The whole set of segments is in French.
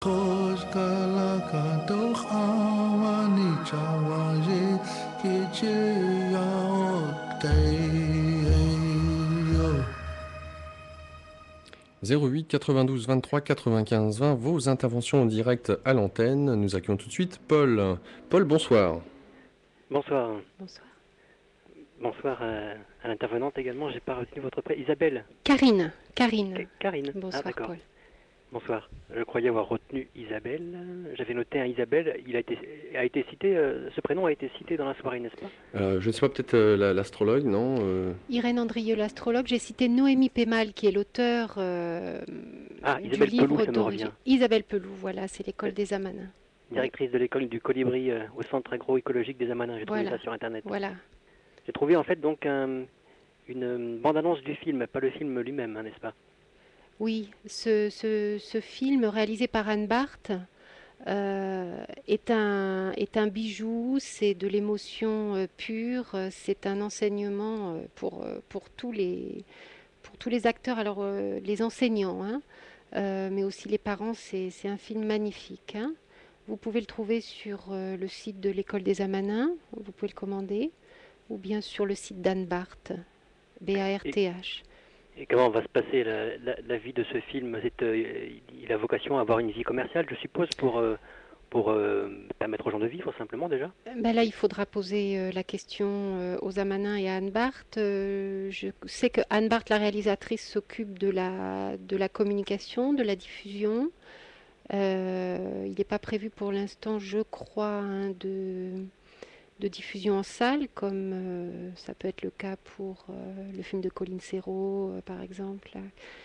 08 92 23 95 20, vos interventions en direct à l'antenne. Nous accueillons tout de suite Paul. Paul, bonsoir. Bonsoir. Bonsoir. Bonsoir à l'intervenante également. J'ai pas retenu votre prénom. Isabelle. Karine. Karine. Bonsoir, Ah, d'accord. Paul. Bonsoir. Je croyais avoir retenu Isabelle. J'avais noté un Isabelle. Il a été cité. Ce prénom a été cité dans la soirée, n'est-ce pas? Je ne sais pas, peut-être l'astrologue, non Irène Andrieux, l'astrologue. J'ai cité Noémie Pémal, qui est l'auteur du Isabelle livre Peloux, ça me d'origine. revient. Isabelle Peloux, voilà, c'est l'école des Amanins. Directrice de l'école du Colibri au centre agroécologique des Amanins. J'ai trouvé Voilà. ça sur Internet. Voilà. J'ai trouvé en fait donc une bande-annonce du film, pas le film lui-même, hein, n'est-ce pas? Oui, ce film réalisé par Anne Barthes est un bijou, c'est de l'émotion pure, c'est un enseignement pour tous les acteurs, alors les enseignants, hein, mais aussi les parents, c'est un film magnifique, hein. Vous pouvez le trouver sur le site de l'école des Amanins, vous pouvez le commander, ou bien sur le site d'Anne Barthes, B-A-R-T-H. Et comment va se passer la vie de ce film? Il a vocation à avoir une vie commerciale, je suppose, pour permettre aux gens de vivre simplement déjà? Ben là, il faudra poser la question aux Amanins et à Anne Barthes. Je sais que Anne Barthes, la réalisatrice, s'occupe de la communication, de la diffusion. Il n'est pas prévu pour l'instant, je crois, hein, de diffusion en salle, comme ça peut être le cas pour le film de Colin Serrault, par exemple.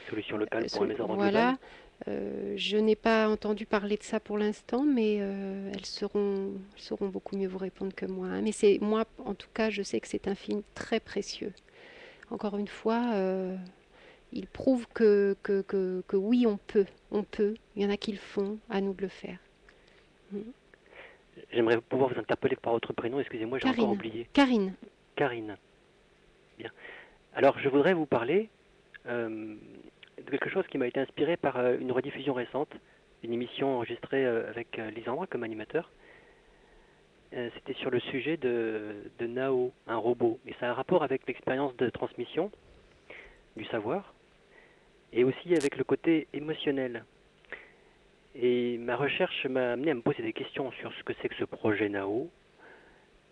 Solution locale pour un désordre Voilà. global. Je n'ai pas entendu parler de ça pour l'instant, mais elles sauront beaucoup mieux vous répondre que moi, hein. Mais moi, en tout cas, je sais que c'est un film très précieux. Encore une fois, il prouve que oui, on peut. Il y en a qui le font, à nous de le faire. J'aimerais pouvoir vous interpeller par votre prénom, excusez-moi, j'ai encore oublié. Karine. Bien. Alors, je voudrais vous parler de quelque chose qui m'a été inspiré par une rediffusion récente, une émission enregistrée avec Lisandre comme animateur. C'était sur le sujet de Nao, un robot. Et ça a un rapport avec l'expérience de transmission du savoir et aussi avec le côté émotionnel. Et ma recherche m'a amené à me poser des questions sur ce que c'est que ce projet Nao,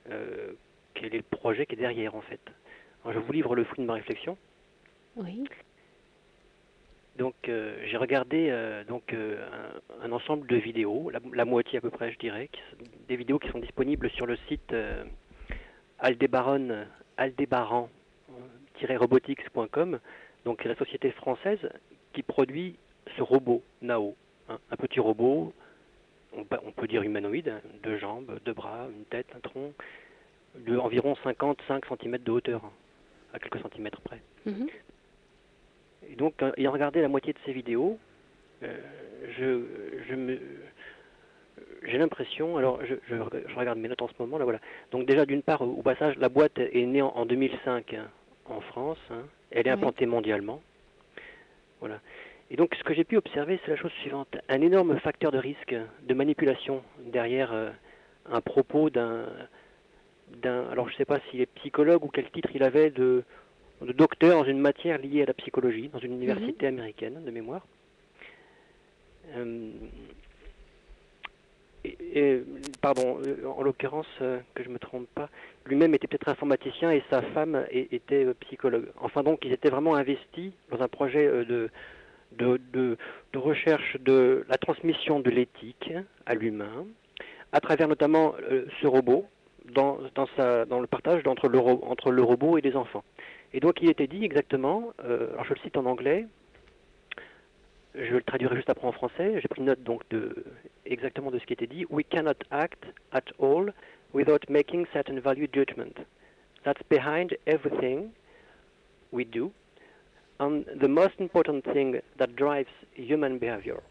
quel est le projet qui est derrière en fait. Alors, je vous livre le fruit de ma réflexion. Oui. Donc j'ai regardé un ensemble de vidéos, la moitié à peu près je dirais, des vidéos qui sont disponibles sur le site aldebaran-robotics.com, donc la société française qui produit ce robot Nao, hein, un petit robot, on peut dire humanoïde, 2 jambes, 2 bras, une tête, un tronc, de environ 55 cm de hauteur, hein, à quelques centimètres près. Mm-hmm. Et donc, ayant regardé la moitié de ces vidéos, j'ai l'impression, alors je regarde mes notes en ce moment, là voilà. Donc déjà d'une part, au passage, la boîte est née en 2005 hein, en France, hein. Elle est implantée mondialement. Voilà. Et donc ce que j'ai pu observer, c'est la chose suivante. Un énorme facteur de risque de manipulation derrière un propos alors je ne sais pas s'il est psychologue ou quel titre il avait de docteur dans une matière liée à la psychologie, dans une université américaine de mémoire. En l'occurrence, que je ne me trompe pas, lui-même était peut-être informaticien et sa femme était psychologue. Enfin donc, ils étaient vraiment investis dans un projet de recherche de la transmission de l'éthique à l'humain, à travers notamment ce robot, dans le partage entre le robot et les enfants. Et donc il était dit exactement, alors je le cite en anglais, je le traduirai juste après en français, j'ai pris note donc exactement de ce qui était dit. We cannot act at all without making certain value judgment. That's behind everything we do, and the most important thing that drives human behavior.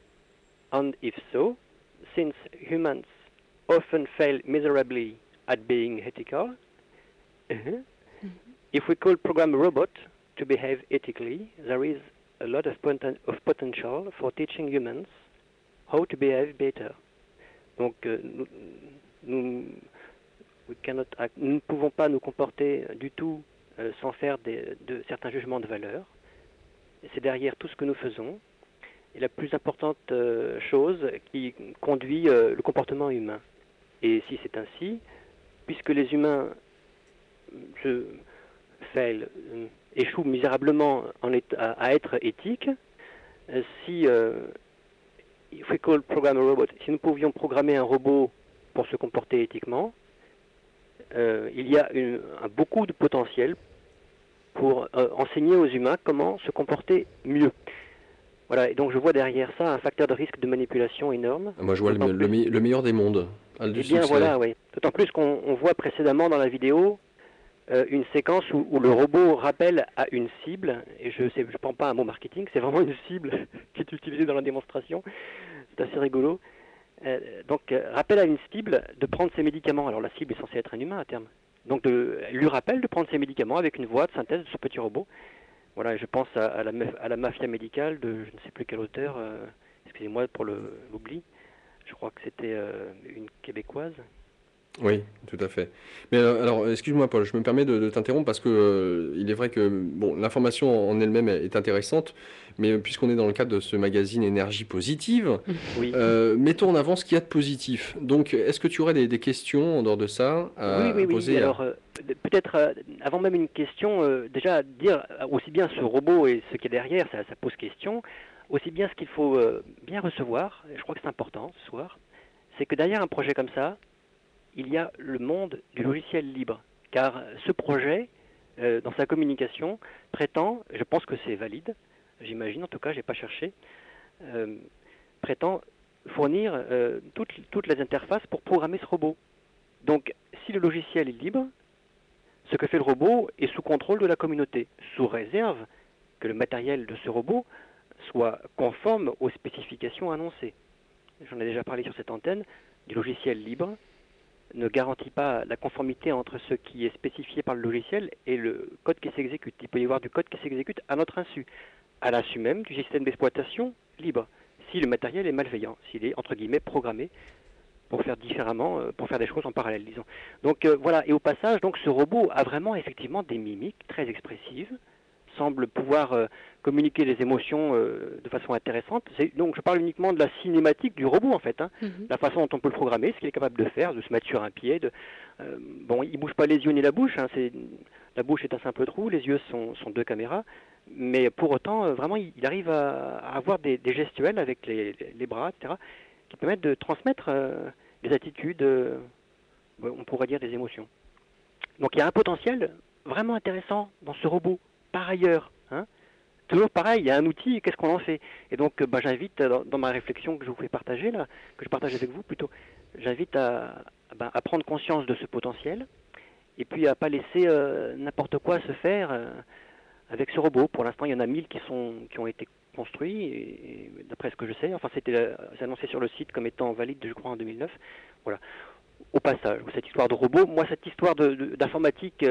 And if so, since humans often fail miserably at being ethical, if we could program a robot to behave ethically, there is a lot of potential for teaching humans how to behave better. Donc, nous ne pouvons pas nous comporter du tout sans faire de certains jugements de valeur. C'est derrière tout ce que nous faisons. Et la plus importante chose qui conduit le comportement humain. Et si c'est ainsi, puisque les humains échouent misérablement à être éthiques, si if we could program a robot, si nous pouvions programmer un robot pour se comporter éthiquement, il y a beaucoup de potentiel pour enseigner aux humains comment se comporter mieux. Voilà, et donc je vois derrière ça un facteur de risque de manipulation énorme. Moi, je vois le meilleur des mondes. Eh bien, voilà, oui. D'autant plus qu'on voit précédemment dans la vidéo une séquence où le robot rappelle à une cible, et je ne prends pas un mot marketing, c'est vraiment une cible qui est utilisée dans la démonstration. C'est assez rigolo. Donc, rappelle à une cible de prendre ses médicaments. Alors, la cible est censée être un humain à terme. Donc, elle lui rappelle de prendre ses médicaments avec une voix de synthèse de ce petit robot. Voilà, je pense à la mafia médicale de je ne sais plus quel auteur, excusez-moi pour l'oubli, je crois que c'était une québécoise. Oui, tout à fait. Mais alors, excuse-moi Paul, je me permets de t'interrompre parce que il est vrai que bon, l'information en elle-même est intéressante, mais puisqu'on est dans le cadre de ce magazine Énergie positive, Oui. mettons en avant ce qu'il y a de positif. Donc, est-ce que tu aurais des questions en dehors de ça à poser Oui. Alors, peut-être avant même une question, déjà dire aussi bien ce robot et ce qui est derrière, ça pose question. Aussi bien ce qu'il faut bien recevoir, et je crois que c'est important ce soir, c'est que derrière un projet comme ça, il y a le monde du logiciel libre. Car ce projet, dans sa communication, prétend, je pense que c'est valide, j'imagine, en tout cas, je n'ai pas cherché, prétend fournir toutes les interfaces pour programmer ce robot. Donc, si le logiciel est libre, ce que fait le robot est sous contrôle de la communauté, sous réserve que le matériel de ce robot soit conforme aux spécifications annoncées. J'en ai déjà parlé sur cette antenne, du logiciel libre ne garantit pas la conformité entre ce qui est spécifié par le logiciel et le code qui s'exécute. Il peut y avoir du code qui s'exécute à notre insu, à l'insu même du système d'exploitation libre, si le matériel est malveillant, s'il est entre guillemets programmé pour faire différemment, pour faire des choses en parallèle, disons. Donc voilà, et au passage, donc ce robot a vraiment effectivement des mimiques très expressives, semble pouvoir communiquer les émotions de façon intéressante. Donc je parle uniquement de la cinématique du robot en fait, hein. La façon dont on peut le programmer, ce qu'il est capable de faire, de se mettre sur un pied. Bon, il bouge pas les yeux ni la bouche, hein, la bouche est un simple trou, les yeux sont deux caméras, mais pour autant, vraiment, il arrive à avoir des gestuels avec les bras, etc., qui permettent de transmettre des attitudes, on pourrait dire des émotions. Donc il y a un potentiel vraiment intéressant dans ce robot. Par ailleurs, hein, toujours pareil, il y a un outil, qu'est-ce qu'on en fait? Et donc j'invite dans ma réflexion que je vous fais partager, là, que je partage avec vous plutôt, j'invite à prendre conscience de ce potentiel et puis à ne pas laisser n'importe quoi se faire avec ce robot. Pour l'instant, il y en a 1000 qui ont été construits, et d'après ce que je sais, enfin c'est annoncé sur le site comme étant valide, je crois, en 2009. Voilà. Au passage, cette histoire de robot, moi cette histoire d'informatique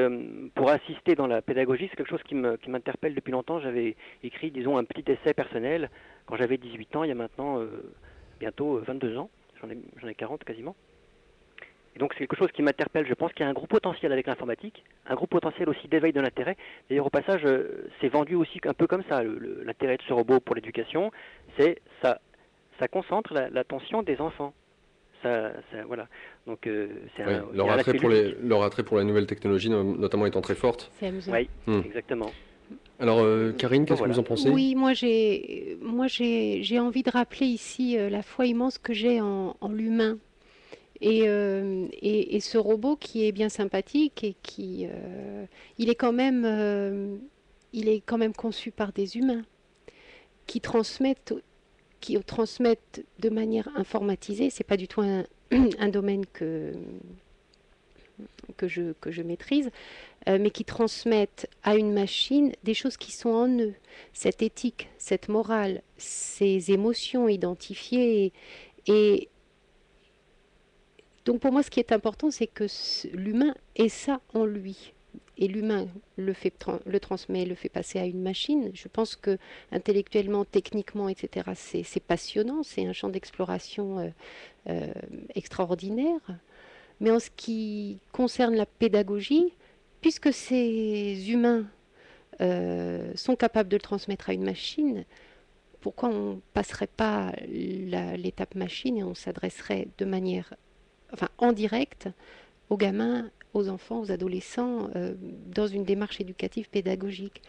pour assister dans la pédagogie, c'est quelque chose qui m'interpelle depuis longtemps. J'avais écrit, disons, un petit essai personnel quand j'avais 18 ans, il y a maintenant bientôt 22 ans, j'en ai 40 quasiment. Et donc c'est quelque chose qui m'interpelle, je pense qu'il y a un gros potentiel avec l'informatique, un gros potentiel aussi d'éveil de l'intérêt. D'ailleurs au passage, c'est vendu aussi un peu comme ça, l'intérêt de ce robot pour l'éducation, c'est ça concentre l'attention des enfants. Voilà. Donc c'est oui, leur attrait pour la nouvelle technologie, notamment étant très forte. C'est amusant. Oui, exactement. Alors, Karine, qu'est-ce que vous en pensez? Oui, moi j'ai envie de rappeler ici la foi immense que j'ai en l'humain. Et ce robot qui est bien sympathique et il est quand même conçu par des humains qui transmettent de manière informatisée. C'est pas du tout un domaine que je maîtrise, mais qui transmettent à une machine des choses qui sont en eux, cette éthique, cette morale, ces émotions identifiées. Et donc pour moi, ce qui est important, c'est que l'humain ait ça en lui. et l'humain le transmet, le fait passer à une machine. Je pense que intellectuellement, techniquement, etc., c'est passionnant, c'est un champ d'exploration euh, extraordinaire. Mais en ce qui concerne la pédagogie, puisque ces humains sont capables de le transmettre à une machine, pourquoi on ne passerait pas l'étape machine et on s'adresserait de manière, enfin, en direct aux gamins, aux enfants, aux adolescents, dans une démarche éducative pédagogique.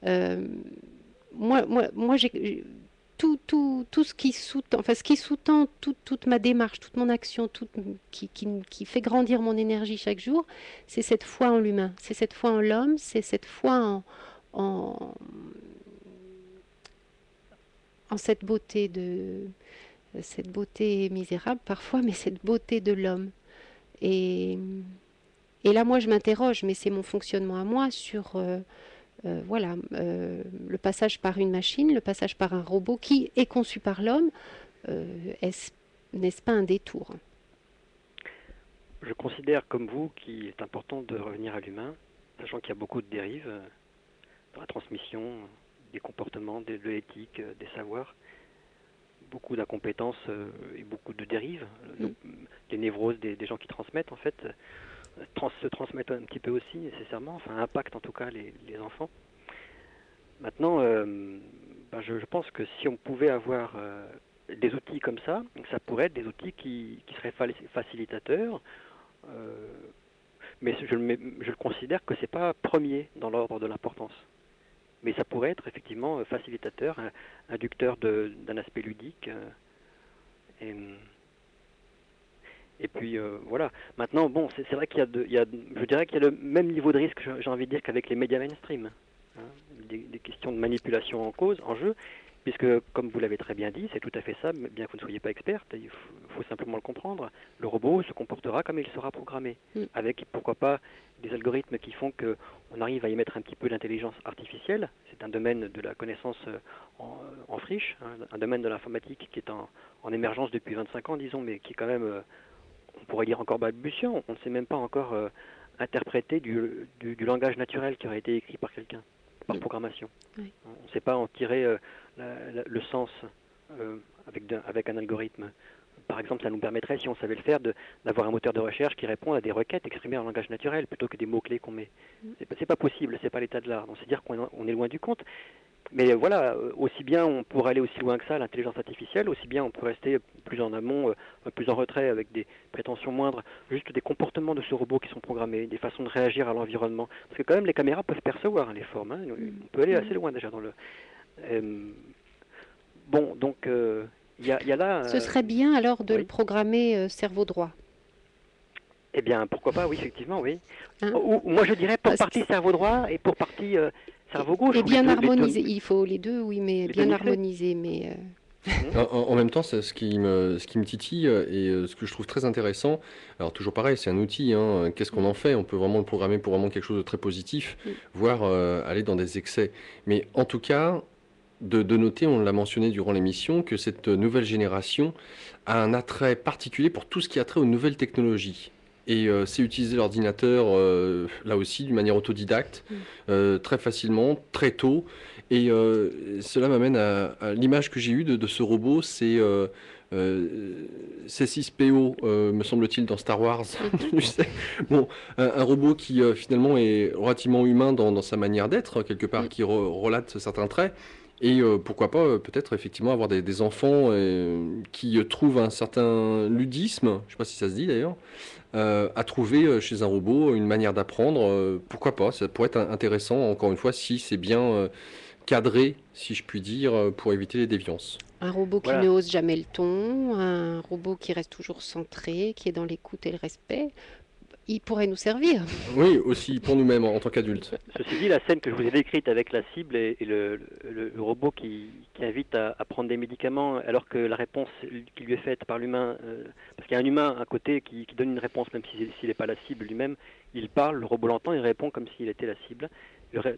Euh, j'ai tout ce qui sous-tend, enfin, ce qui sous-tend toute ma démarche, toute mon action, qui fait grandir mon énergie chaque jour, c'est cette foi en l'humain, c'est cette foi en l'homme, c'est cette foi en, en cette beauté misérable parfois, mais cette beauté de l'homme. Et, et là, moi, je m'interroge, mais c'est mon fonctionnement à moi sur voilà, le passage par une machine, le passage par un robot qui est conçu par l'homme, n'est-ce pas un détour? Je considère comme vous qu'il est important de revenir à l'humain, sachant qu'il y a beaucoup de dérives dans la transmission des comportements, de l'éthique, des savoirs, beaucoup d'incompétences et beaucoup de dérives. Les névroses des gens qui transmettent, en fait, se transmettent un petit peu aussi, nécessairement, enfin impactent en tout cas les enfants. Maintenant, je pense que si on pouvait avoir des outils comme ça pourrait être des outils qui seraient facilitateurs, mais je le considère que c'est pas premier dans l'ordre de l'importance. Mais ça pourrait être effectivement facilitateur, inducteur d'un aspect ludique. Et, et puis voilà. Maintenant, bon, c'est vrai qu'il y a, je dirais qu'il y a le même niveau de risque, j'ai envie de dire, qu'avec les médias mainstream. Hein, des questions de manipulation en jeu, puisque, comme vous l'avez très bien dit, c'est tout à fait ça, bien que vous ne soyez pas experte, il faut simplement le comprendre. Le robot se comportera comme il sera programmé, avec, pourquoi pas, des algorithmes qui font qu'on arrive à y mettre un petit peu d'intelligence artificielle. C'est un domaine de la connaissance en friche, hein, un domaine de l'informatique qui est en émergence depuis 25 ans, disons, mais qui est quand même, on pourrait dire, encore balbutiant. On ne sait même pas encore interpréter du langage naturel qui aurait été écrit par quelqu'un, par programmation. Oui. On ne sait pas en tirer le sens avec un algorithme. Par exemple, ça nous permettrait, si on savait le faire, d'avoir un moteur de recherche qui répond à des requêtes exprimées en langage naturel plutôt que des mots-clés qu'on met. C'est pas possible, c'est pas l'état de l'art. Donc c'est dire qu'on est loin du compte. Mais voilà, aussi bien on pourrait aller aussi loin que ça, l'intelligence artificielle, aussi bien on peut rester plus en amont, plus en retrait avec des prétentions moindres, juste des comportements de ce robot qui sont programmés, des façons de réagir à l'environnement. Parce que quand même les caméras peuvent percevoir les formes, hein. On peut aller assez loin déjà dans le... bon, donc il y a là... Ce serait bien alors de le programmer cerveau droit. Eh bien, pourquoi pas, oui, effectivement, oui. Hein, moi je dirais pour partie cerveau droit et pour partie... cerveau gauche. Et bien harmonisé, il faut les deux, oui, mais bien harmonisé, mais... En même temps, ce qui me titille et ce que je trouve très intéressant, alors toujours pareil, c'est un outil, hein, qu'est-ce qu'on en fait? On peut vraiment le programmer pour vraiment quelque chose de très positif, voire aller dans des excès. Mais en tout cas, de noter, on l'a mentionné durant l'émission, que cette nouvelle génération a un attrait particulier pour tout ce qui a trait aux nouvelles technologies. Et c'est utiliser l'ordinateur, là aussi, d'une manière autodidacte, très facilement, très tôt. Et cela m'amène à l'image que j'ai eue de ce robot, c'est C6PO, me semble-t-il, dans Star Wars. Tu sais, bon, un robot qui finalement est relativement humain dans sa manière d'être, quelque part, qui relate certains traits. Et pourquoi pas peut-être effectivement avoir des enfants qui trouvent un certain ludisme, je ne sais pas si ça se dit d'ailleurs, à trouver chez un robot une manière d'apprendre. Pourquoi pas, ça pourrait être intéressant, encore une fois, si c'est bien cadré, si je puis dire, pour éviter les déviances. Un robot qui ne hausse jamais le ton, un robot qui reste toujours centré, qui est dans l'écoute et le respect. Il pourrait nous servir. Oui, aussi pour nous-mêmes en tant qu'adultes. Ceci dit, la scène que je vous ai décrite avec la cible et le robot qui invite à prendre des médicaments alors que la réponse qui lui est faite par l'humain, parce qu'il y a un humain à côté qui donne une réponse même s'il n'est pas la cible lui-même, il parle, le robot l'entend, il répond comme s'il était la cible.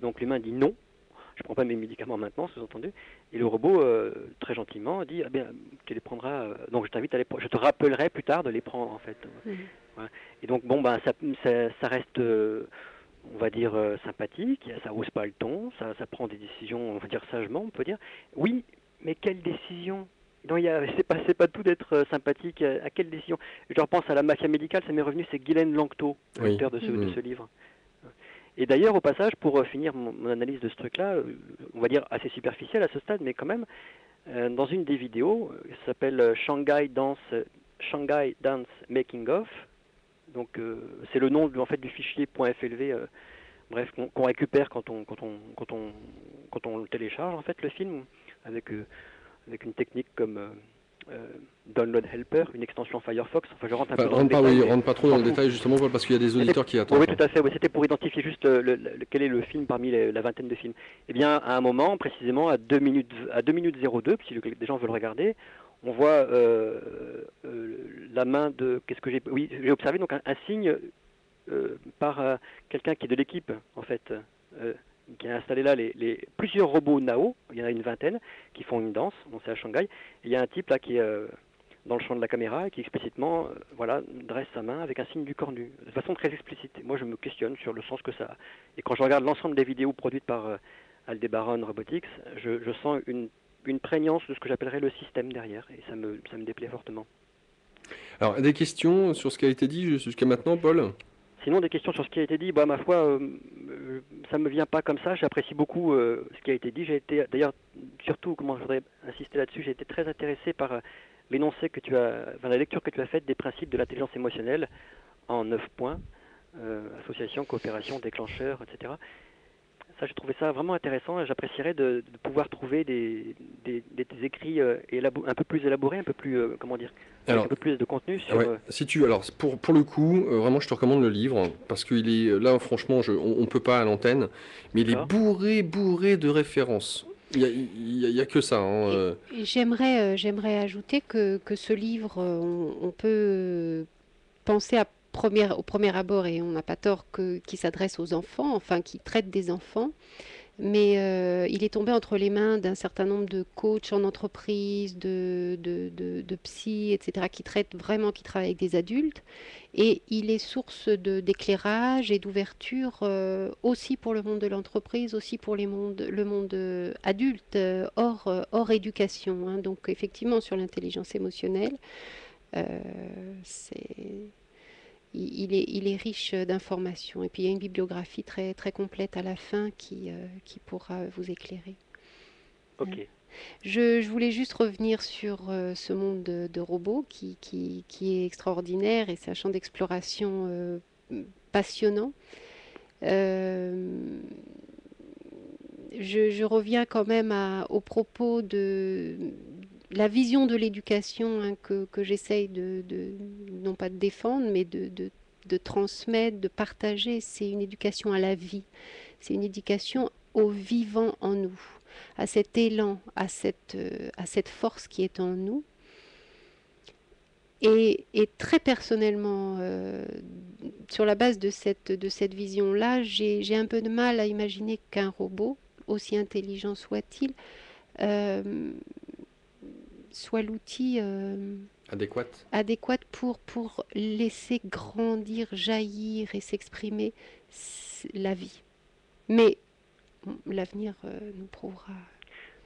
Donc l'humain dit non, je ne prends pas mes médicaments maintenant, sous-entendu, et le robot très gentiment dit ah bien, tu les prendras, donc je t'invite à les prendre, je te rappellerai plus tard de les prendre en fait. Voilà. Et donc bon ça reste on va dire, sympathique, ça hausse pas le ton, ça prend des décisions, on va dire sagement, on peut dire. Oui, mais quelle décision? Non, c'est pas tout d'être sympathique. À quelle décision? Je repense à La Mafia médicale, ça m'est revenu, c'est Guylaine Langto, Oui. l'auteur de Mm. ce livre. Et d'ailleurs, au passage, pour finir mon analyse de ce truc-là, on va dire assez superficielle à ce stade, mais quand même, dans une des vidéos, ça s'appelle Shanghai Dance Making of. Donc c'est le nom en fait du fichier .flv, bref, qu'on récupère quand on le télécharge en fait le film avec avec une technique comme Download Helper, une extension Firefox. Enfin, je rentre un peu Enfin, dans le détail, mais rentre pas trop on dans s'en le fout. détail justement Paul, parce qu'il y a des C'était, auditeurs qui oui, attendent, oui, quoi. tout à fait. Oui, c'était pour identifier juste quel est le film parmi la vingtaine de films. Eh bien, à un moment, précisément à 2 minutes 02, si des gens veulent regarder, on voit la main de. Qu'est-ce que j'ai. Oui, j'ai observé donc un signe par quelqu'un qui est de l'équipe, en fait, qui a installé là plusieurs robots Nao, il y en a une vingtaine, qui font une danse, donc c'est à Shanghai. Et il y a un type là qui est dans le champ de la caméra et qui explicitement voilà, dresse sa main avec un signe du corps nu, de façon très explicite. Et moi je me questionne sur le sens que ça a. Et quand je regarde l'ensemble des vidéos produites par Aldebaran Robotics, je sens une prégnance de ce que j'appellerais le système derrière, et ça me déplaît fortement. Alors, des questions sur ce qui a été dit jusqu'à maintenant, Paul? Sinon, des questions sur ce qui a été dit, bah, ma foi, ça me vient pas comme ça. J'apprécie beaucoup ce qui a été dit. J'ai été, d'ailleurs, surtout, comment je voudrais insister là-dessus, j'ai été très intéressé par l'énoncé que tu as, enfin, la lecture que tu as faite des principes de l'intelligence émotionnelle en 9 points, association, coopération, déclencheur, etc. Ça, j'ai trouvé ça vraiment intéressant. J'apprécierais de pouvoir trouver des écrits un peu plus élaborés, un peu plus, comment dire, avec Alors, un peu plus de contenu sur. ouais, alors pour le coup, vraiment je te recommande le livre parce qu'il est là franchement on peut pas à l'antenne, mais il est D'accord. bourré de références. Il y a que ça, hein, Et j'aimerais ajouter que ce livre, on peut penser au premier abord, et on n'a pas tort, qu'il s'adresse aux enfants, enfin qui traite des enfants, mais il est tombé entre les mains d'un certain nombre de coachs en entreprise, de psy, etc., qui travaillent avec des adultes, et il est source d'éclairage et d'ouverture aussi pour le monde de l'entreprise, aussi pour le monde adulte, hors éducation, hein. Donc effectivement, sur l'intelligence émotionnelle, euh, c'est il est riche d'informations. Et puis il y a une bibliographie très, très complète à la fin qui pourra vous éclairer. Ok. Je voulais juste revenir sur ce monde de robots qui est extraordinaire, et c'est un champ d'exploration passionnant. Euh, je reviens quand même au propos de la vision de l'éducation, hein, que j'essaye non pas de défendre, mais de transmettre, de partager. C'est une éducation à la vie, c'est une éducation au vivant en nous, à cet élan, à cette force qui est en nous. Et très personnellement, sur la base de cette vision-là, j'ai un peu de mal à imaginer qu'un robot, aussi intelligent soit-il, euh, soit l'outil adéquate. adéquat pour laisser grandir, jaillir et s'exprimer la vie. Mais l'avenir nous prouvera.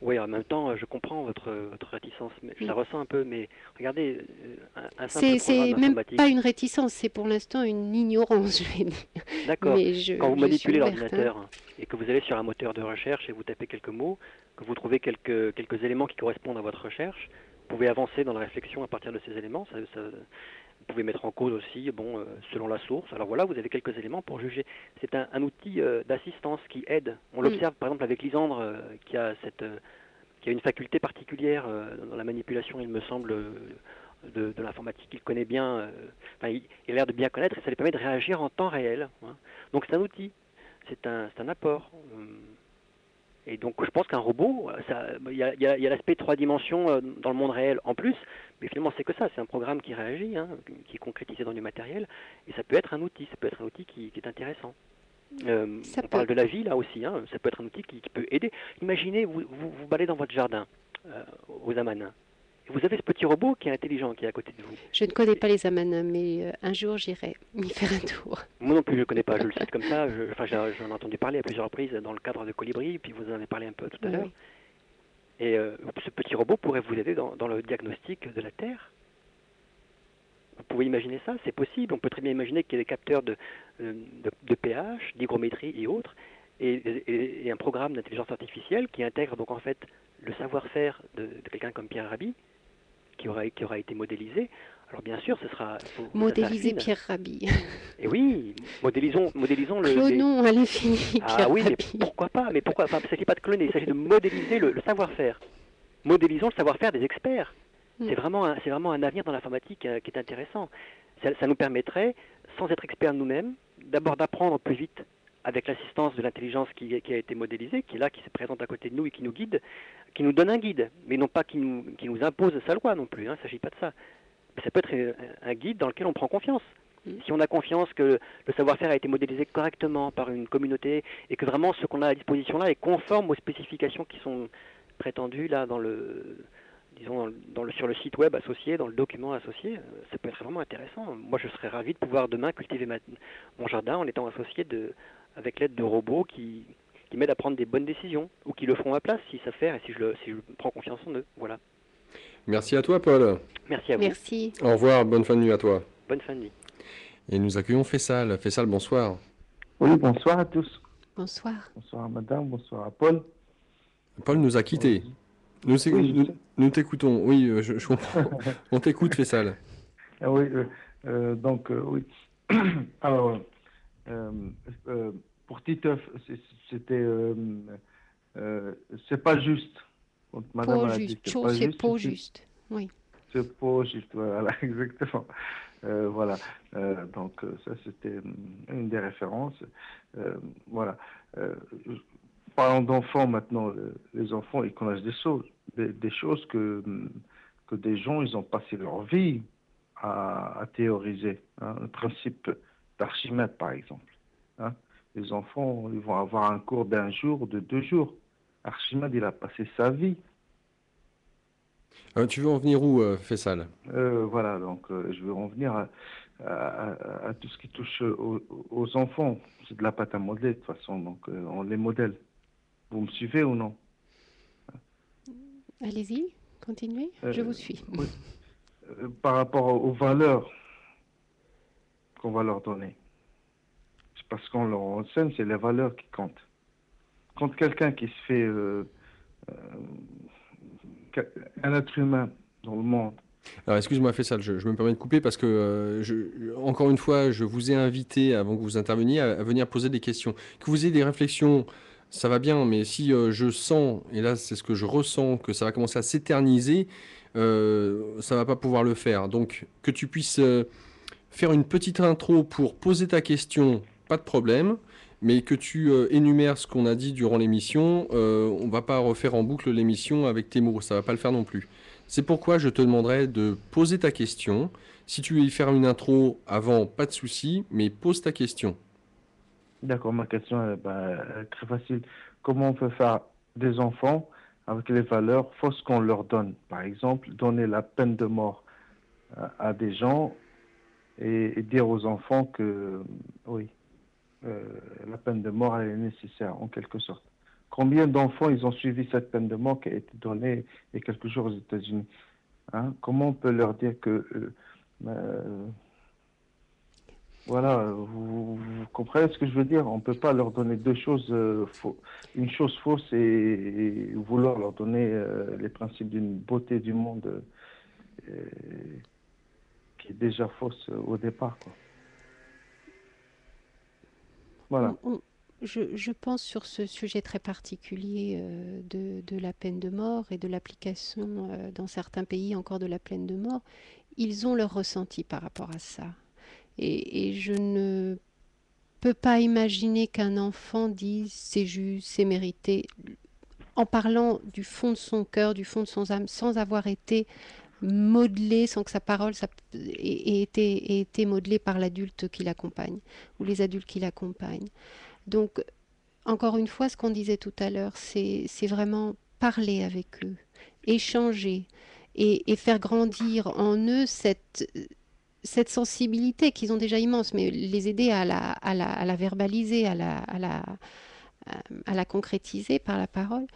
Oui, en même temps, je comprends votre réticence, mais je Mm. la ressens un peu. Mais regardez, un simple C'est programme même pas informatique. une réticence, c'est pour l'instant une ignorance, je vais dire. D'accord. Mais Quand vous je suis manipulez ouverte, hein. l'ordinateur et que vous allez sur un moteur de recherche et vous tapez quelques mots, que vous trouvez quelques éléments qui correspondent à votre recherche, vous pouvez avancer dans la réflexion à partir de ces éléments. Vous pouvez mettre en cause aussi, bon, selon la source. Alors voilà, vous avez quelques éléments pour juger. C'est un outil d'assistance qui aide. On Mm. l'observe par exemple avec Lisandre, qui a une faculté particulière dans la manipulation, il me semble, de l'informatique qu'il connaît bien. Enfin, il a l'air de bien connaître et ça lui permet de réagir en temps réel, hein. Donc c'est un outil, c'est un apport. Et donc je pense qu'un robot, il y a l'aspect 3 dimensions dans le monde réel en plus, mais finalement c'est que ça, c'est un programme qui réagit, hein, qui est concrétisé dans du matériel, et ça peut être un outil, qui est intéressant. Ça On peut. parle de la vie là aussi, hein, ça peut être un outil qui peut aider. Imaginez, vous baladez dans votre jardin aux Amanins, Vous avez ce petit robot qui est intelligent, qui est à côté de vous. Je ne connais pas les Amana, mais un jour j'irai y faire un tour. Moi non plus, je ne le connais pas, je le cite comme ça. J'en ai entendu parler à plusieurs reprises dans le cadre de Colibri, puis vous en avez parlé un peu tout à l'heure. Oui. Et ce petit robot pourrait vous aider dans le diagnostic de la Terre. Vous pouvez imaginer ça, c'est possible. On peut très bien imaginer qu'il y ait des capteurs de pH, d'hygrométrie et autres, et un programme d'intelligence artificielle qui intègre donc en fait le savoir-faire de quelqu'un comme Pierre Rabhi, qui aura été modélisé. Alors bien sûr, ça Modéliser s'affine. Pierre Rabhi. Et oui, modélisons Clonons à l'infini Ah Pierre oui, mais Rabhi. pourquoi pas? Mais pourquoi pas? Il ne s'agit pas de cloner, il s'agit de modéliser le savoir-faire. Modélisons le savoir-faire des experts. C'est vraiment un avenir dans l'informatique qui est intéressant. Ça nous permettrait, sans être experts nous-mêmes, d'abord d'apprendre plus vite avec l'assistance de l'intelligence qui a été modélisée, qui est là, qui se présente à côté de nous et qui nous guide, qui nous donne un guide, mais non pas qui nous impose sa loi non plus, hein, il ne s'agit pas de ça. Mais ça peut être un guide dans lequel on prend confiance. Si on a confiance que le savoir-faire a été modélisé correctement par une communauté et que vraiment ce qu'on a à disposition là est conforme aux spécifications qui sont prétendues là sur le site web associé, dans le document associé, ça peut être vraiment intéressant. Moi, je serais ravi de pouvoir demain cultiver mon jardin en étant associé avec l'aide de robots qui m'aident à prendre des bonnes décisions, ou qui le feront à ma place s'ils savent faire et si je prends confiance en eux. Voilà. Merci à toi, Paul. Merci à vous. Merci. Au revoir, bonne fin de nuit à toi. Bonne fin de nuit. Et nous accueillons Faisal. Faisal, bonsoir. Oui, bonsoir à tous. Bonsoir. Bonsoir à madame, bonsoir à Paul. Paul nous a quittés. Nous t'écoutons. Oui, je comprends. On t'écoute, Faisal. Oui, oui. Alors, pour Titeuf, c'est pas juste. Donc, madame Pas a dit juste. que Chose, c'est pas juste. Oui. C'est pas juste, voilà, exactement. Voilà. Donc, ça, c'était une des références. Voilà. Parlons d'enfants maintenant. Les enfants, ils connaissent des choses que des gens, ils ont passé leur vie à théoriser. Hein. Le principe d'Archimède, par exemple. Hein. Les enfants, ils vont avoir un cours d'1 jour, de 2 jours. Archimède, il a passé sa vie. Tu veux en venir où, Faisal? Voilà, donc je veux en venir à tout ce qui touche aux enfants. C'est de la pâte à modeler, de toute façon, donc on les modèle. Vous me suivez ou non? Allez-y, continuez. Je vous suis. Oui. Par rapport aux valeurs qu'on va leur donner. C'est parce qu'on leur enseigne, c'est les valeurs qui comptent. Quand quelqu'un qui se fait un être humain dans le monde. Alors, excuse-moi, Faisal, je me permets de couper parce que, encore une fois, je vous ai invité, avant que vous interveniez, à venir poser des questions. Que vous ayez des réflexions, ça va bien, mais si je sens, et là c'est ce que je ressens, que ça va commencer à s'éterniser, ça ne va pas pouvoir le faire. Donc, que tu puisses faire une petite intro pour poser ta question, pas de problème. Mais que tu énumères ce qu'on a dit durant l'émission, on ne va pas refaire en boucle l'émission avec tes mots, ça ne va pas le faire non plus. C'est pourquoi je te demanderai de poser ta question. Si tu veux y faire une intro avant, pas de souci, mais pose ta question. D'accord, ma question est très facile. Comment on peut faire des enfants avec les valeurs fausses qu'on leur donne? Par exemple, donner la peine de mort à des gens et dire aux enfants que, oui, la peine de mort elle est nécessaire en quelque sorte. Combien d'enfants ils ont suivi cette peine de mort qui a été donnée il y a quelques jours aux États-Unis? Hein? Comment on peut leur dire que voilà, vous comprenez ce que je veux dire? On ne peut pas leur donner deux choses, une chose fausse et vouloir leur donner les principes d'une beauté du monde qui est déjà fausse au départ, quoi. Voilà. Je pense sur ce sujet très particulier de la peine de mort et de l'application dans certains pays encore de la peine de mort, ils ont leur ressenti par rapport à ça. Et je ne peux pas imaginer qu'un enfant dise c'est juste, c'est mérité, en parlant du fond de son cœur, du fond de son âme, sans avoir été modelé, sans que sa parole ait été modelée par l'adulte qui l'accompagne ou les adultes qui l'accompagnent. Donc, encore une fois, ce qu'on disait tout à l'heure, c'est vraiment parler avec eux, échanger. et faire grandir en eux cette sensibilité qu'ils ont déjà immense, mais les aider à la verbaliser, à la concrétiser par la parole.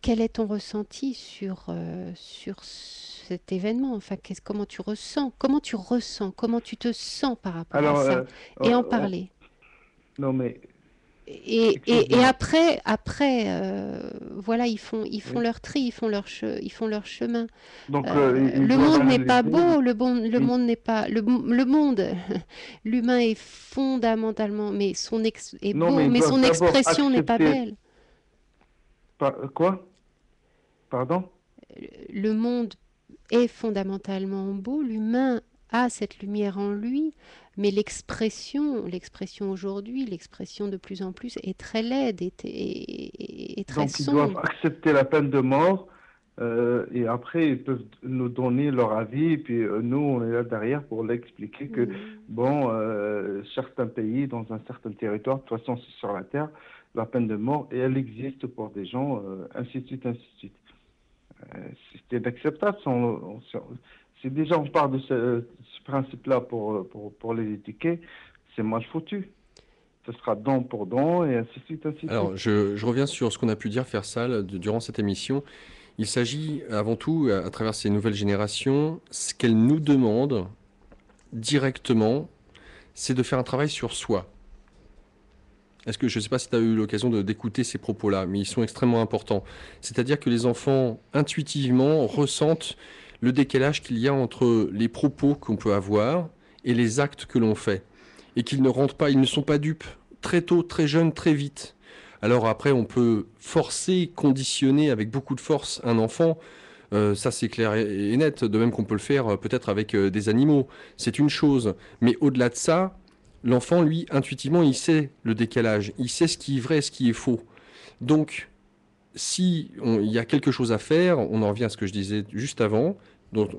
Quel est ton ressenti sur cet événement? Enfin, comment tu ressens, comment tu te sens par rapport à Alors, ça? Et en parler. non, mais Et excuse-moi. voilà, ils font Oui. leur tri, ils font leur chemin. Donc, ils Le doivent monde n'est pas analyser. beau, le ils- monde n'est pas, le monde, l'humain est fondamentalement, est non, mais beau, ils mais doivent son d'abord expression n'est pas accepter. belle. Quoi? Pardon? Le monde est fondamentalement beau, l'humain a cette lumière en lui, mais l'expression aujourd'hui, l'expression de plus en plus est très laide et très Donc, ils doivent sombre. accepter la peine de mort. Et après, ils peuvent nous donner leur avis. Et puis, nous, on est là derrière pour l'expliquer que, Mm. bon, certains pays, dans un certain territoire, de toute façon, c'est sur la terre, la peine de mort, et elle existe pour des gens, ainsi de suite, ainsi de suite. C'est inacceptable. Si déjà on part de ce principe-là pour les étiqueter, c'est mal foutu. Ce sera don pour don, et ainsi de suite, ainsi de suite. Alors, je reviens sur ce qu'on a pu dire, Farsal, durant cette émission. Il s'agit avant tout, à travers ces nouvelles générations, ce qu'elles nous demandent directement, c'est de faire un travail sur soi. Est-ce que je ne sais pas si tu as eu l'occasion d'écouter ces propos-là, mais ils sont extrêmement importants. C'est-à-dire que les enfants, intuitivement, ressentent le décalage qu'il y a entre les propos qu'on peut avoir et les actes que l'on fait. Et qu'ils ne rentrent pas, ils ne sont pas dupes. Très tôt, très jeunes, très vite. Alors après, on peut forcer, conditionner avec beaucoup de force un enfant. Ça, c'est clair et net. De même qu'on peut le faire peut-être avec des animaux. C'est une chose. Mais au-delà de ça, l'enfant, lui, intuitivement, il sait le décalage. Il sait ce qui est vrai, ce qui est faux. Donc, si il y a quelque chose à faire, on en revient à ce que je disais juste avant,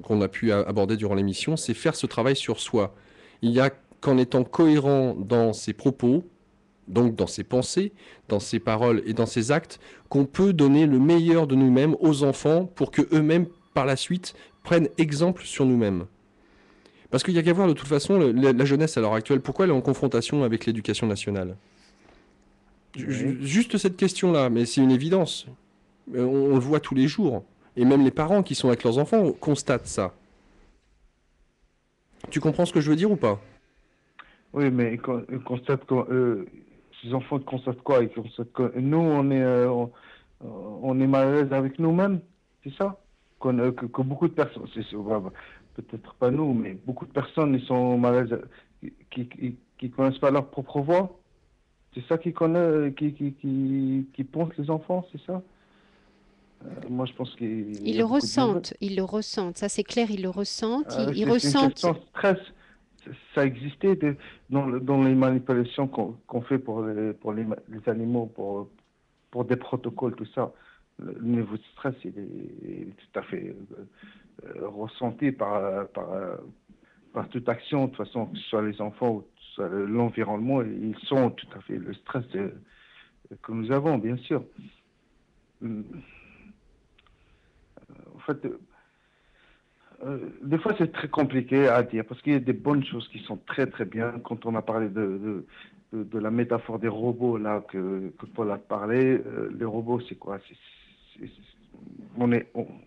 qu'on a pu aborder durant l'émission, c'est faire ce travail sur soi. Il y a qu'en étant cohérent dans ses propos, donc dans ses pensées, dans ses paroles et dans ses actes, qu'on peut donner le meilleur de nous-mêmes aux enfants pour que eux-mêmes, par la suite, prennent exemple sur nous-mêmes. Parce qu'il y a qu'à voir de toute façon la jeunesse à l'heure actuelle, pourquoi elle est en confrontation avec l'éducation nationale? Oui. Juste cette question-là, mais c'est une évidence. On le voit tous les jours. Et même les parents qui sont avec leurs enfants constatent ça. Tu comprends ce que je veux dire ou pas? Oui, mais ils constatent quoi, ces enfants constatent quoi? Ils constatent que nous, on est mal à l'aise avec nous-mêmes, c'est ça? Que beaucoup de personnes, peut-être pas nous, mais beaucoup de personnes, ils sont mal à l'aise, qui connaissent pas leur propre voix. C'est ça qui pensent les enfants, c'est ça? Moi, je pense qu'il y a beaucoup de mauvais. Ils le ressentent, ça c'est clair, ils le ressentent, ils C'est une ressentent. question de stress. Ça existait dans les manipulations qu'on fait les animaux, pour des protocoles, tout ça. Le niveau de stress, il est tout à fait ressenti par toute action, de toute façon, que ce soit les enfants ou que ce soit l'environnement, ils sont tout à fait le stress que nous avons, bien sûr. En fait, des fois, c'est très compliqué à dire parce qu'il y a des bonnes choses qui sont très très bien. Quand on a parlé de la métaphore des robots là que Paul a parlé, les robots, c'est quoi? Excuse-moi,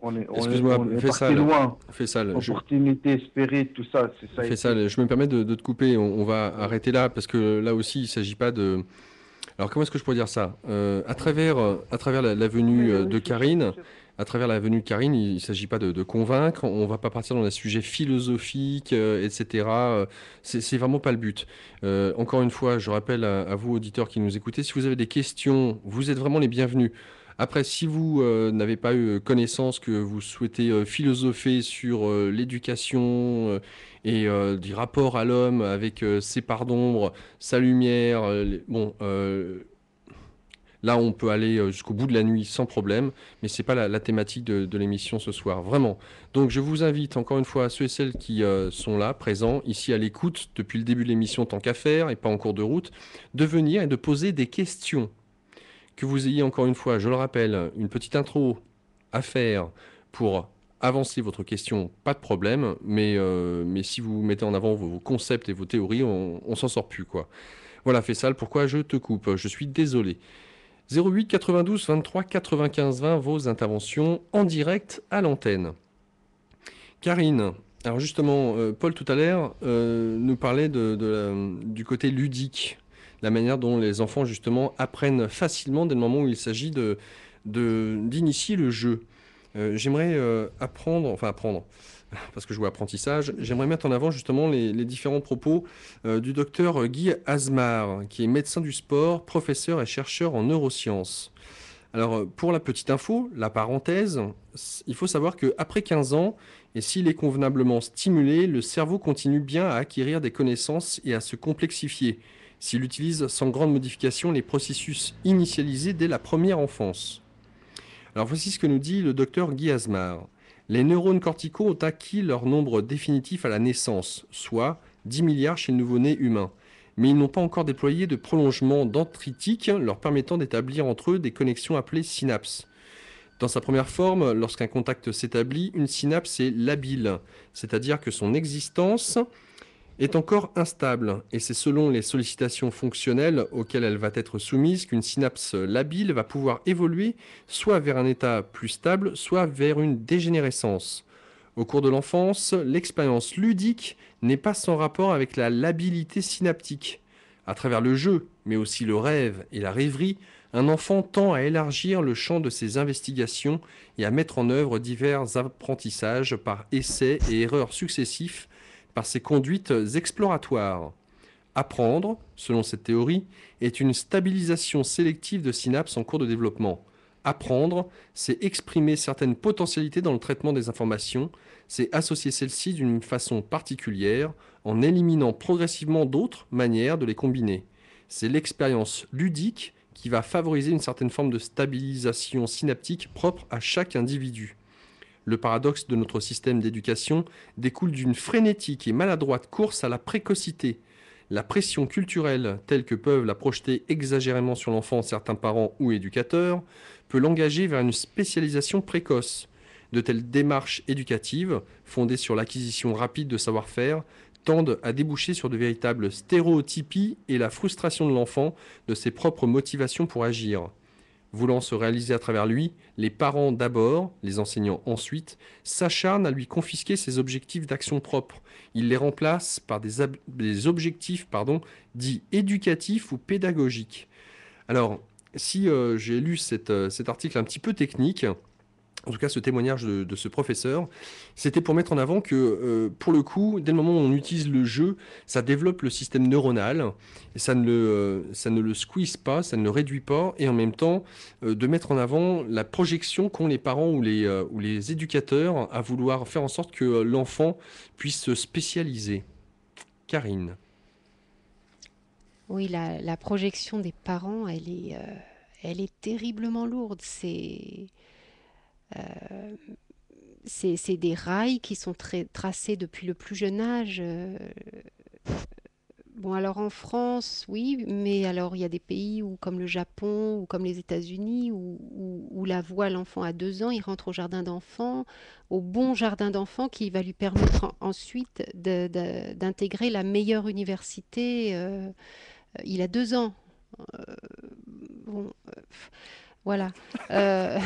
On est parti Faisal. loin. Faisal, Opportunité, spirit, tout ça, c'est ça a été. Faisal, je me permets de te couper. On va arrêter là parce que là aussi, il ne s'agit pas de. Alors, comment est-ce que je pourrais dire ça? À travers la venue de Karine, il ne s'agit pas de convaincre. On ne va pas partir dans des sujets philosophiques, etc. C'est vraiment pas le but. Encore une fois, je rappelle à vous, auditeurs qui nous écoutez, si vous avez des questions, vous êtes vraiment les bienvenus. Après, si vous n'avez pas eu connaissance, que vous souhaitez philosopher sur l'éducation et du rapport à l'homme avec ses parts d'ombre, sa lumière, là on peut aller jusqu'au bout de la nuit sans problème, mais c'est pas la thématique de l'émission ce soir, vraiment. Donc je vous invite encore une fois, ceux et celles qui sont là, présents, ici à l'écoute depuis le début de l'émission tant qu'à faire et pas en cours de route, de venir et de poser des questions. Que vous ayez encore une fois, je le rappelle, une petite intro à faire pour avancez votre question, pas de problème, mais si vous mettez en avant vos concepts et vos théories, on s'en sort plus, quoi. Voilà, Faisal, pourquoi je te coupe? Je suis désolé. 08 92 23 95 20, vos interventions en direct à l'antenne. Karine, alors justement, Paul tout à l'heure nous parlait du côté ludique, la manière dont les enfants justement apprennent facilement dès le moment où il s'agit d'initier le jeu. J'aimerais apprendre, parce que je vois apprentissage, j'aimerais mettre en avant justement les différents propos du docteur Guy Asmar, qui est médecin du sport, professeur et chercheur en neurosciences. Alors, pour la petite info, la parenthèse, il faut savoir qu'après 15 ans, et s'il est convenablement stimulé, le cerveau continue bien à acquérir des connaissances et à se complexifier, s'il utilise sans grande modification les processus initialisés dès la première enfance. Alors voici ce que nous dit le docteur Guy Asmar. Les neurones corticaux ont acquis leur nombre définitif à la naissance, soit 10 milliards chez le nouveau-né humain. Mais ils n'ont pas encore déployé de prolongement dendritique leur permettant d'établir entre eux des connexions appelées synapses. Dans sa première forme, lorsqu'un contact s'établit, une synapse est labile, c'est-à-dire que son existence est encore instable, et c'est selon les sollicitations fonctionnelles auxquelles elle va être soumise qu'une synapse labile va pouvoir évoluer soit vers un état plus stable, soit vers une dégénérescence. Au cours de l'enfance, l'expérience ludique n'est pas sans rapport avec la labilité synaptique. À travers le jeu, mais aussi le rêve et la rêverie, un enfant tend à élargir le champ de ses investigations et à mettre en œuvre divers apprentissages par essais et erreurs successifs, par ses conduites exploratoires. Apprendre, selon cette théorie, est une stabilisation sélective de synapses en cours de développement. Apprendre, c'est exprimer certaines potentialités dans le traitement des informations, c'est associer celles-ci d'une façon particulière en éliminant progressivement d'autres manières de les combiner. C'est l'expérience ludique qui va favoriser une certaine forme de stabilisation synaptique propre à chaque individu. Le paradoxe de notre système d'éducation découle d'une frénétique et maladroite course à la précocité. La pression culturelle, telle que peuvent la projeter exagérément sur l'enfant certains parents ou éducateurs, peut l'engager vers une spécialisation précoce. De telles démarches éducatives, fondées sur l'acquisition rapide de savoir-faire, tendent à déboucher sur de véritables stéréotypies et la frustration de l'enfant de ses propres motivations pour agir. Voulant se réaliser à travers lui, les parents d'abord, les enseignants ensuite, s'acharnent à lui confisquer ses objectifs d'action propre. Ils les remplacent par des objectifs dits éducatifs ou pédagogiques. Alors, si j'ai lu cet article un petit peu technique, en tout cas ce témoignage de ce professeur, c'était pour mettre en avant que, pour le coup, dès le moment où on utilise le jeu, ça développe le système neuronal, et ça ne le squeeze pas, ça ne le réduit pas, et en même temps, de mettre en avant la projection qu'ont les parents ou les éducateurs à vouloir faire en sorte que l'enfant puisse se spécialiser. Karine. Oui, la projection des parents, elle est terriblement lourde. C'est des rails qui sont tracés depuis le plus jeune âge. Bon, alors en France, oui, mais alors il y a des pays où, comme le Japon ou comme les États-Unis, où la voit l'enfant à 2 ans, il rentre au jardin d'enfants, au bon jardin d'enfants qui va lui permettre ensuite d'intégrer la meilleure université. Il a 2 ans. Euh, bon, voilà. Euh,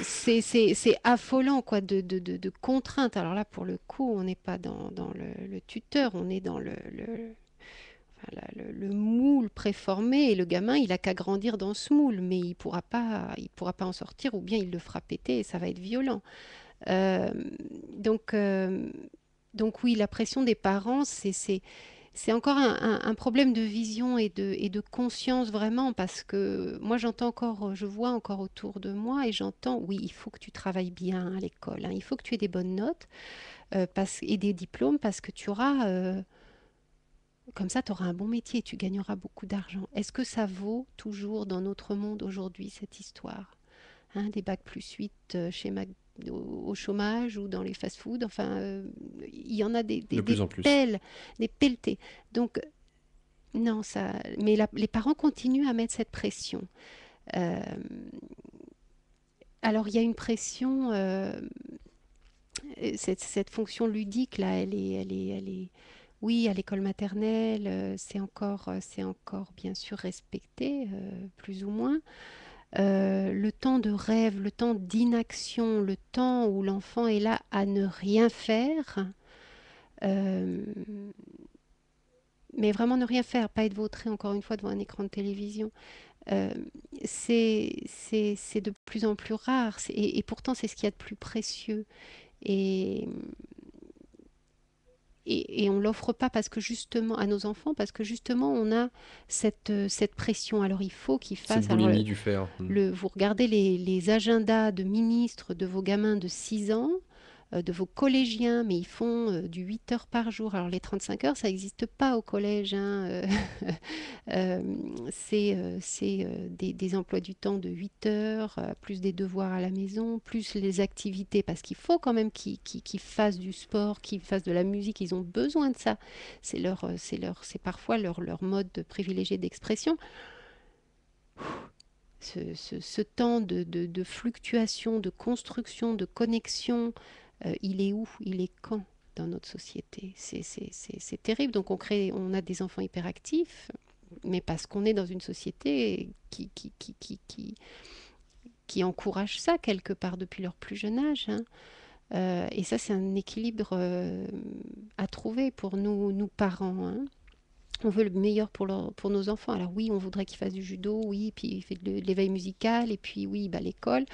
c'est affolant, quoi, de contraintes. Alors là, pour le coup, on n'est pas dans le tuteur, on est dans enfin, le moule préformé, et le gamin, il a qu'à grandir dans ce moule, mais il pourra pas en sortir, ou bien il le fera péter et ça va être violent. Euh, donc, euh, donc oui, la pression des parents, c'est encore un problème de vision et de conscience vraiment, parce que moi j'entends encore, je vois encore autour de moi et j'entends, oui, il faut que tu travailles bien à l'école, hein, il faut que tu aies des bonnes notes et des diplômes parce que tu auras, comme ça, tu auras un bon métier, tu gagneras beaucoup d'argent. Est-ce que ça vaut toujours dans notre monde aujourd'hui cette histoire? Hein, des bacs plus 8 chez au chômage ou dans les fast-foods. Enfin, il y en a De plus en plus. pelles, des pelletés. Donc, non, ça. Mais les parents continuent à mettre cette pression. Euh, alors, il y a une pression. cette fonction ludique là, oui, à l'école maternelle, c'est encore bien sûr respecté, plus ou moins. Le temps de rêve, le temps d'inaction, le temps où l'enfant est là à ne rien faire, euh, mais vraiment ne rien faire, pas être vautré encore une fois devant un écran de télévision. Euh, c'est de plus en plus rare, et pourtant c'est ce qu'il y a de plus précieux. Et, et on l'offre pas parce que justement à nos enfants, parce que justement on a cette pression. Alors il faut qu'ils Cette fassent. Alors boulimie du faire. vous regardez les agendas de ministres de vos gamins de 6 ans, de vos collégiens, mais ils font du 8 heures par jour. Alors les 35 heures, ça n'existe pas au collège, hein. Euh, c'est des emplois du temps de 8 heures, plus des devoirs à la maison, plus les activités, parce qu'il faut quand même qu'ils fassent du sport, qu'ils fassent de la musique, ils ont besoin de ça. C'est parfois leur mode privilégié d'expression. Ce temps de fluctuation, de construction, de connexion, il est où? Il est quand dans notre société? C'est terrible. Donc on a des enfants hyperactifs, mais parce qu'on est dans une société qui encourage ça quelque part depuis leur plus jeune âge, hein. Et ça, c'est un équilibre à trouver pour nous parents, hein. On veut le meilleur pour nos enfants. Alors oui, on voudrait qu'ils fassent du judo, oui, puis il fait de l'éveil musical, et puis oui, bah, l'école.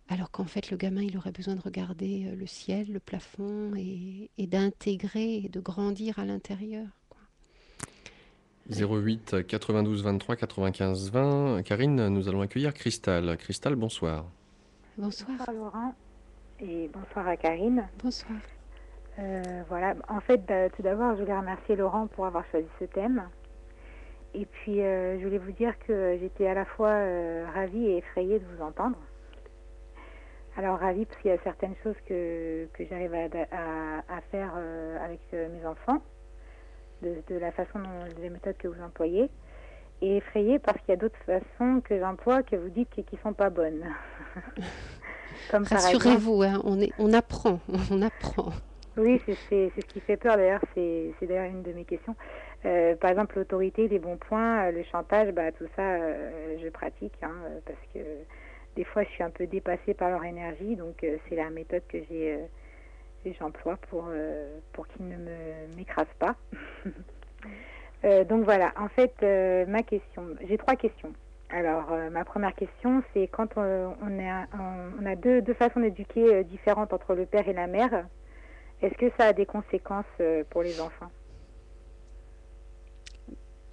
Alors qu'en fait, le gamin, il aurait besoin de regarder le ciel, le plafond, et d'intégrer et de grandir à l'intérieur, quoi. 08 92 23 95 20. Karine, nous allons accueillir Christelle. Christelle, bonsoir. Bonsoir. Bonsoir Laurent et bonsoir à Karine. Bonsoir. Voilà, en fait, tout d'abord, je voulais remercier Laurent pour avoir choisi ce thème. Et puis, je voulais vous dire que j'étais à la fois ravie et effrayée de vous entendre. Alors, ravie parce qu'il y a certaines choses que j'arrive à faire avec mes enfants, de la façon des méthodes que vous employez. Et effrayée parce qu'il y a d'autres façons que j'emploie que vous dites qui ne sont pas bonnes. Comme rassurez-vous, hein, on apprend, on apprend. Oui, c'est ce qui fait peur d'ailleurs, c'est d'ailleurs une de mes questions. Par exemple, l'autorité, les bons points, le chantage, tout ça, je pratique, hein, parce que des fois, je suis un peu dépassée par leur énergie, donc c'est la méthode que j'emploie pour qu'ils ne m'écrasent pas. Donc voilà, en fait, ma question, j'ai 3 questions. Alors, ma première question, c'est quand on a deux façons d'éduquer différentes entre le père et la mère. Est-ce que ça a des conséquences pour les enfants?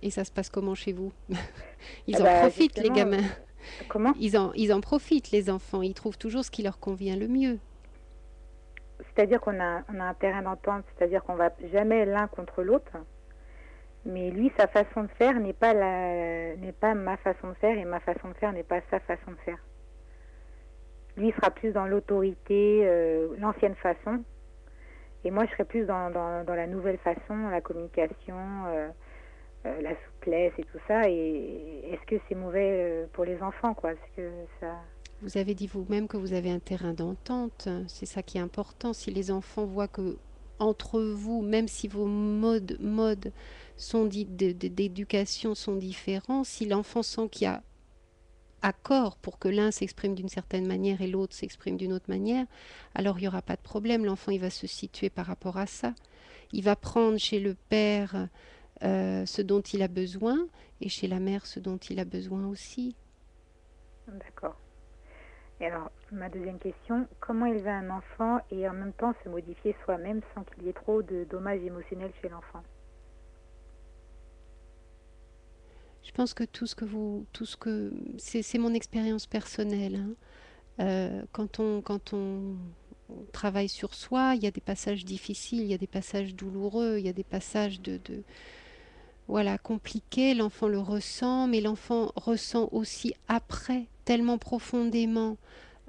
Et ça se passe comment chez vous? Ils en profitent, les gamins. Comment? Ils en profitent, les enfants. Ils trouvent toujours ce qui leur convient le mieux. C'est-à-dire qu'on a un terrain d'entente, c'est-à-dire qu'on ne va jamais l'un contre l'autre. Mais lui, sa façon de faire n'est pas ma façon de faire, et ma façon de faire n'est pas sa façon de faire. Lui sera plus dans l'autorité, l'ancienne façon. Et moi, je serais plus dans la nouvelle façon, la communication, la souplesse et tout ça. Et est-ce que c'est mauvais pour les enfants, quoi? Est-ce que ça... Vous avez dit vous-même que vous avez un terrain d'entente. C'est ça qui est important. Si les enfants voient que entre vous, même si vos modes d'éducation sont différents, si l'enfant sent qu'il y a accord pour que l'un s'exprime d'une certaine manière et l'autre s'exprime d'une autre manière, alors il n'y aura pas de problème. L'enfant, il va se situer par rapport à ça. Il va prendre chez le père ce dont il a besoin et chez la mère ce dont il a besoin aussi. D'accord. Et alors, ma deuxième question, comment élever un enfant et en même temps se modifier soi-même sans qu'il y ait trop de dommages émotionnels chez l'enfant? Je pense que c'est mon expérience personnelle, hein. Quand on travaille sur soi, il y a des passages difficiles, il y a des passages douloureux, il y a des passages voilà, compliqués. L'enfant le ressent, mais l'enfant ressent aussi après tellement profondément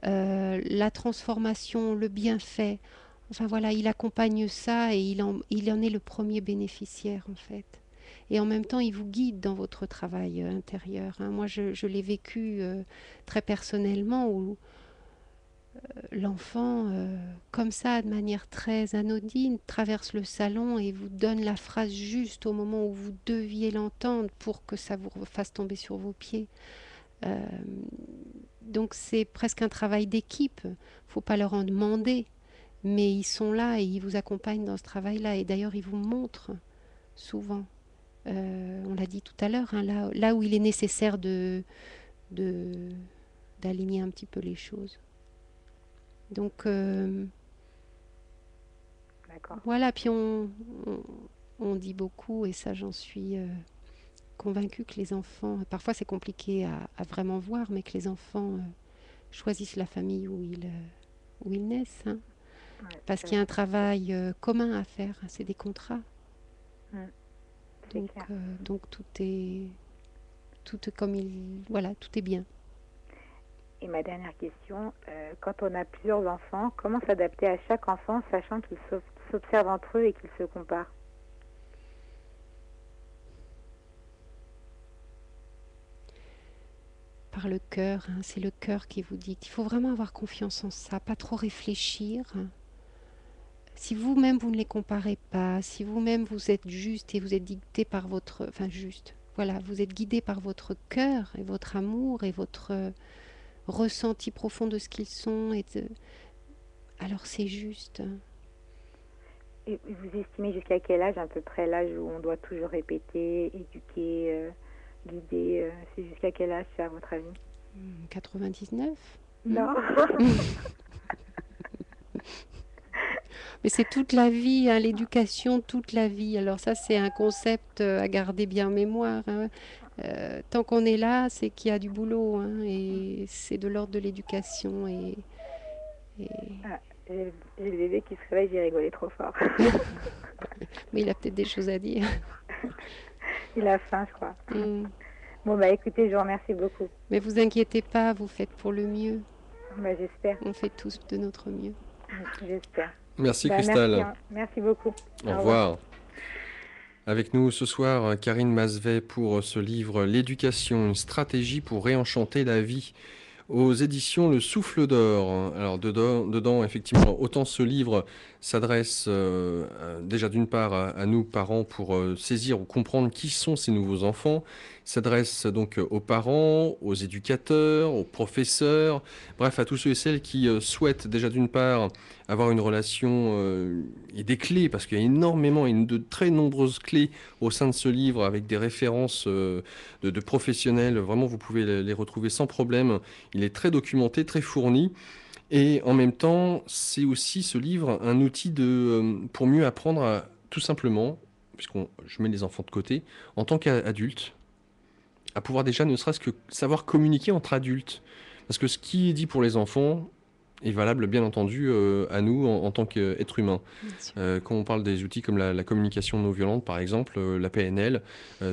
la transformation, le bienfait. Enfin voilà, il accompagne ça et il en est le premier bénéficiaire en fait. Et en même temps, il vous guide dans votre travail intérieur, hein. Moi, je l'ai vécu très personnellement, où l'enfant, comme ça, de manière très anodine, traverse le salon et vous donne la phrase juste au moment où vous deviez l'entendre pour que ça vous fasse tomber sur vos pieds. Euh, donc c'est presque un travail d'équipe. Faut pas leur en demander, mais ils sont là et ils vous accompagnent dans ce travail-là. Et d'ailleurs, ils vous montrent souvent. On l'a dit tout à l'heure, hein, là où il est nécessaire de- d'aligner un petit peu les choses. Donc D'accord. voilà, puis on- on dit beaucoup, et ça j'en suis convaincue, que les enfants, parfois c'est compliqué à vraiment voir, mais que les enfants choisissent la famille où ils naissent, hein, Ouais, parce c'est qu'il y a vrai. un travail commun à faire, hein, c'est des contrats. Mm, c'est Donc, clair. donc tout est comme voilà, tout est bien. Et ma dernière question, quand on a plusieurs enfants, comment s'adapter à chaque enfant, sachant qu'ils s'observent entre eux et qu'ils se comparent? Par le cœur, hein, c'est le cœur qui vous dit. Il faut vraiment avoir confiance en ça, pas trop réfléchir. Si vous-même vous ne les comparez pas, si vous-même vous êtes juste et vous êtes dicté par votre, enfin juste, voilà, vous êtes guidé par votre cœur et votre amour et votre ressenti profond de ce qu'ils sont, alors c'est juste. Et vous estimez jusqu'à quel âge, à peu près l'âge où on doit toujours répéter, éduquer, guider, c'est jusqu'à quel âge, c'est à votre avis? 99. Non. Mais c'est toute la vie, hein, l'éducation, toute la vie. Alors ça, c'est un concept à garder bien en mémoire, hein. Tant qu'on est là, c'est qu'il y a du boulot, hein, et c'est de l'ordre de l'éducation. Et- Ah, j'ai le bébé qui se réveille, j'ai rigolé trop fort. Mais il a peut-être des choses à dire. Il a faim, je crois. Mm. Bon, bah écoutez, je vous remercie beaucoup. Mais vous inquiétez pas, vous faites pour le mieux. Bah, j'espère, On fait tous de notre mieux. j'espère. Merci Bah, merci, Cristal. hein. Merci beaucoup. Au revoir. Avec nous ce soir, Karine Masvet pour ce livre L'éducation, une stratégie pour réenchanter la vie, aux éditions Le Souffle d'Or. Alors dedans, effectivement, autant ce livre s'adresse déjà d'une part à nous, parents, pour saisir ou comprendre qui sont ces nouveaux enfants. Il s'adresse donc aux parents, aux éducateurs, aux professeurs, bref, à tous ceux et celles qui souhaitent déjà d'une part avoir une relation et des clés, parce qu'il y a énormément et de très nombreuses clés au sein de ce livre avec des références de professionnels. Vraiment, vous pouvez les retrouver sans problème. Il est très documenté, très fourni. Et en même temps, c'est aussi ce livre un outil pour mieux apprendre tout simplement, je mets les enfants de côté, en tant qu'adulte, à pouvoir déjà ne serait-ce que savoir communiquer entre adultes. Parce que ce qui est dit pour les enfants est valable, bien entendu, à nous en tant qu'êtres humains. Bien sûr. Quand on parle des outils comme la communication non violente, par exemple, la PNL,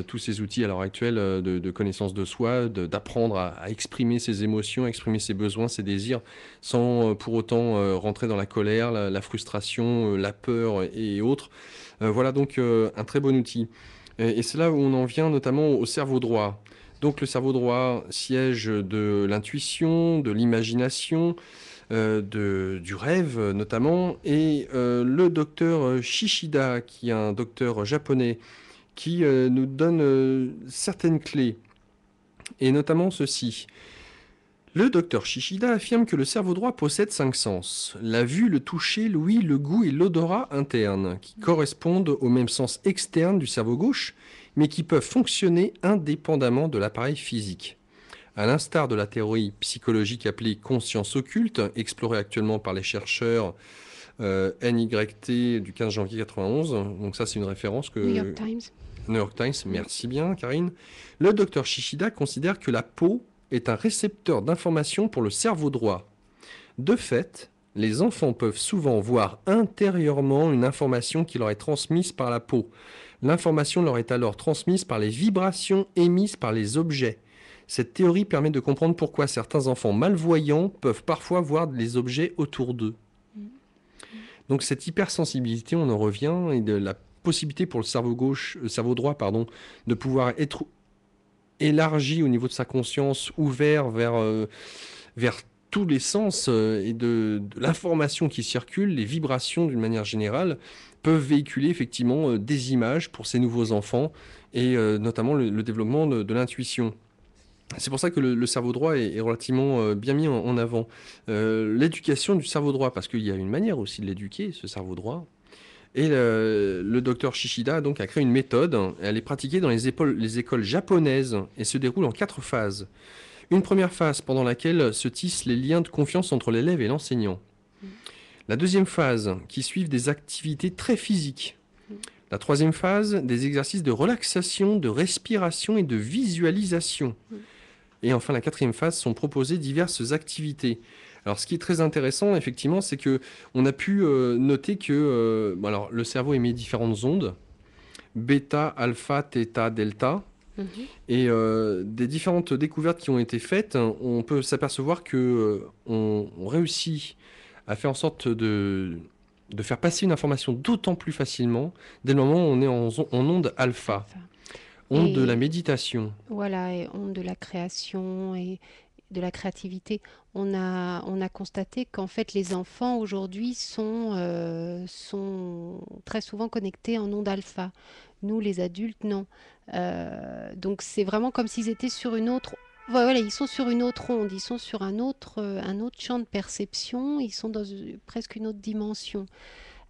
tous ces outils à l'heure actuelle de connaissance de soi, d'apprendre à exprimer ses émotions, exprimer ses besoins, ses désirs, sans pour autant rentrer dans la colère, la frustration, la peur et autres. Voilà donc un très bon outil. Et c'est là où on en vient notamment au cerveau droit. Donc le cerveau droit, siège de l'intuition, de l'imagination, du rêve notamment, et le docteur Shishida, qui est un docteur japonais, qui nous donne certaines clés, et notamment ceci. Le docteur Shishida affirme que le cerveau droit possède 5 sens: la vue, le toucher, l'ouïe, le goût et l'odorat interne, qui correspondent au même sens externe du cerveau gauche, mais qui peuvent fonctionner indépendamment de l'appareil physique. À l'instar de la théorie psychologique appelée conscience occulte, explorée actuellement par les chercheurs NYT du 15 janvier 91, donc ça c'est une référence que... New York Times. New York Times, merci bien Karine. Le docteur Shishida considère que la peau est un récepteur d'informations pour le cerveau droit. De fait, les enfants peuvent souvent voir intérieurement une information qui leur est transmise par la peau. L'information leur est alors transmise par les vibrations émises par les objets. Cette théorie permet de comprendre pourquoi certains enfants malvoyants peuvent parfois voir les objets autour d'eux. Donc cette hypersensibilité, on en revient, et de la possibilité pour le cerveau droit, de pouvoir être élargi au niveau de sa conscience, ouvert vers tous les sens et de l'information qui circule, les vibrations d'une manière générale, peuvent véhiculer effectivement des images pour ces nouveaux enfants et notamment le développement de l'intuition. C'est pour ça que le cerveau droit est relativement bien mis en avant. L'éducation du cerveau droit, parce qu'il y a une manière aussi de l'éduquer, ce cerveau droit. Et le docteur Shishida donc, a créé une méthode. Elle est pratiquée dans les écoles japonaises et se déroule en 4 phases. Une première phase pendant laquelle se tissent les liens de confiance entre l'élève et l'enseignant. La deuxième phase qui suit des activités très physiques. La troisième phase, des exercices de relaxation, de respiration et de visualisation. Et enfin, la quatrième phase sont proposées diverses activités. Alors, ce qui est très intéressant, effectivement, c'est qu'on a pu noter que alors, le cerveau émet différentes ondes, bêta, alpha, theta, delta. Et des différentes découvertes qui ont été faites, on peut s'apercevoir qu'on réussit à faire en sorte de faire passer une information d'autant plus facilement dès le moment où on est en onde alpha, onde de la méditation. Voilà, et onde de la création et de la créativité. On a constaté qu'en fait les enfants aujourd'hui sont très souvent connectés en onde alpha. Nous, les adultes, non. Donc c'est vraiment comme s'ils étaient sur une autre... Voilà, ils sont sur une autre onde, ils sont sur un autre champ de perception, ils sont dans presque une autre dimension.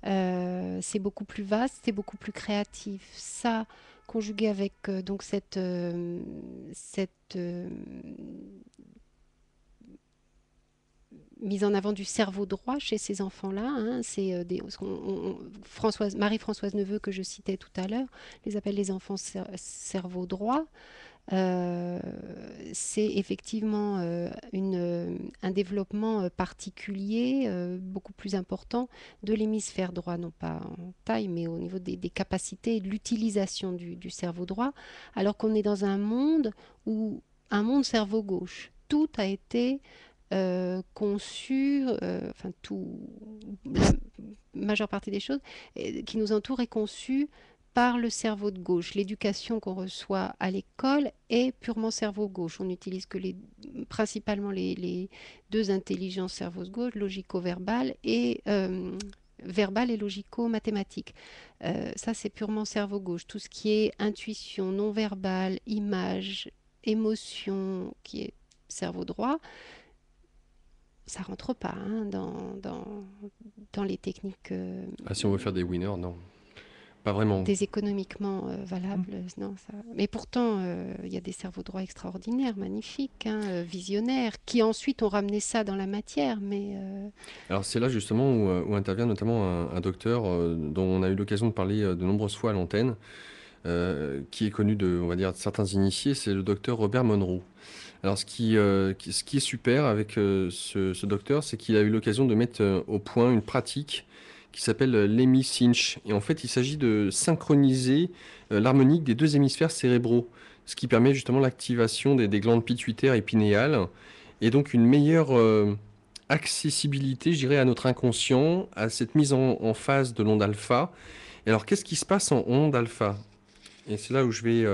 C'est beaucoup plus vaste, c'est beaucoup plus créatif. Ça, conjugué avec donc cette mise en avant du cerveau droit chez ces enfants-là, hein, c'est Marie-Françoise Neveu que je citais tout à l'heure, les appelle les enfants cerveau droit. C'est effectivement un développement particulier, beaucoup plus important de l'hémisphère droit, non pas en taille, mais au niveau des capacités et de l'utilisation du cerveau droit, alors qu'on est dans un monde cerveau gauche. Tout a été conçu, la majeure partie des choses qui nous entourent est conçue par le cerveau de gauche. L'éducation qu'on reçoit à l'école est purement cerveau gauche. On n'utilise que principalement les deux intelligences cerveau gauche, logico-verbal et verbal et logico-mathématique. Ça, c'est purement cerveau gauche. Tout ce qui est intuition, non-verbal, image, émotion, qui est cerveau droit, ça rentre pas hein, dans les techniques. Si on veut faire des winners, non. Pas vraiment. Des économiquement valables, non. Ça... Mais pourtant, il y a des cerveaux droits extraordinaires, magnifiques, hein, visionnaires, qui ensuite ont ramené ça dans la matière. Alors c'est là justement où intervient notamment un docteur dont on a eu l'occasion de parler de nombreuses fois à l'antenne, qui est connu de certains initiés, c'est le docteur Robert Monroe. Alors ce qui est super avec ce docteur, c'est qu'il a eu l'occasion de mettre au point une pratique qui s'appelle l'hémisynch. Et en fait, il s'agit de synchroniser l'harmonique des deux hémisphères cérébraux, ce qui permet justement l'activation des glandes pituitaires et pinéales, et donc une meilleure accessibilité, je dirais, à notre inconscient, à cette mise en phase de l'onde alpha. Et alors, qu'est-ce qui se passe en onde alpha ? Et c'est là où je vais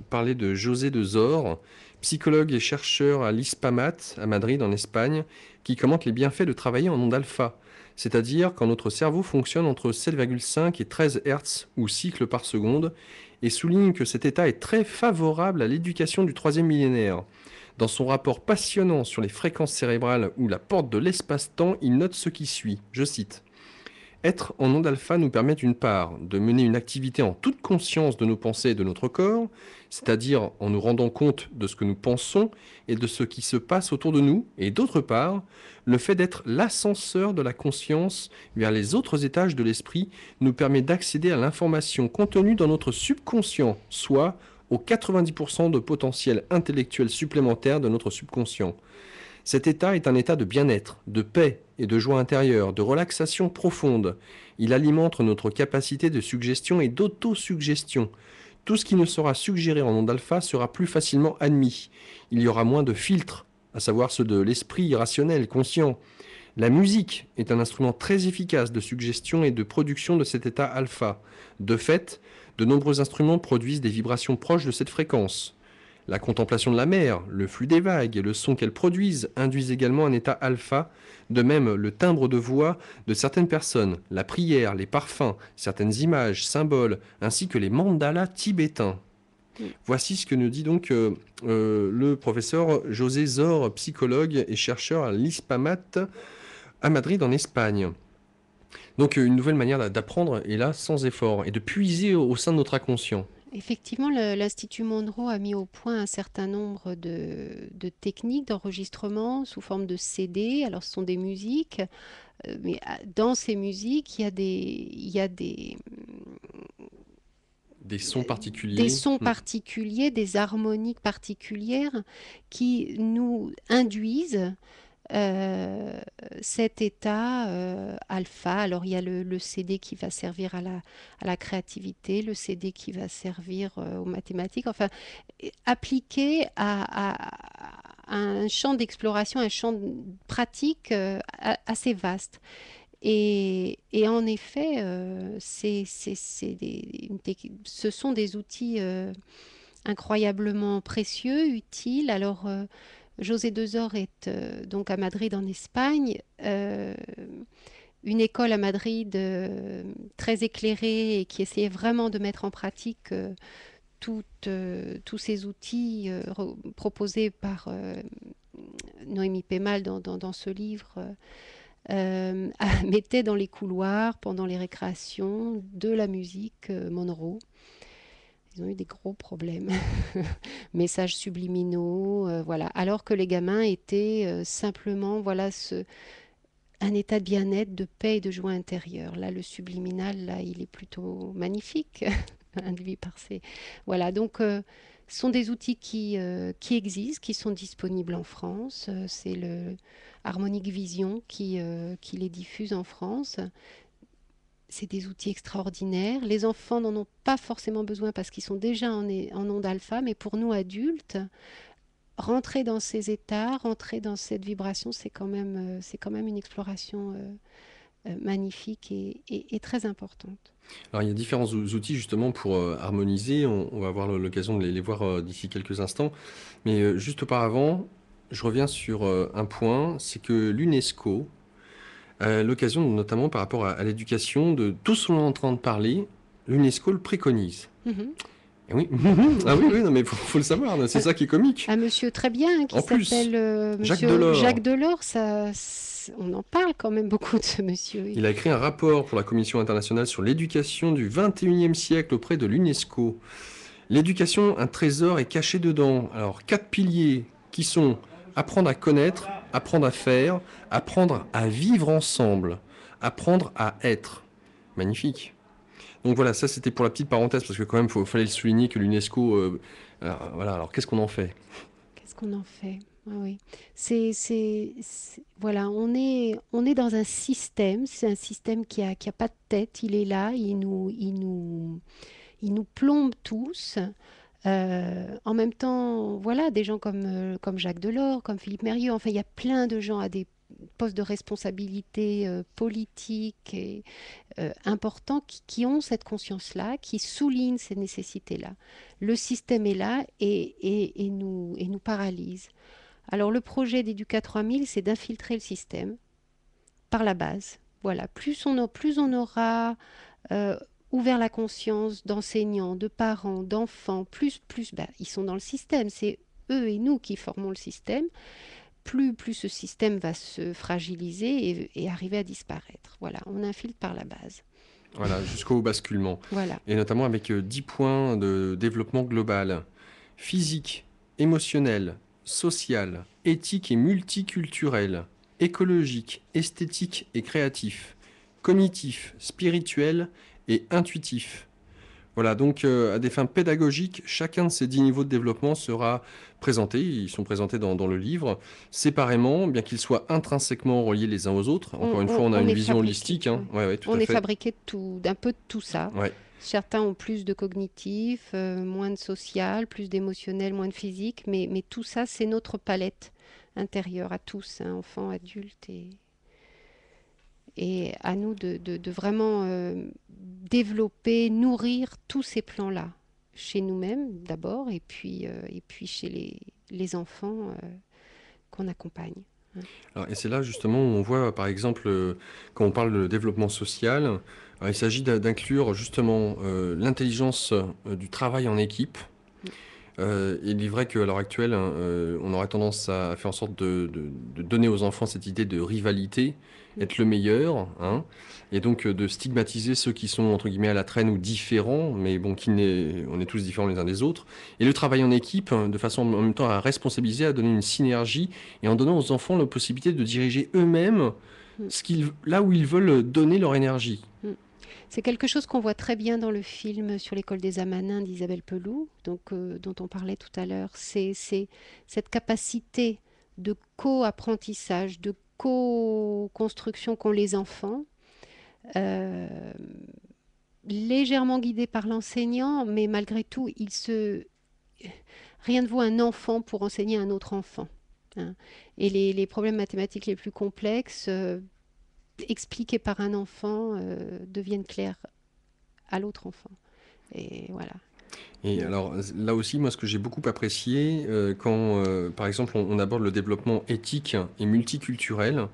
parler de José de Zor, psychologue et chercheur à l'ISPAMAT, à Madrid, en Espagne, qui commente les bienfaits de travailler en onde alpha. C'est-à-dire quand notre cerveau fonctionne entre 7,5 et 13 Hz ou cycles par seconde, et souligne que cet état est très favorable à l'éducation du troisième millénaire. Dans son rapport passionnant sur les fréquences cérébrales ou la porte de l'espace-temps, il note ce qui suit, je cite. Être en onde alpha nous permet d'une part de mener une activité en toute conscience de nos pensées et de notre corps, c'est-à-dire en nous rendant compte de ce que nous pensons et de ce qui se passe autour de nous, et d'autre part, le fait d'être l'ascenseur de la conscience vers les autres étages de l'esprit nous permet d'accéder à l'information contenue dans notre subconscient, soit aux 90% de potentiel intellectuel supplémentaire de notre subconscient. Cet état est un état de bien-être, de paix et de joie intérieure, de relaxation profonde. Il alimente notre capacité de suggestion et d'autosuggestion. Tout ce qui ne sera suggéré en onde alpha sera plus facilement admis. Il y aura moins de filtres, à savoir ceux de l'esprit rationnel, conscient. La musique est un instrument très efficace de suggestion et de production de cet état alpha. De fait, de nombreux instruments produisent des vibrations proches de cette fréquence. La contemplation de la mer, le flux des vagues et le son qu'elles produisent induisent également un état alpha. De même, le timbre de voix de certaines personnes, la prière, les parfums, certaines images, symboles, ainsi que les mandalas tibétains. Voici ce que nous dit donc le professeur José Zor, psychologue et chercheur à l'ISPAMAT à Madrid en Espagne. Donc une nouvelle manière d'apprendre est là sans effort et de puiser au sein de notre inconscient. Effectivement, l'Institut Monroe a mis au point un certain nombre de techniques d'enregistrement sous forme de CD. Alors, ce sont des musiques, mais dans ces musiques, il y a Des sons des particuliers. sons particuliers, des harmoniques particulières qui nous induisent cet état alpha. Alors il y a le CD qui va servir à la créativité, le CD qui va servir aux mathématiques, enfin appliqué à un champ d'exploration, un champ pratique assez vaste. Et en effet, ce sont des outils incroyablement précieux, utiles. Alors, José Dezor est donc à Madrid en Espagne, une école à Madrid très éclairée et qui essayait vraiment de mettre en pratique tous ces outils proposés par Noémie Pémal dans ce livre. Mettait dans les couloirs, pendant les récréations, de la musique Monroe. Ils ont eu des gros problèmes. Messages subliminaux, voilà. Alors que les gamins étaient simplement, voilà, un état de bien-être, de paix et de joie intérieure. Là, le subliminal, là, il est plutôt magnifique, induit par ces... Voilà, donc... ce sont des outils qui existent, qui sont disponibles en France. C'est le Harmonic Vision qui les diffuse en France. C'est des outils extraordinaires. Les enfants n'en ont pas forcément besoin parce qu'ils sont déjà en onde alpha, mais pour nous adultes, rentrer dans ces états, rentrer dans cette vibration, c'est quand même une exploration magnifique et très importante. Alors il y a différents outils justement pour harmoniser. On va avoir l'occasion de les voir d'ici quelques instants. Mais juste auparavant, je reviens sur un point, c'est que l'UNESCO a l'occasion, notamment par rapport à l'éducation, de tout ce qu'on est en train de parler, l'UNESCO le préconise. Et oui, ah oui, non, mais faut le savoir, c'est ça qui est comique. Un monsieur très bien qui s'appelle Jacques Delors, on en parle quand même beaucoup de ce monsieur. Il a écrit un rapport pour la Commission internationale sur l'éducation du XXIe siècle auprès de l'UNESCO. L'éducation, un trésor est caché dedans. Alors, 4 piliers qui sont apprendre à connaître, apprendre à faire, apprendre à vivre ensemble, apprendre à être. Magnifique. Donc voilà, ça c'était pour la petite parenthèse, parce que quand même, il fallait le souligner que l'UNESCO... voilà, alors qu'est-ce qu'on en fait ? Qu'est-ce qu'on en fait ? Ah oui, voilà, on est dans un système, c'est un système qui a pas de tête, il est là, il nous plombe tous. En même temps, voilà, des gens comme Jacques Delors, comme Philippe Mérieux, enfin, il y a plein de gens à des postes de responsabilité politique et importants qui ont cette conscience-là, qui soulignent ces nécessités-là. Le système est là et nous paralyse. Alors le projet d'Educa 3000, c'est d'infiltrer le système par la base. Voilà, plus on aura ouvert la conscience d'enseignants, de parents, d'enfants, plus ils sont dans le système, c'est eux et nous qui formons le système. Plus ce système va se fragiliser et arriver à disparaître. Voilà, on infiltre par la base. Voilà, jusqu'au basculement. Voilà. Et notamment avec 10 points de développement global. Physique, émotionnel, social, éthique et multiculturel, écologique, esthétique et créatif, cognitif, spirituel et intuitif. Voilà, donc à des fins pédagogiques, chacun de ces 10 niveaux de développement sera présenté. Ils sont présentés dans le livre, séparément, bien qu'ils soient intrinsèquement reliés les uns aux autres. Encore une fois, on a une vision holistique. Hein. Ouais, tout on à est fait. fabriqué d'un peu de tout ça. Ouais. Certains ont plus de cognitif, moins de social, plus d'émotionnel, moins de physique, mais tout ça, c'est notre palette intérieure à tous, hein, enfants, adultes, et à nous de vraiment développer, nourrir tous ces plans-là. chez nous-mêmes d'abord, et puis chez les enfants qu'on accompagne. Alors, et c'est là justement où on voit, par exemple, quand on parle de développement social, il s'agit d'inclure justement l'intelligence du travail en équipe. Il est vrai qu'à l'heure actuelle, hein, on aurait tendance à faire en sorte de donner aux enfants cette idée de rivalité, être le meilleur, hein, et donc de stigmatiser ceux qui sont entre guillemets à la traîne ou différents, mais bon, on est tous différents les uns des autres. Et le travail en équipe, hein, de façon en même temps à responsabiliser, à donner une synergie, et en donnant aux enfants la possibilité de diriger eux-mêmes là où ils veulent donner leur énergie. C'est quelque chose qu'on voit très bien dans le film sur l'école des Amanins d'Isabelle Peloux, donc, dont on parlait tout à l'heure. C'est cette capacité de co-apprentissage, de co-construction qu'ont les enfants, euh, légèrement guidés par l'enseignant, mais malgré tout, rien ne vaut un enfant pour enseigner à un autre enfant, hein. Et les problèmes mathématiques les plus complexes, expliqués par un enfant, deviennent clairs à l'autre enfant. Et voilà. Et alors là aussi, moi, ce que j'ai beaucoup apprécié, quand, par exemple, on aborde le développement éthique et multiculturel,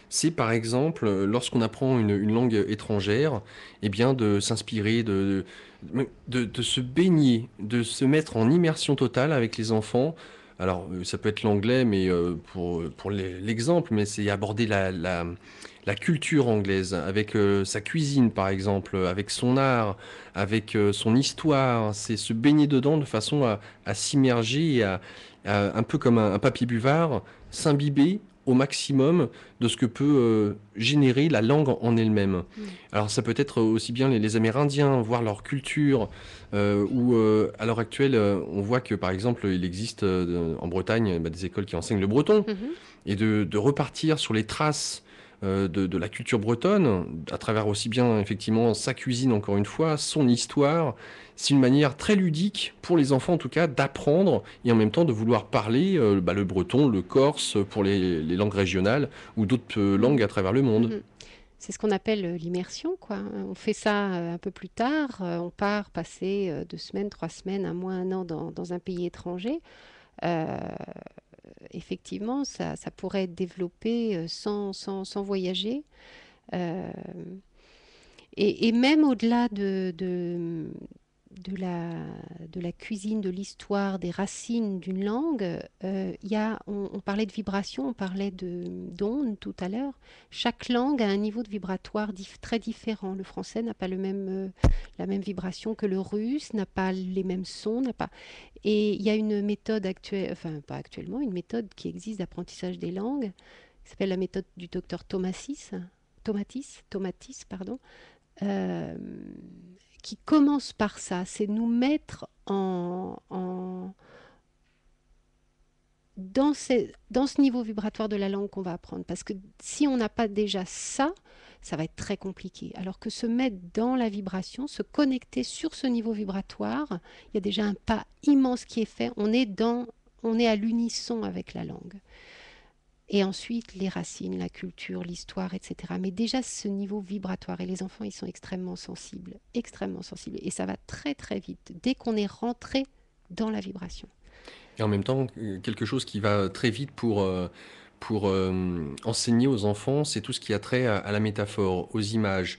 c'est par exemple, lorsqu'on apprend une langue étrangère, eh bien, de s'inspirer, de se baigner, de se mettre en immersion totale avec les enfants. Alors, ça peut être l'anglais, mais pour l'exemple, mais c'est aborder la culture anglaise, avec sa cuisine, par exemple, avec son art, avec son histoire. C'est se baigner dedans de façon à s'immerger et un peu comme un papier buvard, s'imbiber au maximum de ce que peut générer la langue en elle-même. Alors ça peut être aussi bien les Amérindiens, voir leur culture, ou à l'heure actuelle, on voit que par exemple, il existe en Bretagne des écoles qui enseignent le breton, et de repartir sur les traces de la culture bretonne, à travers aussi bien effectivement sa cuisine, encore une fois, son histoire. C'est une manière très ludique pour les enfants en tout cas d'apprendre et en même temps de vouloir parler le breton, le corse pour les langues régionales ou d'autres langues à travers le monde. C'est ce qu'on appelle l'immersion, quoi. On fait ça un peu plus tard. On part passer 2 semaines, 3 semaines, un mois, un an dans un pays étranger. Euh, Effectivement, ça pourrait être développé sans voyager. Euh, et même au-delà de la cuisine, de l'histoire, des racines d'une langue, on parlait de vibration, on parlait d'ondes tout à l'heure. Chaque langue a un niveau de vibratoire très différent. Le français n'a pas la même vibration que le russe, n'a pas les mêmes sons, n'a pas... Et il y a une méthode actuelle, enfin pas actuellement, une méthode qui existe d'apprentissage des langues, qui s'appelle la méthode du docteur Tomatis, pardon, euh, qui commence par ça, c'est nous mettre dans ce niveau vibratoire de la langue qu'on va apprendre. Parce que si on n'a pas déjà ça, ça va être très compliqué. Alors que se mettre dans la vibration, se connecter sur ce niveau vibratoire, il y a déjà un pas immense qui est fait. On est à l'unisson avec la langue. Et ensuite, les racines, la culture, l'histoire, etc. Mais déjà, ce niveau vibratoire, et les enfants, ils sont extrêmement sensibles. Et ça va très, très vite, dès qu'on est rentré dans la vibration. Et en même temps, quelque chose qui va très vite pour enseigner aux enfants, c'est tout ce qui a trait à la métaphore, aux images,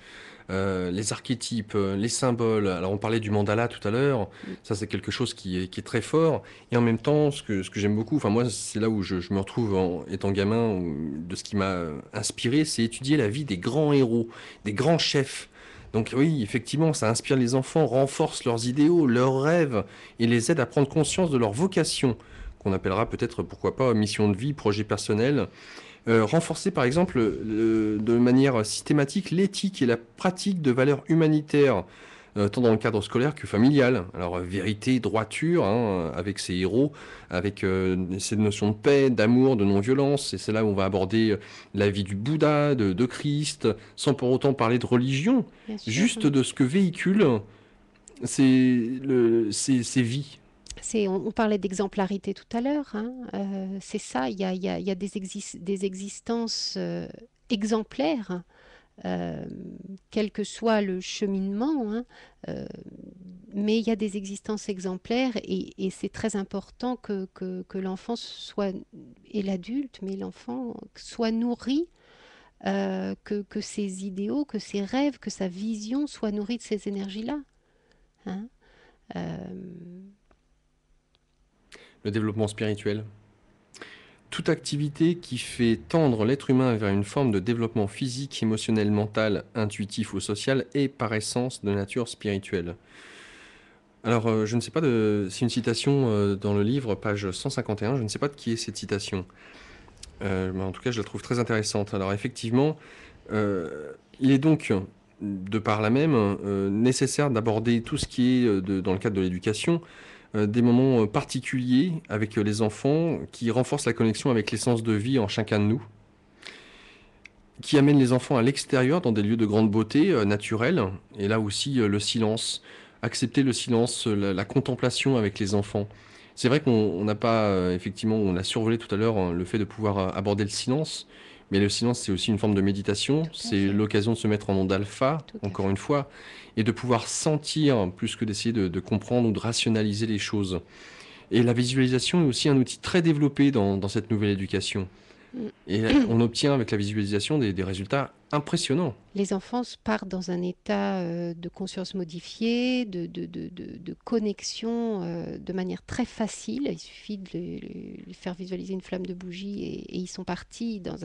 les archétypes, les symboles. Alors on parlait du mandala tout à l'heure, ça c'est quelque chose qui est très fort. Et en même temps, ce que j'aime beaucoup, enfin moi c'est là où je me retrouve étant gamin, de ce qui m'a inspiré, c'est étudier la vie des grands héros, des grands chefs. Donc oui, effectivement, ça inspire les enfants, renforce leurs idéaux, leurs rêves, et les aide à prendre conscience de leur vocation, qu'on appellera peut-être, pourquoi pas, mission de vie, projet personnel. Renforcer par exemple de manière systématique l'éthique et la pratique de valeurs humanitaires, tant dans le cadre scolaire que familial. Alors vérité, droiture, hein, avec ces héros, avec ces notions de paix, d'amour, de non-violence. Et c'est là où on va aborder la vie du Bouddha, de Christ, sans pour autant parler de religion, juste de ce que véhicule ces vies. On parlait d'exemplarité tout à l'heure, hein. C'est ça, il y a des existences exemplaires, quel que soit le cheminement, hein. mais il y a des existences exemplaires et c'est très important que l'enfant soit, et l'adulte, mais l'enfant soit nourri, que ses idéaux, que ses rêves, que sa vision soit nourrie de ces énergies-là. Hein. Euh, Le développement spirituel. Toute activité qui fait tendre l'être humain vers une forme de développement physique, émotionnel, mental, intuitif ou social est par essence de nature spirituelle. Alors, je ne sais pas c'est une citation dans le livre, page 151, je ne sais pas de qui est cette citation. Mais en tout cas, je la trouve très intéressante. Alors, effectivement, il est donc, de par là même, nécessaire d'aborder tout ce qui est, dans le cadre de l'éducation, des moments particuliers avec les enfants qui renforcent la connexion avec l'essence de vie en chacun de nous, qui amènent les enfants à l'extérieur dans des lieux de grande beauté naturelle, et là aussi le silence, accepter le silence, la contemplation avec les enfants. C'est vrai qu'on n'a pas, effectivement, on a survolé tout à l'heure le fait de pouvoir aborder le silence, mais le silence c'est aussi une forme de méditation, Tout à c'est fait. l'occasion de se mettre en onde alpha, Tout à encore fait. une fois, et de pouvoir sentir plus que d'essayer de comprendre ou de rationaliser les choses. Et la visualisation est aussi un outil très développé dans cette nouvelle éducation. Mm. Et on obtient avec la visualisation des résultats impressionnants. Les enfants partent dans un état de conscience modifiée, de connexion de manière très facile. Il suffit de les faire visualiser une flamme de bougie et ils sont partis dans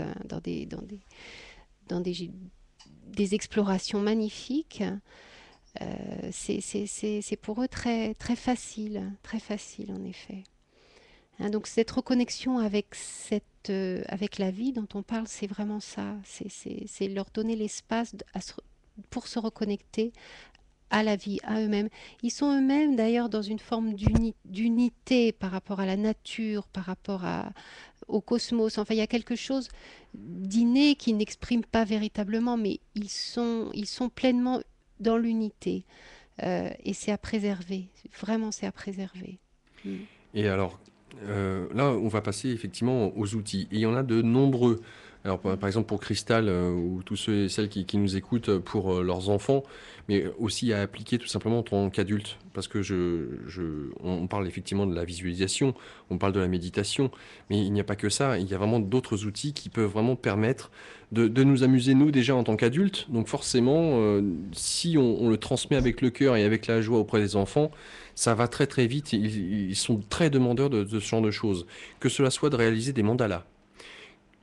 des explorations magnifiques. C'est pour eux très facile en effet. Hein, donc cette reconnexion avec la vie dont on parle, c'est vraiment ça. C'est leur donner l'espace pour se reconnecter à la vie, à eux-mêmes. Ils sont eux-mêmes d'ailleurs dans une forme d'unité par rapport à la nature, par rapport au cosmos. Enfin, il y a quelque chose d'inné qu'ils n'expriment pas véritablement, mais ils sont pleinement dans l'unité. Et c'est à préserver. Vraiment, c'est à préserver. Mm. Et alors, là, on va passer effectivement aux outils. Et il y en a de nombreux. Alors, par exemple, pour Cristal, ou tous ceux et celles qui nous écoutent pour leurs enfants, mais aussi à appliquer tout simplement en tant qu'adulte. Parce que on parle effectivement de la visualisation, on parle de la méditation, mais il n'y a pas que ça. Il y a vraiment d'autres outils qui peuvent vraiment permettre de nous amuser, nous, déjà en tant qu'adultes. Donc, forcément, si on le transmet avec le cœur et avec la joie auprès des enfants, ça va très très vite. Ils sont très demandeurs de ce genre de choses. Que cela soit de réaliser des mandalas,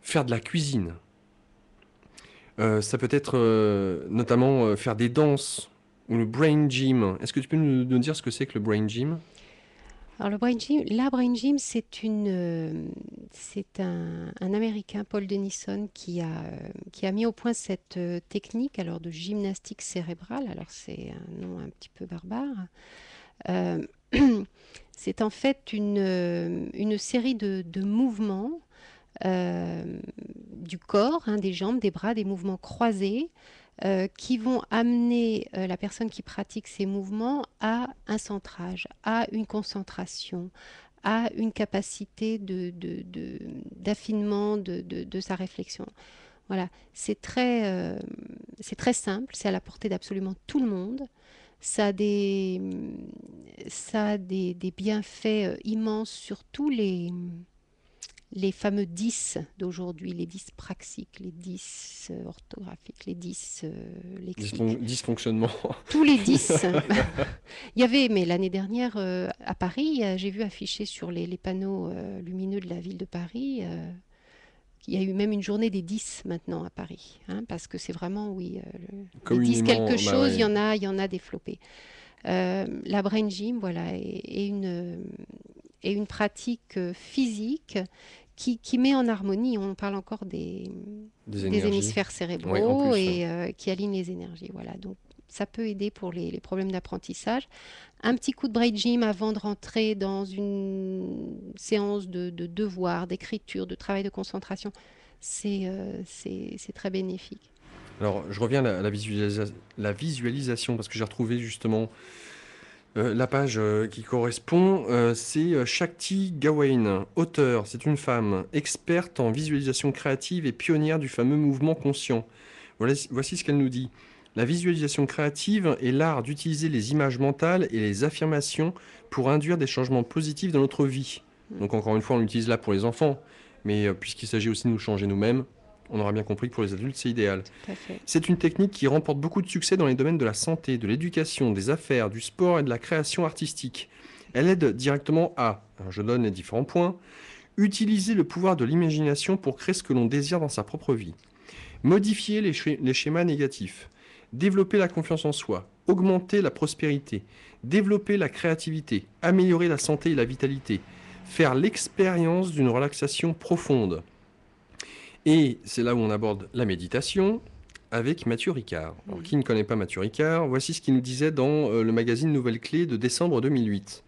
faire de la cuisine. Ça peut être notamment faire des danses ou le brain gym. Est-ce que tu peux nous dire ce que c'est que le brain gym? Alors la Brain Gym, c'est un Américain, Paul Denison, qui a mis au point cette technique alors de gymnastique cérébrale. Alors c'est un nom un petit peu barbare. Euh, c'est en fait une série de mouvements du corps, hein, des jambes, des bras, des mouvements croisés qui vont amener la personne qui pratique ces mouvements à un centrage, à une concentration, à une capacité d'affinement de sa réflexion. Voilà, c'est très simple, c'est à la portée d'absolument tout le monde. Ça a des bienfaits immenses sur tous les fameux 10 d'aujourd'hui, les 10 praxiques, les 10 orthographiques, les 10 lexiques. Dysfonctionnement. Tous les 10. Il y avait, mais l'année dernière, à Paris, j'ai vu afficher sur les panneaux lumineux de la ville de Paris, il y a eu même une journée des 10 maintenant à Paris, hein, parce que c'est vraiment, oui, les 10 quelque chose, ouais. il y en a développé. La Brain Gym, voilà, est une pratique physique qui met en harmonie, on parle encore des hémisphères Ouais, en cérébraux plus. et qui aligne les énergies. Voilà, donc ça peut aider pour les problèmes d'apprentissage. Un petit coup de brain gym avant de rentrer dans une séance de devoir, d'écriture, de travail de concentration, c'est très bénéfique. Alors, je reviens à la visualisation, parce que j'ai retrouvé justement la page qui correspond. C'est Shakti Gawain, auteure. C'est une femme, experte en visualisation créative et pionnière du fameux mouvement conscient. Voici ce qu'elle nous dit. La visualisation créative est l'art d'utiliser les images mentales et les affirmations pour induire des changements positifs dans notre vie. Donc encore une fois, on l'utilise là pour les enfants, mais puisqu'il s'agit aussi de nous changer nous-mêmes, on aura bien compris que pour les adultes, c'est idéal. Tout à fait. C'est une technique qui remporte beaucoup de succès dans les domaines de la santé, de l'éducation, des affaires, du sport et de la création artistique. Elle aide directement à, alors je donne les différents points, utiliser le pouvoir de l'imagination pour créer ce que l'on désire dans sa propre vie. Modifier les schémas négatifs. Développer la confiance en soi. Augmenter la prospérité. Développer la créativité. Améliorer la santé et la vitalité. Faire l'expérience d'une relaxation profonde. Et c'est là où on aborde la méditation avec Mathieu Ricard. Alors, qui ne connaît pas Mathieu Ricard? Voici ce qu'il nous disait dans le magazine Nouvelle Clé de décembre 2008.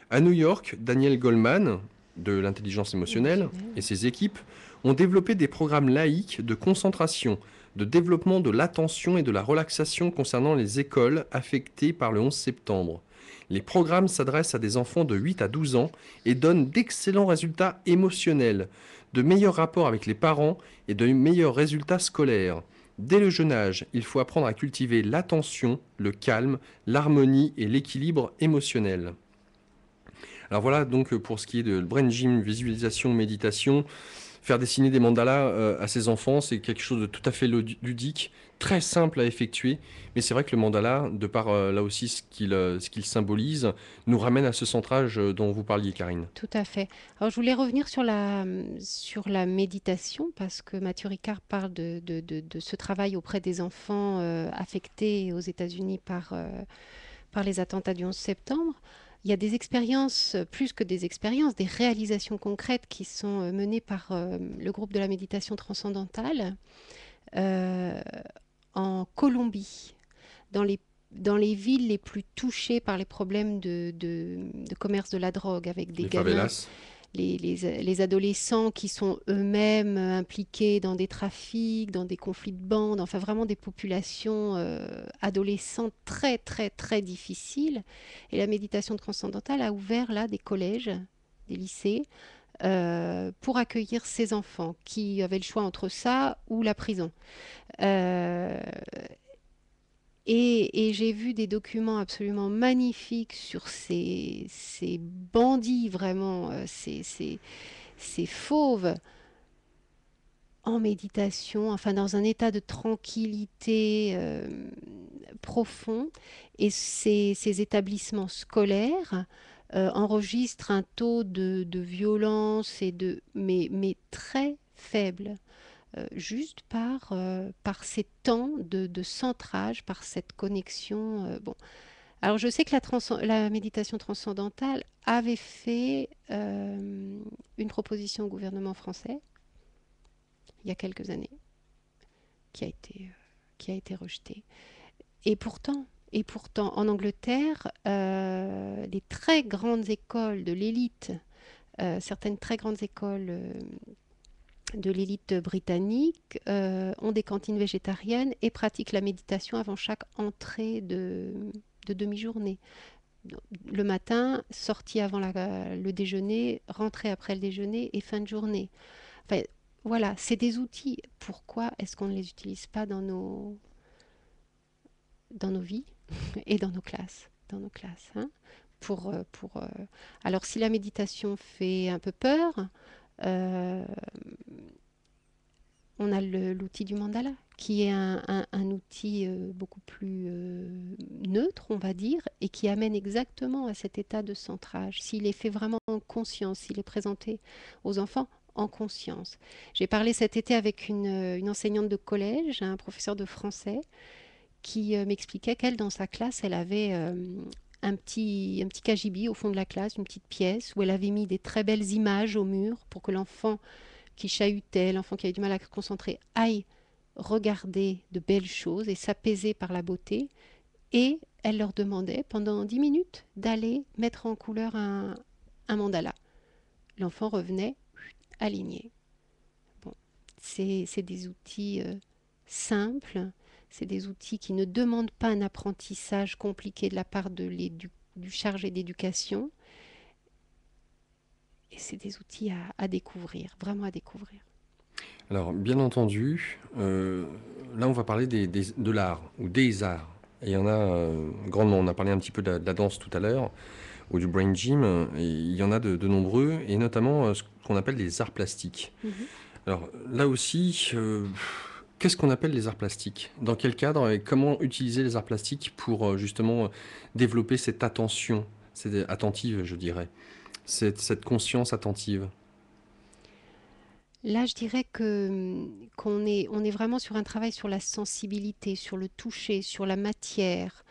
À New York, Daniel Goleman, de l'intelligence émotionnelle, et ses équipes ont développé des programmes laïques de concentration, de développement de l'attention et de la relaxation concernant les écoles affectées par le 11 septembre. Les programmes s'adressent à des enfants de 8 à 12 ans et donnent d'excellents résultats émotionnels, de meilleurs rapports avec les parents et de meilleurs résultats scolaires. Dès le jeune âge, il faut apprendre à cultiver l'attention, le calme, l'harmonie et l'équilibre émotionnel. Alors voilà donc pour ce qui est de brain gym, visualisation, méditation. Faire dessiner des mandalas à ses enfants, c'est quelque chose de tout à fait ludique, très simple à effectuer. Mais c'est vrai que le mandala, de par là aussi ce qu'il symbolise, nous ramène à ce centrage dont vous parliez, Karine. Tout à fait. Alors, je voulais revenir sur la méditation parce que Mathieu Ricard parle de ce travail auprès des enfants affectés aux États-Unis par les attentats du 11 septembre. Il y a des expériences, plus que des expériences, des réalisations concrètes qui sont menées par le groupe de la méditation transcendantale euh, en Colombie, dans les villes les plus touchées par les problèmes de commerce de la drogue, avec des Les gamins, favelas. les adolescents qui sont eux-mêmes impliqués dans des trafics, dans des conflits de bandes, enfin vraiment des populations adolescentes très très très difficiles. Et la méditation transcendantale a ouvert là des collèges, des lycées, pour accueillir ces enfants qui avaient le choix entre ça ou la prison. Euh, et j'ai vu des documents absolument magnifiques sur ces bandits, vraiment, ces fauves en méditation, enfin dans un état de tranquillité profond. Et ces établissements scolaires enregistrent un taux de violence mais très faible juste par ces temps de centrage, par cette connexion. Bon. Alors je sais que la méditation transcendantale avait fait une proposition au gouvernement français il y a quelques années qui a été rejetée. Et pourtant, en Angleterre, les très grandes écoles de l'élite, certaines très grandes écoles de l'élite britannique ont des cantines végétariennes et pratiquent la méditation avant chaque entrée de demi-journée. Le matin, sortie avant le déjeuner, rentrée après le déjeuner et fin de journée. Enfin, voilà, c'est des outils. Pourquoi est-ce qu'on ne les utilise pas dans nos vies et dans nos classes, hein, Alors, si la méditation fait un peu peur, euh, on a l'outil du mandala, qui est un outil beaucoup plus neutre, on va dire, et qui amène exactement à cet état de centrage. S'il est fait vraiment en conscience, s'il est présenté aux enfants en conscience. J'ai parlé cet été avec une enseignante de collège, un professeur de français, qui m'expliquait qu'elle, dans sa classe, elle avait un petit cagibi au fond de la classe, une petite pièce, où elle avait mis des très belles images au mur pour que l'enfant qui chahutait, l'enfant qui avait du mal à se concentrer, aille regarder de belles choses et s'apaiser par la beauté. Et elle leur demandait pendant 10 minutes d'aller mettre en couleur un mandala. L'enfant revenait aligné. Bon, c'est des outils simples, c'est des outils qui ne demandent pas un apprentissage compliqué de la part du chargé d'éducation. Et c'est des outils à découvrir, vraiment à découvrir. Alors, bien entendu, là, on va parler de l'art ou des arts. Et il y en a grandement. On a parlé un petit peu de la danse tout à l'heure, ou du brain gym. Et il y en a de nombreux, et notamment ce qu'on appelle les arts plastiques. Mhm. Alors, là aussi, qu'est-ce qu'on appelle les arts plastiques? Dans quel cadre et comment utiliser les arts plastiques pour justement développer cette attention, cette attentive, je dirais, cette conscience attentive? Là, je dirais qu'on est vraiment sur un travail sur la sensibilité, sur le toucher, sur la matière.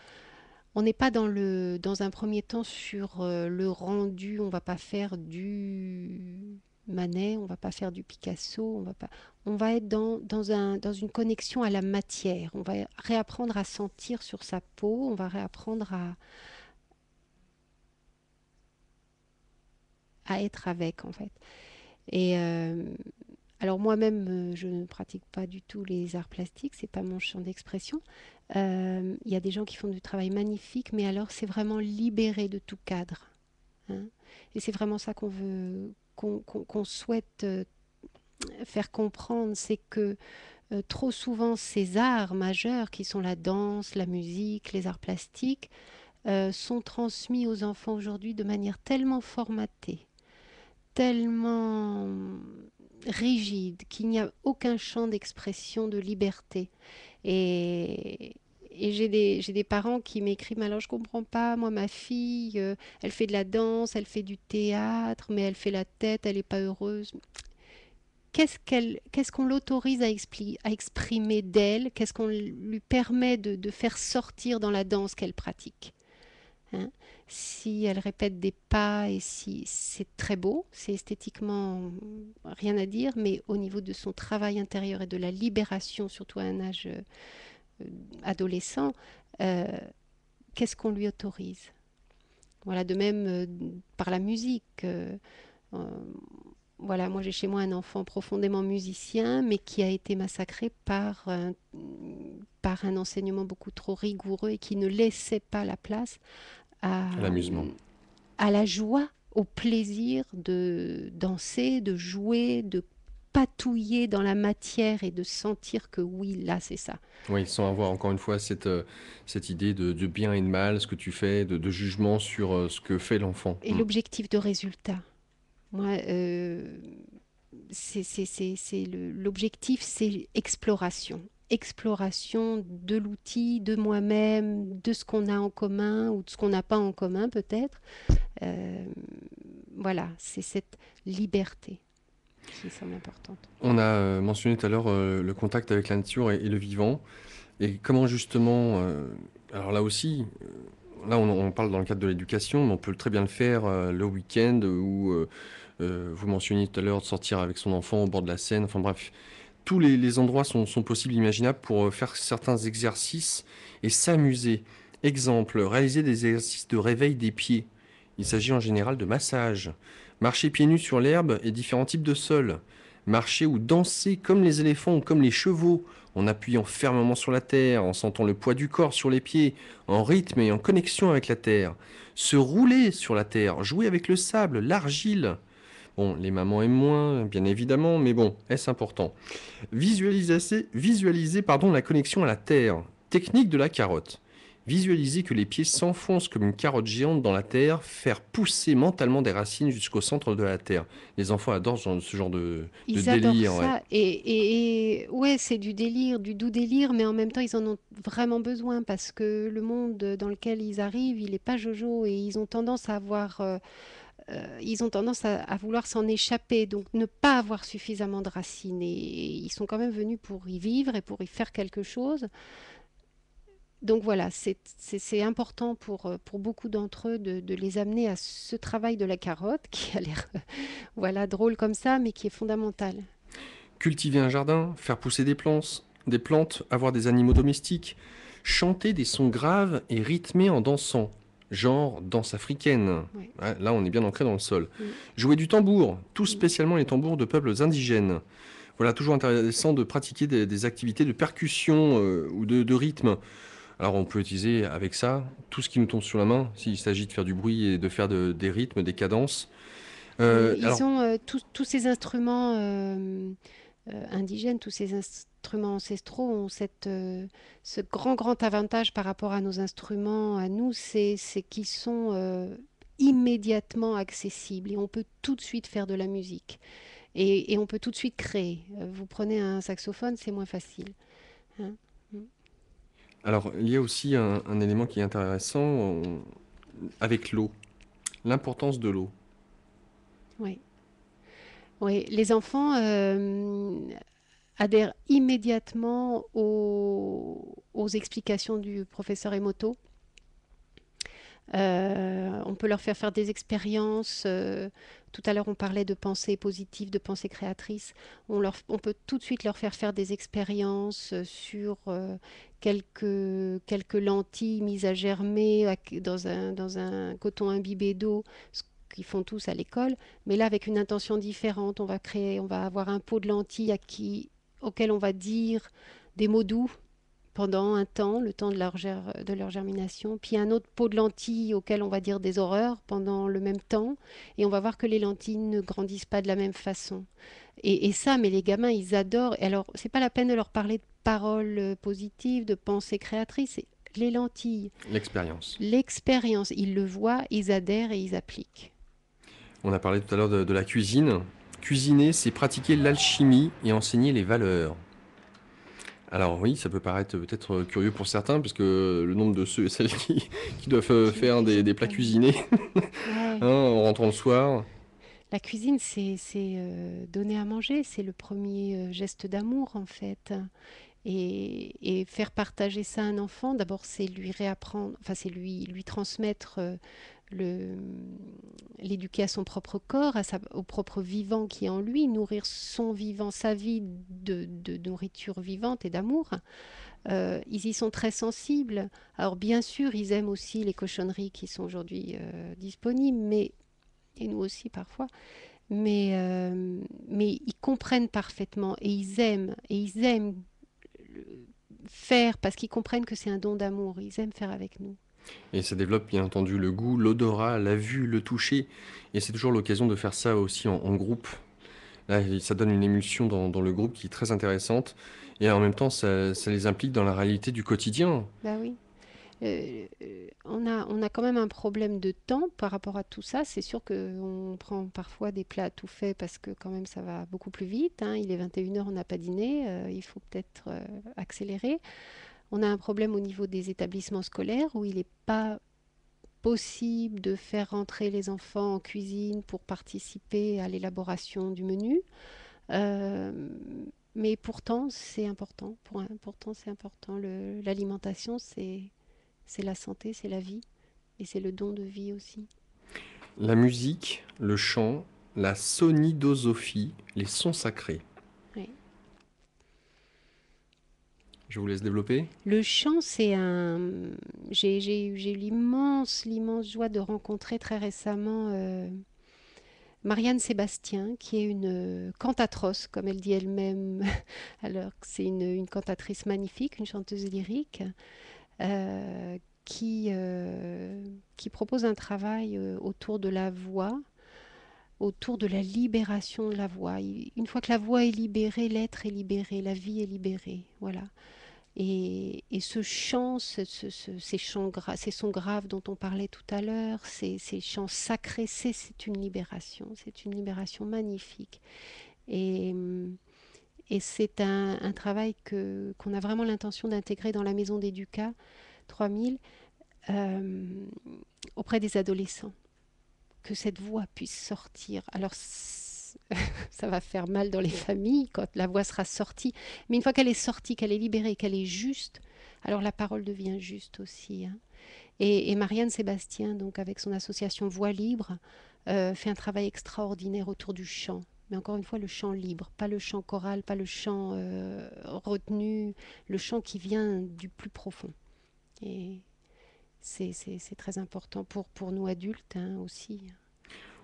On n'est pas dans un premier temps sur le rendu. On va pas faire du Manet, on va pas faire du Picasso, on va être dans une connexion à la matière. On va réapprendre à sentir sur sa peau, on va réapprendre à être avec, en fait. Et alors moi-même, je ne pratique pas du tout les arts plastiques, c'est pas mon champ d'expression. Il y a des gens qui font du travail magnifique, mais alors c'est vraiment libéré de tout cadre, hein. Et c'est vraiment ça qu'on souhaite faire comprendre, c'est que trop souvent ces arts majeurs qui sont la danse, la musique, les arts plastiques, sont transmis aux enfants aujourd'hui de manière tellement formatée, tellement rigide, qu'il n'y a aucun champ d'expression de liberté. Et, et j'ai des parents qui m'écrivent, mais alors je comprends pas, moi ma fille, elle fait de la danse, elle fait du théâtre, mais elle fait la tête, elle n'est pas heureuse. Qu'est-ce qu'on l'autorise à exprimer d'elle? Qu'est-ce qu'on lui permet de faire sortir dans la danse qu'elle pratique, hein? Si elle répète des pas et si c'est très beau, c'est esthétiquement rien à dire, mais au niveau de son travail intérieur et de la libération, surtout à un âge adolescent, euh, qu'est-ce qu'on lui autorise? Voilà, de même par la musique. Euh, voilà, moi j'ai chez moi un enfant profondément musicien, mais qui a été massacré par un enseignement beaucoup trop rigoureux et qui ne laissait pas la place À à, l'amusement. à la joie, au plaisir de danser, de jouer, de patouiller dans la matière et de sentir que oui, là c'est ça. Oui, sans avoir encore une fois cette idée de bien et de mal, ce que tu fais, de jugement sur ce que fait l'enfant. Et l'objectif de résultat. Moi, l'objectif, c'est exploration. Exploration de l'outil, de moi-même, de ce qu'on a en commun ou de ce qu'on n'a pas en commun peut-être. Euh, voilà, c'est cette liberté qui semble importante. On a mentionné tout à l'heure le contact avec la nature et le vivant. Et comment justement, alors là aussi, là on parle dans le cadre de l'éducation, mais on peut très bien le faire le week-end où vous mentionniez tout à l'heure de sortir avec son enfant au bord de la Seine. Enfin bref, tous les endroits sont possibles, imaginables pour faire certains exercices et s'amuser. Exemple, réaliser des exercices de réveil des pieds. Il s'agit en général de massage. Marcher pieds nus sur l'herbe et différents types de sols. Marcher ou danser comme les éléphants ou comme les chevaux, en appuyant fermement sur la terre, en sentant le poids du corps sur les pieds, en rythme et en connexion avec la terre. Se rouler sur la terre, jouer avec le sable, l'argile. Bon, les mamans aiment moins, bien évidemment, mais bon, est-ce important? Visualiser pardon, la connexion à la terre. Technique de la carotte. Visualiser que les pieds s'enfoncent comme une carotte géante dans la terre, faire pousser mentalement des racines jusqu'au centre de la terre. Les enfants adorent ce genre de Ils adorent délire, ouais. ça et ouais, c'est du délire, du doux délire, mais en même temps, ils en ont vraiment besoin parce que le monde dans lequel ils arrivent, il n'est pas jojo et ils ont tendance ils ont tendance à vouloir s'en échapper, donc ne pas avoir suffisamment de racines. Et ils sont quand même venus pour y vivre et pour y faire quelque chose. Donc voilà, c'est important pour beaucoup d'entre eux de les amener à ce travail de la carotte qui a l'air voilà, drôle comme ça, mais qui est fondamental. Cultiver un jardin, faire pousser des plantes, avoir des animaux domestiques, chanter des sons graves et rythmés en dansant, genre danse africaine. Ouais. Ouais, là, on est bien ancré dans le sol. Mm. Jouer du tambour, tout Mm. spécialement les tambours de peuples indigènes. Voilà, toujours intéressant de pratiquer des activités de percussion ou de rythme. Alors, on peut utiliser avec ça tout ce qui nous tombe sur la main, s'il s'agit de faire du bruit et de faire des rythmes, des cadences. Oui, ils Alors, ont tous ces instruments indigènes, tous ces instruments ancestraux ont ce grand avantage par rapport à nos instruments, à nous, c'est qu'ils sont immédiatement accessibles et on peut tout de suite faire de la musique et on peut tout de suite créer. Vous prenez un saxophone, c'est moins facile, hein. Alors, il y a aussi un élément qui est intéressant avec l'eau, l'importance de l'eau. Oui. Oui, les enfants adhèrent immédiatement aux explications du professeur Emoto. On peut leur faire des expériences. Tout à l'heure, on parlait de pensée positive, de pensée créatrice. On peut tout de suite leur faire des expériences sur quelques lentilles mises à germer dans un coton imbibé d'eau, ce qu'ils font tous à l'école. Mais là, avec une intention différente, on va avoir un pot de lentilles auquel on va dire des mots doux pendant un temps, le temps de leur germination, puis un autre pot de lentilles auquel on va dire des horreurs pendant le même temps, et on va voir que les lentilles ne grandissent pas de la même façon. Et ça, mais les gamins, ils adorent. Et alors, c'est pas la peine de leur parler de paroles positives, de pensées créatrices, c'est les lentilles, L'expérience. l'expérience. Ils le voient, ils adhèrent et ils appliquent. On a parlé tout à l'heure de la cuisine. Cuisiner, c'est pratiquer l'alchimie et enseigner les valeurs. Alors oui, ça peut paraître peut-être curieux pour certains, parce que le nombre de ceux et celles qui doivent faire des plats cuisinés Ouais. en rentrant le soir. La cuisine, c'est donner à manger, c'est le premier geste d'amour en fait. Et faire partager ça à un enfant, d'abord c'est lui réapprendre, enfin c'est lui transmettre le, l'éduquer à son propre corps, au propre vivant qui est en lui, nourrir son vivant, sa vie de nourriture vivante et d'amour. Ils y sont très sensibles. Alors bien sûr, ils aiment aussi les cochonneries qui sont aujourd'hui disponibles, et nous aussi parfois, mais ils comprennent parfaitement et ils aiment faire parce qu'ils comprennent que c'est un don d'amour. Ils aiment faire avec nous. Et ça développe bien entendu le goût, l'odorat, la vue, le toucher. Et c'est toujours l'occasion de faire ça aussi en groupe. Là, ça donne une émulsion dans le groupe qui est très intéressante. Et en même temps, ça les implique dans la réalité du quotidien. Bah oui. On a quand même un problème de temps par rapport à tout ça. C'est sûr qu'on prend parfois des plats tout faits parce que quand même ça va beaucoup plus vite, hein. Il est 21 h, on n'a pas dîné, il faut peut-être accélérer. On a un problème au niveau des établissements scolaires où il n'est pas possible de faire rentrer les enfants en cuisine pour participer à l'élaboration du menu. Euh, mais pourtant, c'est important. Pourtant, c'est important. L'alimentation, c'est la santé, c'est la vie. Et c'est le don de vie aussi. La musique, le chant, la sonidosophie, les sons sacrés. Oui. Je vous laisse développer. Le chant, c'est un... J'ai eu l'immense joie de rencontrer très récemment Marianne Sébastien, qui est une cantatrice, comme elle dit elle-même, alors que c'est une cantatrice magnifique, une chanteuse lyrique, euh, qui propose un travail autour de la voix, autour de la libération de la voix. Une fois que la voix est libérée, l'être est libéré, la vie est libérée. Voilà. Et ce chant, ces sons graves dont on parlait tout à l'heure, ces chants sacrés, c'est une libération magnifique. Et, et c'est un travail qu'on a vraiment l'intention d'intégrer dans la maison d'Éduca 3000 euh, auprès des adolescents, que cette voix puisse sortir. Alors ça va faire mal dans les familles quand la voix sera sortie, mais une fois qu'elle est sortie, qu'elle est libérée, qu'elle est juste, alors la parole devient juste aussi, hein. Et Marianne Sébastien, donc avec son association Voix Libre, fait un travail extraordinaire autour du chant. Mais encore une fois, le chant libre, pas le chant choral, pas le chant retenu, le chant qui vient du plus profond. Et c'est très important pour nous adultes, hein, aussi.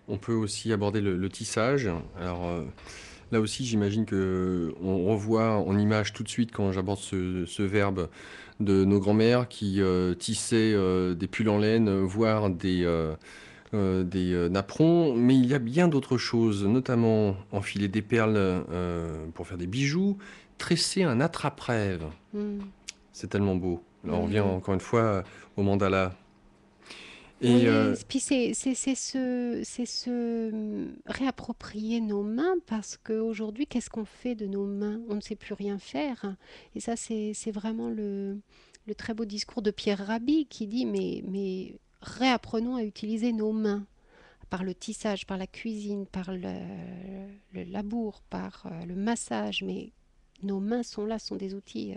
On peut aussi aborder le tissage. Alors là aussi, j'imagine que on revoit en image tout de suite quand j'aborde ce verbe de nos grands-mères qui tissaient des pulls en laine, voire des napperons, mais il y a bien d'autres choses, notamment enfiler des perles pour faire des bijoux, tresser un attrape-rêve. Mm. C'est tellement beau. Là, on revient Mhm. encore une fois au mandala. Et Oui, puis réapproprier nos mains parce qu'aujourd'hui, qu'est-ce qu'on fait de nos mains? On ne sait plus rien faire. Et ça, c'est vraiment le très beau discours de Pierre Rabhi qui dit, mais réapprenons à utiliser nos mains par le tissage, par la cuisine, par le labour, par le massage. Mais nos mains sont là, sont des outils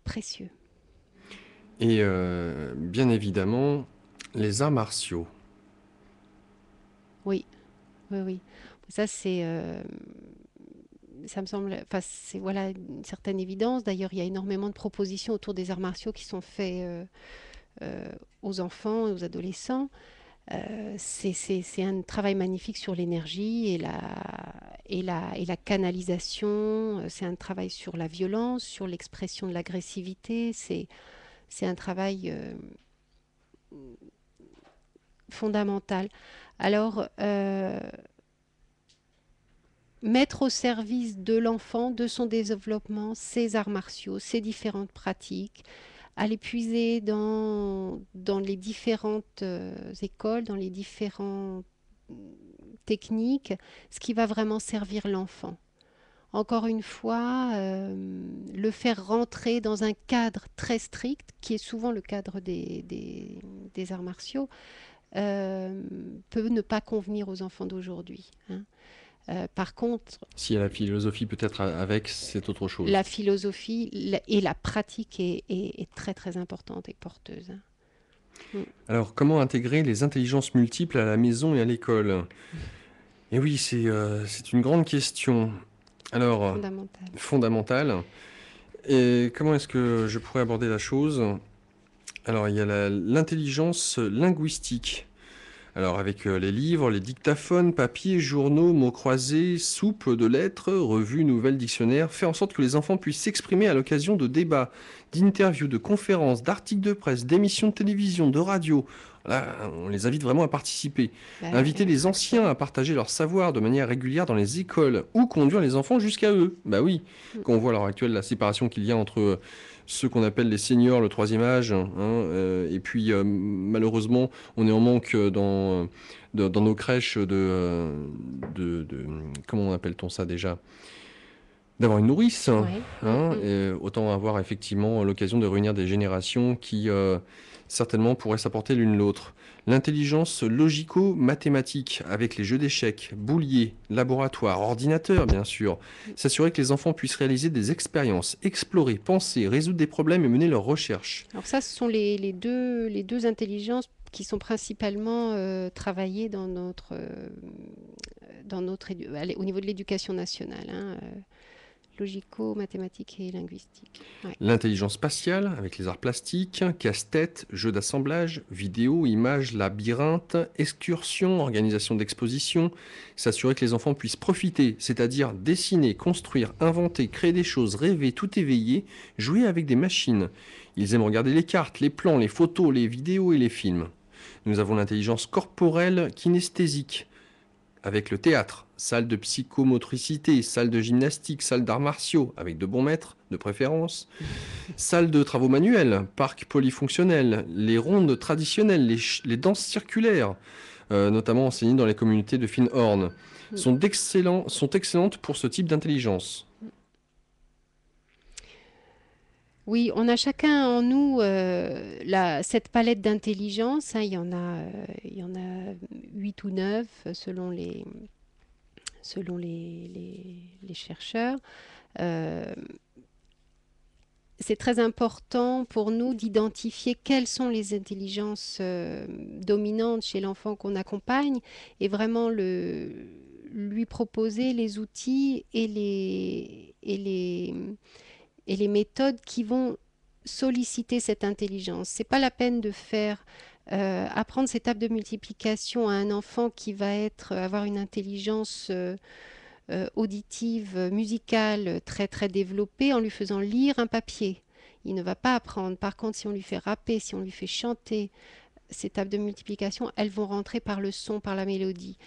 précieux. Et bien évidemment, les arts martiaux. Oui, oui, oui. Ça, ça me semble, enfin, c'est voilà une certaine évidence. D'ailleurs, il y a énormément de propositions autour des arts martiaux qui sont faits aux enfants et aux adolescents. C'est un travail magnifique sur l'énergie et la canalisation. C'est un travail sur la violence, sur l'expression de l'agressivité. C'est un travail fondamental. Alors, mettre au service de l'enfant, de son développement, ses arts martiaux, ses différentes pratiques, aller puiser dans les différentes écoles, dans les différentes techniques, ce qui va vraiment servir l'enfant. Encore une fois, le faire rentrer dans un cadre très strict, qui est souvent le cadre des arts martiaux, peut ne pas convenir aux enfants d'aujourd'hui, hein. Par contre, S'il y a la philosophie peut-être avec, c'est autre chose. la philosophie et la pratique est très très importante et porteuse, hein. Alors, comment intégrer les intelligences multiples à la maison et à l'école? Et oui, c'est une grande question. Alors, Fondamentale. fondamentale. Et comment est-ce que je pourrais aborder la chose? Alors, il y a l'intelligence linguistique. Alors, avec les livres, les dictaphones, papier, journaux, mots croisés, soupe de lettres, revues, nouvelles, dictionnaires, faire en sorte que les enfants puissent s'exprimer à l'occasion de débats, d'interviews, de conférences, d'articles de presse, d'émissions de télévision, de radio. Là, on les invite vraiment à participer. Bah, Inviter les anciens à partager leur savoir de manière régulière dans les écoles ou conduire les enfants jusqu'à eux. Bah oui, quand on voit à l'heure actuelle la séparation qu'il y a entre ceux qu'on appelle les seniors, le troisième âge, hein, et puis malheureusement, on est en manque dans nos crèches comment appelle-t-on ça déjà? D'avoir une nourrice, ouais. hein, et autant avoir effectivement l'occasion de réunir des générations qui certainement pourraient s'apporter l'une l'autre. L'intelligence logico-mathématique avec les jeux d'échecs, boulier, laboratoire, ordinateur bien sûr. S'assurer que les enfants puissent réaliser des expériences, explorer, penser, résoudre des problèmes et mener leurs recherches. Alors ça, ce sont les deux intelligences qui sont principalement travaillées au niveau de l'éducation nationale, hein, logico, mathématiques et linguistique. Ouais. L'intelligence spatiale avec les arts plastiques, casse-tête, jeux d'assemblage, vidéo, images, labyrinthe, excursion, organisation d'expositions, s'assurer que les enfants puissent profiter, c'est-à-dire dessiner, construire, inventer, créer des choses, rêver, tout éveiller, jouer avec des machines. Ils aiment regarder les cartes, les plans, les photos, les vidéos et les films. Nous avons l'intelligence corporelle kinesthésique avec le théâtre, salle de psychomotricité, salle de gymnastique, salle d'arts martiaux, avec de bons maîtres, de préférence, salle de travaux manuels, parc polyfonctionnel, les rondes traditionnelles, les danses circulaires, notamment enseignées dans les communautés de Findhorn, sont excellentes pour ce type d'intelligence. Oui, on a chacun en nous cette palette d'intelligence, hein. Il y en a 8 ou 9 selon les chercheurs. C'est très important pour nous d'identifier quelles sont les intelligences dominantes chez l'enfant qu'on accompagne et vraiment lui proposer les outils et les méthodes qui vont solliciter cette intelligence. C'est pas la peine de faire apprendre ces tables de multiplication à un enfant qui va avoir une intelligence auditive, musicale très très développée en lui faisant lire un papier. Il ne va pas apprendre. Par contre, si on lui fait rapper, si on lui fait chanter, ces tables de multiplication, elles vont rentrer par le son, par la mélodie.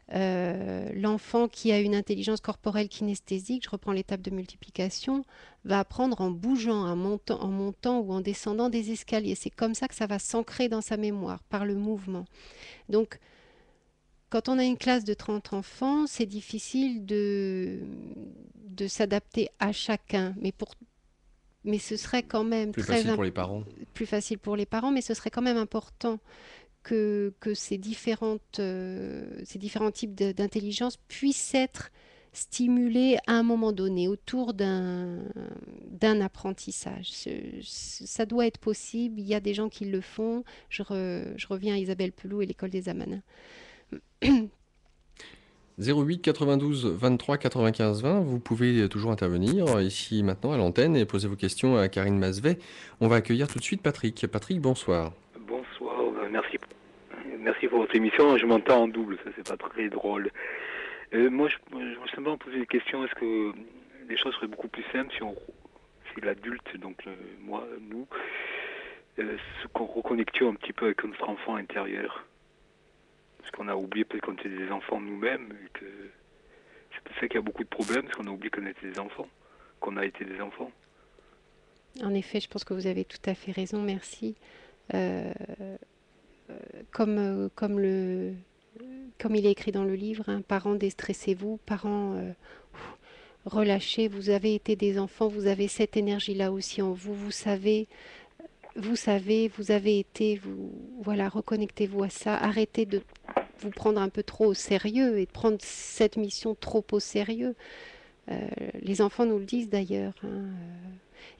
L'enfant qui a une intelligence corporelle kinesthésique, je reprends les tables de multiplication, va apprendre en bougeant, en montant ou en descendant des escaliers. C'est comme ça que ça va s'ancrer dans sa mémoire, par le mouvement. Donc, quand on a une classe de 30 enfants, c'est difficile de s'adapter à chacun. Mais ce serait quand même Plus facile pour les parents. plus facile pour les parents, mais ce serait quand même important que ces différents types d'intelligence puissent être stimulés à un moment donné autour d'un apprentissage. Ça doit être possible, il y a des gens qui le font. Je reviens à Isabelle Pelou et l'école des Amanins. 08 92 23 95 20, vous pouvez toujours intervenir ici maintenant à l'antenne et poser vos questions à Karine Masvet. On va accueillir tout de suite Patrick. Patrick, bonsoir. Bonsoir, merci. Merci pour votre émission. Je m'entends en double, ça c'est pas très drôle. Moi, je voulais simplement poser des questions. Est-ce que les choses seraient beaucoup plus simples si l'adulte, donc nous, qu'on reconnections un petit peu avec notre enfant intérieur? Parce qu'on a oublié peut-être qu'on était des enfants nous-mêmes, et que c'est pour ça qu'il y a beaucoup de problèmes, parce qu'on a oublié qu'on était des enfants, qu'on a été des enfants. En effet, je pense que vous avez tout à fait raison, merci. Comme il est écrit dans le livre, hein, parents, déstressez-vous, parents, relâchez, vous avez été des enfants, vous avez cette énergie-là aussi en vous, vous savez, vous avez été, voilà, reconnectez-vous à ça, arrêtez de vous prendre un peu trop au sérieux et de prendre cette mission trop au sérieux. Les enfants nous le disent d'ailleurs, hein.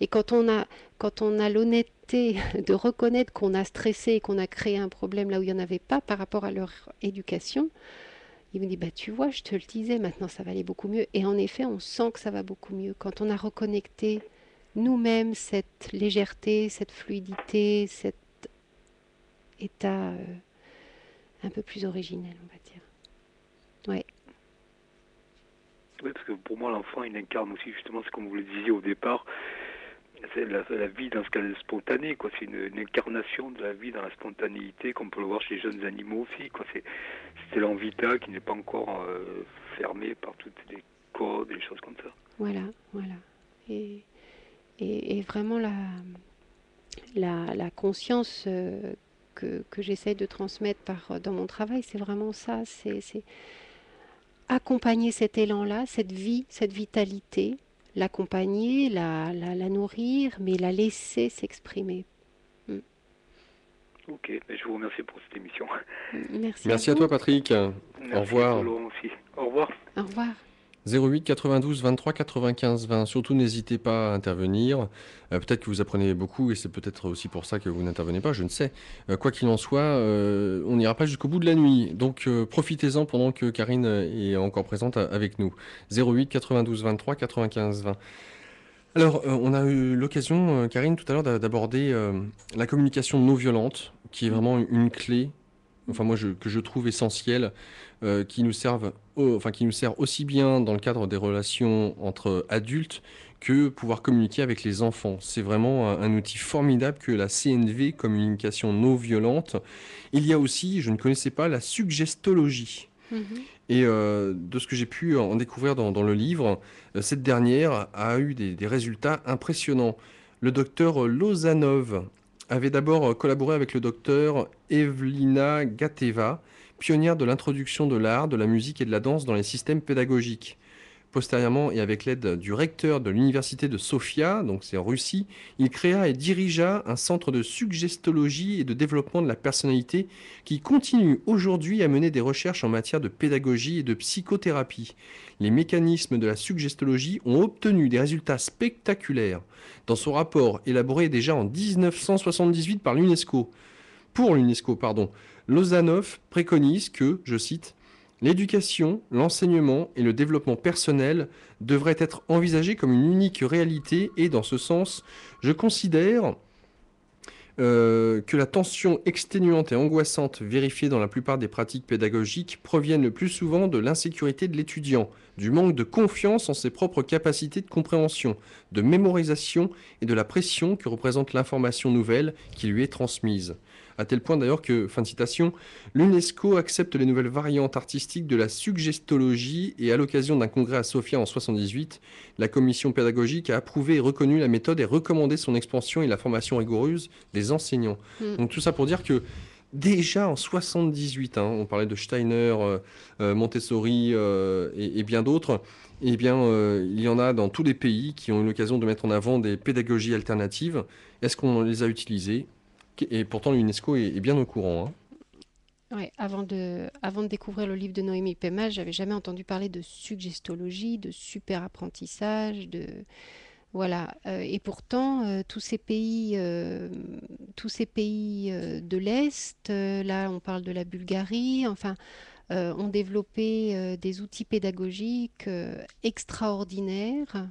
Et quand on a l'honnêteté de reconnaître qu'on a stressé et qu'on a créé un problème là où il n'y en avait pas par rapport à leur éducation, ils me disent, bah tu vois, je te le disais, maintenant ça va aller beaucoup mieux. Et en effet, on sent que ça va beaucoup mieux quand on a reconnecté nous-mêmes cette légèreté, cette fluidité, cet état un peu plus originel, on va dire. Ouais. Oui, parce que pour moi, l'enfant, il incarne aussi justement ce comme vous le disiez au départ, c'est la vie dans ce cas spontané, quoi. C'est une incarnation de la vie dans la spontanéité, comme on peut le voir chez les jeunes animaux aussi, quoi. C'est l'élan vital qui n'est pas encore fermé par toutes les codes et les choses comme ça. Voilà. Et vraiment la conscience que j'essaye de transmettre dans mon travail, c'est vraiment ça, c'est accompagner cet élan-là, cette vie, cette vitalité, l'accompagner, la nourrir, mais la laisser s'exprimer. Ok, je vous remercie pour cette émission. Merci à toi Patrick. Merci. Au revoir. Aussi. Au revoir. Au revoir. 08 92 23 95 20. Surtout n'hésitez pas à intervenir. Peut-être que vous apprenez beaucoup et c'est peut-être aussi pour ça que vous n'intervenez pas, je ne sais. Quoi qu'il en soit, on n'ira pas jusqu'au bout de la nuit. Donc profitez-en pendant que Karine est encore présente avec nous. 08 92 23 95 20. Alors, on a eu l'occasion, Karine, tout à l'heure d'aborder la communication non violente, qui est vraiment une clé, enfin moi que je trouve essentielle, qui nous sert aussi bien dans le cadre des relations entre adultes que pouvoir communiquer avec les enfants. C'est vraiment un outil formidable que la CNV, communication non violente. Il y a aussi, je ne connaissais pas, la suggestologie. Et de ce que j'ai pu en découvrir dans le livre, cette dernière a eu des résultats impressionnants. Le docteur Lozanov avait d'abord collaboré avec le docteur Evelina Gateva, pionnière de l'introduction de l'art, de la musique et de la danse dans les systèmes pédagogiques. Postérieurement, et avec l'aide du recteur de l'université de Sofia, donc c'est en Russie, il créa et dirigea un centre de suggestologie et de développement de la personnalité qui continue aujourd'hui à mener des recherches en matière de pédagogie et de psychothérapie. Les mécanismes de la suggestologie ont obtenu des résultats spectaculaires dans son rapport élaboré déjà en 1978 par l'UNESCO. Pour l'UNESCO, Lozanov préconise que, je cite, l'éducation, l'enseignement et le développement personnel devraient être envisagés comme une unique réalité et, dans ce sens, je considère que la tension exténuante et angoissante vérifiée dans la plupart des pratiques pédagogiques proviennent le plus souvent de l'insécurité de l'étudiant, du manque de confiance en ses propres capacités de compréhension, de mémorisation et de la pression que représente l'information nouvelle qui lui est transmise. à tel point d'ailleurs que, fin de citation, l'UNESCO accepte les nouvelles variantes artistiques de la suggestologie et à l'occasion d'un congrès à Sofia en 78, la commission pédagogique a approuvé et reconnu la méthode et recommandé son expansion et la formation rigoureuse des enseignants. Donc tout ça pour dire que déjà en 78, on parlait de Steiner, Montessori et bien d'autres, eh bien, il y en a dans tous les pays qui ont eu l'occasion de mettre en avant des pédagogies alternatives. Est-ce qu'on les a utilisées? Et pourtant, l'UNESCO est bien au courant. Ouais, avant de découvrir le livre de Noémie Pema, j'avais jamais entendu parler de suggestologie, de super apprentissage, voilà. Et pourtant, tous ces pays de l'Est, là, on parle de la Bulgarie, enfin, ont développé des outils pédagogiques extraordinaires,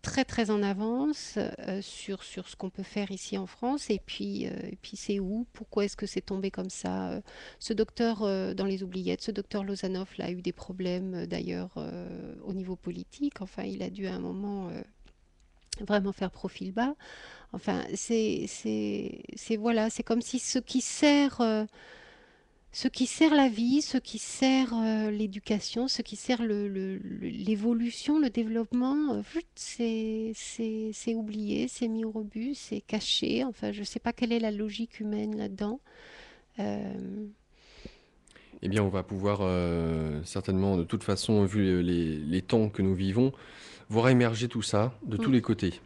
très très en avance sur ce qu'on peut faire ici en France. Et puis c'est où? Pourquoi est-ce que c'est tombé comme ça? Ce docteur dans les oubliettes, ce docteur Lozanov, là, a eu des problèmes d'ailleurs au niveau politique. Enfin, il a dû à un moment vraiment faire profil bas. Enfin, voilà, c'est comme si ce qui sert la vie, ce qui sert l'éducation, ce qui sert l'évolution, le développement, c'est oublié, c'est mis au rebut, c'est caché. Enfin, je ne sais pas quelle est la logique humaine là-dedans. Eh bien, on va pouvoir certainement, de toute façon, vu les temps que nous vivons, voir émerger tout ça de tous les côtés.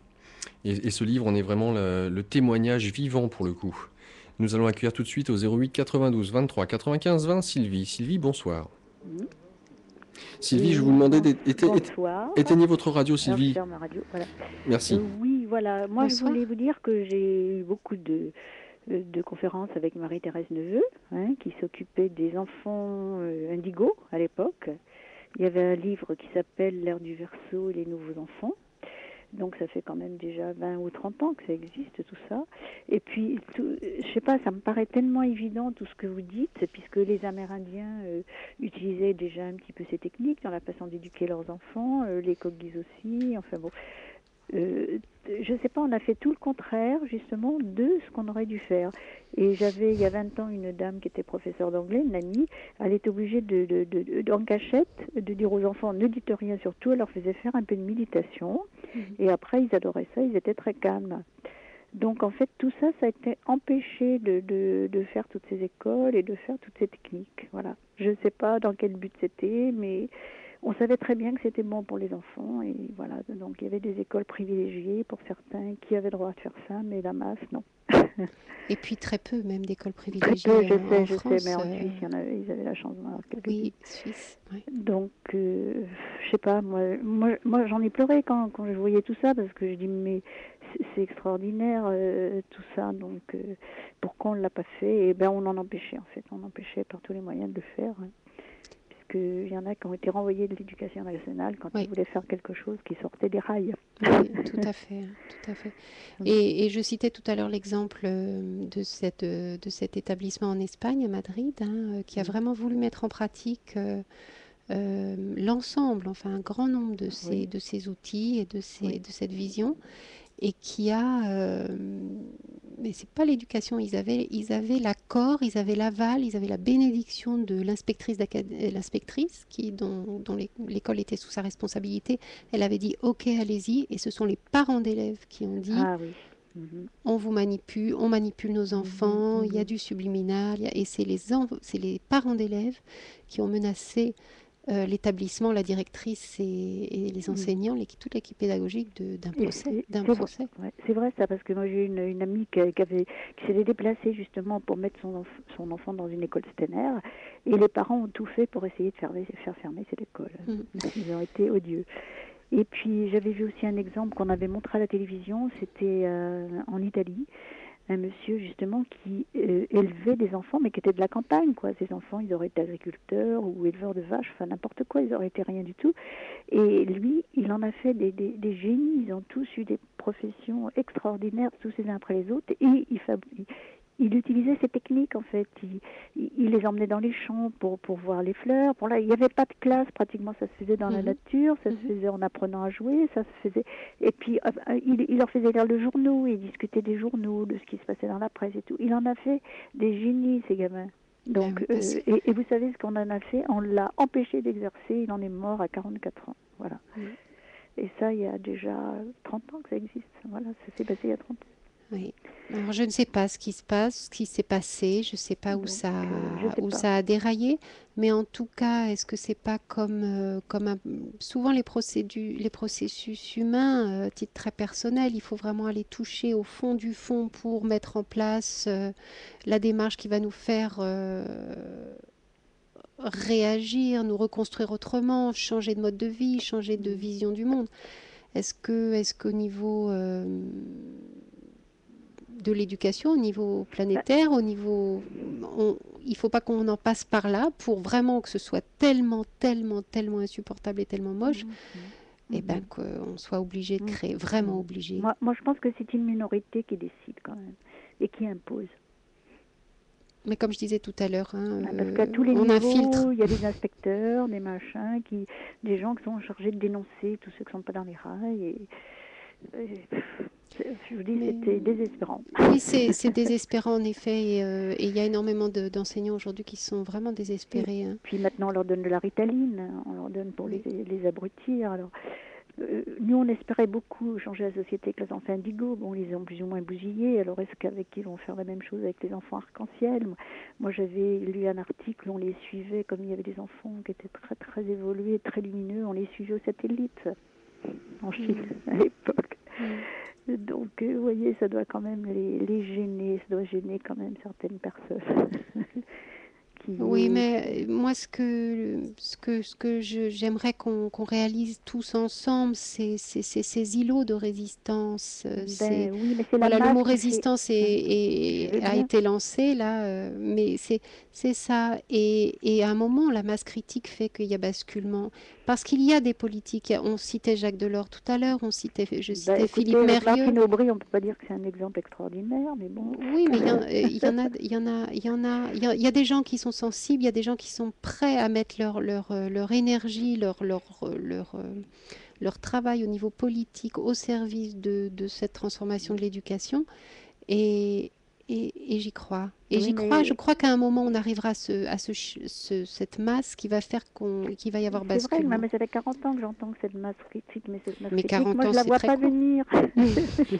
Et ce livre en est vraiment le témoignage vivant pour le coup. Nous allons accueillir tout de suite au 08 92 23 95 20 Sylvie. Sylvie, bonsoir. Sylvie, je vous demandais éteignez votre radio, Sylvie. Alors, je ferme ma radio, voilà. Merci. Oui, voilà. Moi, Bonsoir. je voulais vous dire que j'ai eu beaucoup de conférences avec Marie-Thérèse Neveu, qui s'occupait des enfants indigos à l'époque. Il y avait un livre qui s'appelle L'ère du Verseau et les nouveaux enfants. Donc ça fait quand même déjà 20 ou 30 ans que ça existe, tout ça. Et puis, je sais pas, ça me paraît tellement évident tout ce que vous dites, puisque les Amérindiens utilisaient déjà un petit peu ces techniques dans la façon d'éduquer leurs enfants, les Kogis aussi, enfin bon. Je sais pas, on a fait tout le contraire, justement, de ce qu'on aurait dû faire. Et j'avais, il y a 20 ans, une dame qui était professeure d'anglais, une amie, elle était obligée en cachette, de dire aux enfants, ne dites rien, surtout, elle leur faisait faire un peu de méditation. Et après, ils adoraient ça, ils étaient très calmes. Donc, en fait, tout ça, ça a été empêché de faire toutes ces écoles et de faire toutes ces techniques. Voilà. Je ne sais pas dans quel but c'était, mais on savait très bien que c'était bon pour les enfants. Et voilà. Donc, il y avait des écoles privilégiées pour certains qui avaient le droit de faire ça, mais la masse, non. Et puis très peu même d'écoles Très privilégiées peu, en je France. sais, mais en Suisse, ils avaient la chance d'en avoir quelques-unes. Oui, Suisse. Ouais. Donc, je sais pas, moi j'en ai pleuré quand je voyais tout ça, parce que je dis, mais c'est extraordinaire tout ça, donc pourquoi on ne l'a pas fait? Et bien on en empêchait en fait, on empêchait par tous les moyens de le faire, puisqu'il y en a qui ont été renvoyés de l'éducation nationale quand ils voulaient faire quelque chose qui sortait des rails. Oui, tout à fait, tout à fait. Et je citais tout à l'heure l'exemple de cet établissement en Espagne, à Madrid, qui a vraiment voulu mettre en pratique l'ensemble, enfin un grand nombre de ces outils et de cette vision, et qui a... mais c'est pas l'éducation, ils avaient l'accord, ils avaient l'aval, ils avaient la bénédiction de l'inspectrice dont l'école était sous sa responsabilité. Elle avait dit ok, allez-y, et ce sont les parents d'élèves qui ont dit on vous manipule, on manipule nos enfants, il y a du subliminal, et c'est les parents d'élèves qui ont menacé l'établissement, la directrice et les enseignants, toute l'équipe pédagogique d'un procès. Ouais, c'est vrai ça, parce que moi j'ai une amie qui s'était déplacée justement pour mettre son enfant dans une école Steiner, et les parents ont tout fait pour essayer de faire fermer cette école. Ils ont été odieux. Et puis j'avais vu aussi un exemple qu'on avait montré à la télévision, c'était en Italie. Un monsieur justement qui élevait des enfants, mais qui était de la campagne, quoi. Ces enfants, ils auraient été agriculteurs ou éleveurs de vaches, enfin n'importe quoi, ils auraient été rien du tout. Et lui, il en a fait des génies, ils ont tous eu des professions extraordinaires, tous les uns après les autres, et il utilisait ces techniques en fait. Il les emmenait dans les champs pour voir les fleurs. Là, il n'y avait pas de classe pratiquement, ça se faisait dans la nature, ça se faisait en apprenant à jouer, ça se faisait. Et puis il leur faisait lire le journaux, il discutait des journaux, de ce qui se passait dans la presse et tout. Il en a fait des génies ces gamins. Donc, et vous savez ce qu'on en a fait? On l'a empêché d'exercer, il en est mort à 44 ans. Voilà. Et ça, il y a déjà 30 ans que ça existe. Voilà, ça s'est passé il y a 30 ans. Oui. Alors, je ne sais pas ce qui se passe, ce qui s'est passé, je ne sais pas où ça a déraillé, mais en tout cas, est-ce que c'est pas souvent les processus humains, à titre très personnel, il faut vraiment aller toucher au fond du fond pour mettre en place la démarche qui va nous faire réagir, nous reconstruire autrement, changer de mode de vie, changer de vision du monde. Est-ce qu'au niveau de l'éducation, au niveau planétaire, il ne faut pas qu'on en passe par là pour vraiment que ce soit tellement, tellement, tellement insupportable et tellement moche, et ben qu'on soit obligé de créer, vraiment obligé. Moi, je pense que c'est une minorité qui décide quand même et qui impose. Mais comme je disais tout à l'heure, parce qu'à tous les niveaux, il y a des inspecteurs, des machins, des gens qui sont chargés de dénoncer tous ceux qui ne sont pas dans les rails. Je vous dis, c'était désespérant. Oui, c'est désespérant en effet, et il y a énormément d'enseignants aujourd'hui qui sont vraiment désespérés. Puis maintenant, on leur donne de la Ritaline, on leur donne pour les abrutir. Alors, nous, on espérait beaucoup changer la société avec les enfants indigos. Bon, ils les ont plus ou moins bousillés. Alors, est-ce qu'avec ils vont faire la même chose avec les enfants arc-en-ciel? Moi, j'avais lu un article, on les suivait comme il y avait des enfants qui étaient très, très évolués, très lumineux. On les suivait au satellite en Chine à l'époque. Donc, vous voyez, ça doit quand même les gêner, ça doit gêner quand même certaines personnes. Oui, mais moi, ce que j'aimerais qu'on réalise tous ensemble, c'est ces îlots de résistance. Oui, mais c'est voilà, le mot résistance a été lancé là, mais c'est ça. Et à un moment, la masse critique fait qu'il y a basculement. Parce qu'il y a des politiques. On citait Jacques Delors tout à l'heure, je citais Philippe Mérieux. Martine Aubry, on ne peut pas dire que c'est un exemple extraordinaire, mais bon. Oui, mais il y a des gens qui sont sensibles, il y a des gens qui sont prêts à mettre leur énergie, leur travail au niveau politique au service de cette transformation de l'éducation. Et j'y crois. Je crois qu'à un moment, on arrivera à cette masse qui va faire qu'il va y avoir basculement. C'est vrai, mais ça fait 40 ans que j'entends que cette masse critique, mais cette masse critique, 40 moi, ans, je la vois pas court. venir.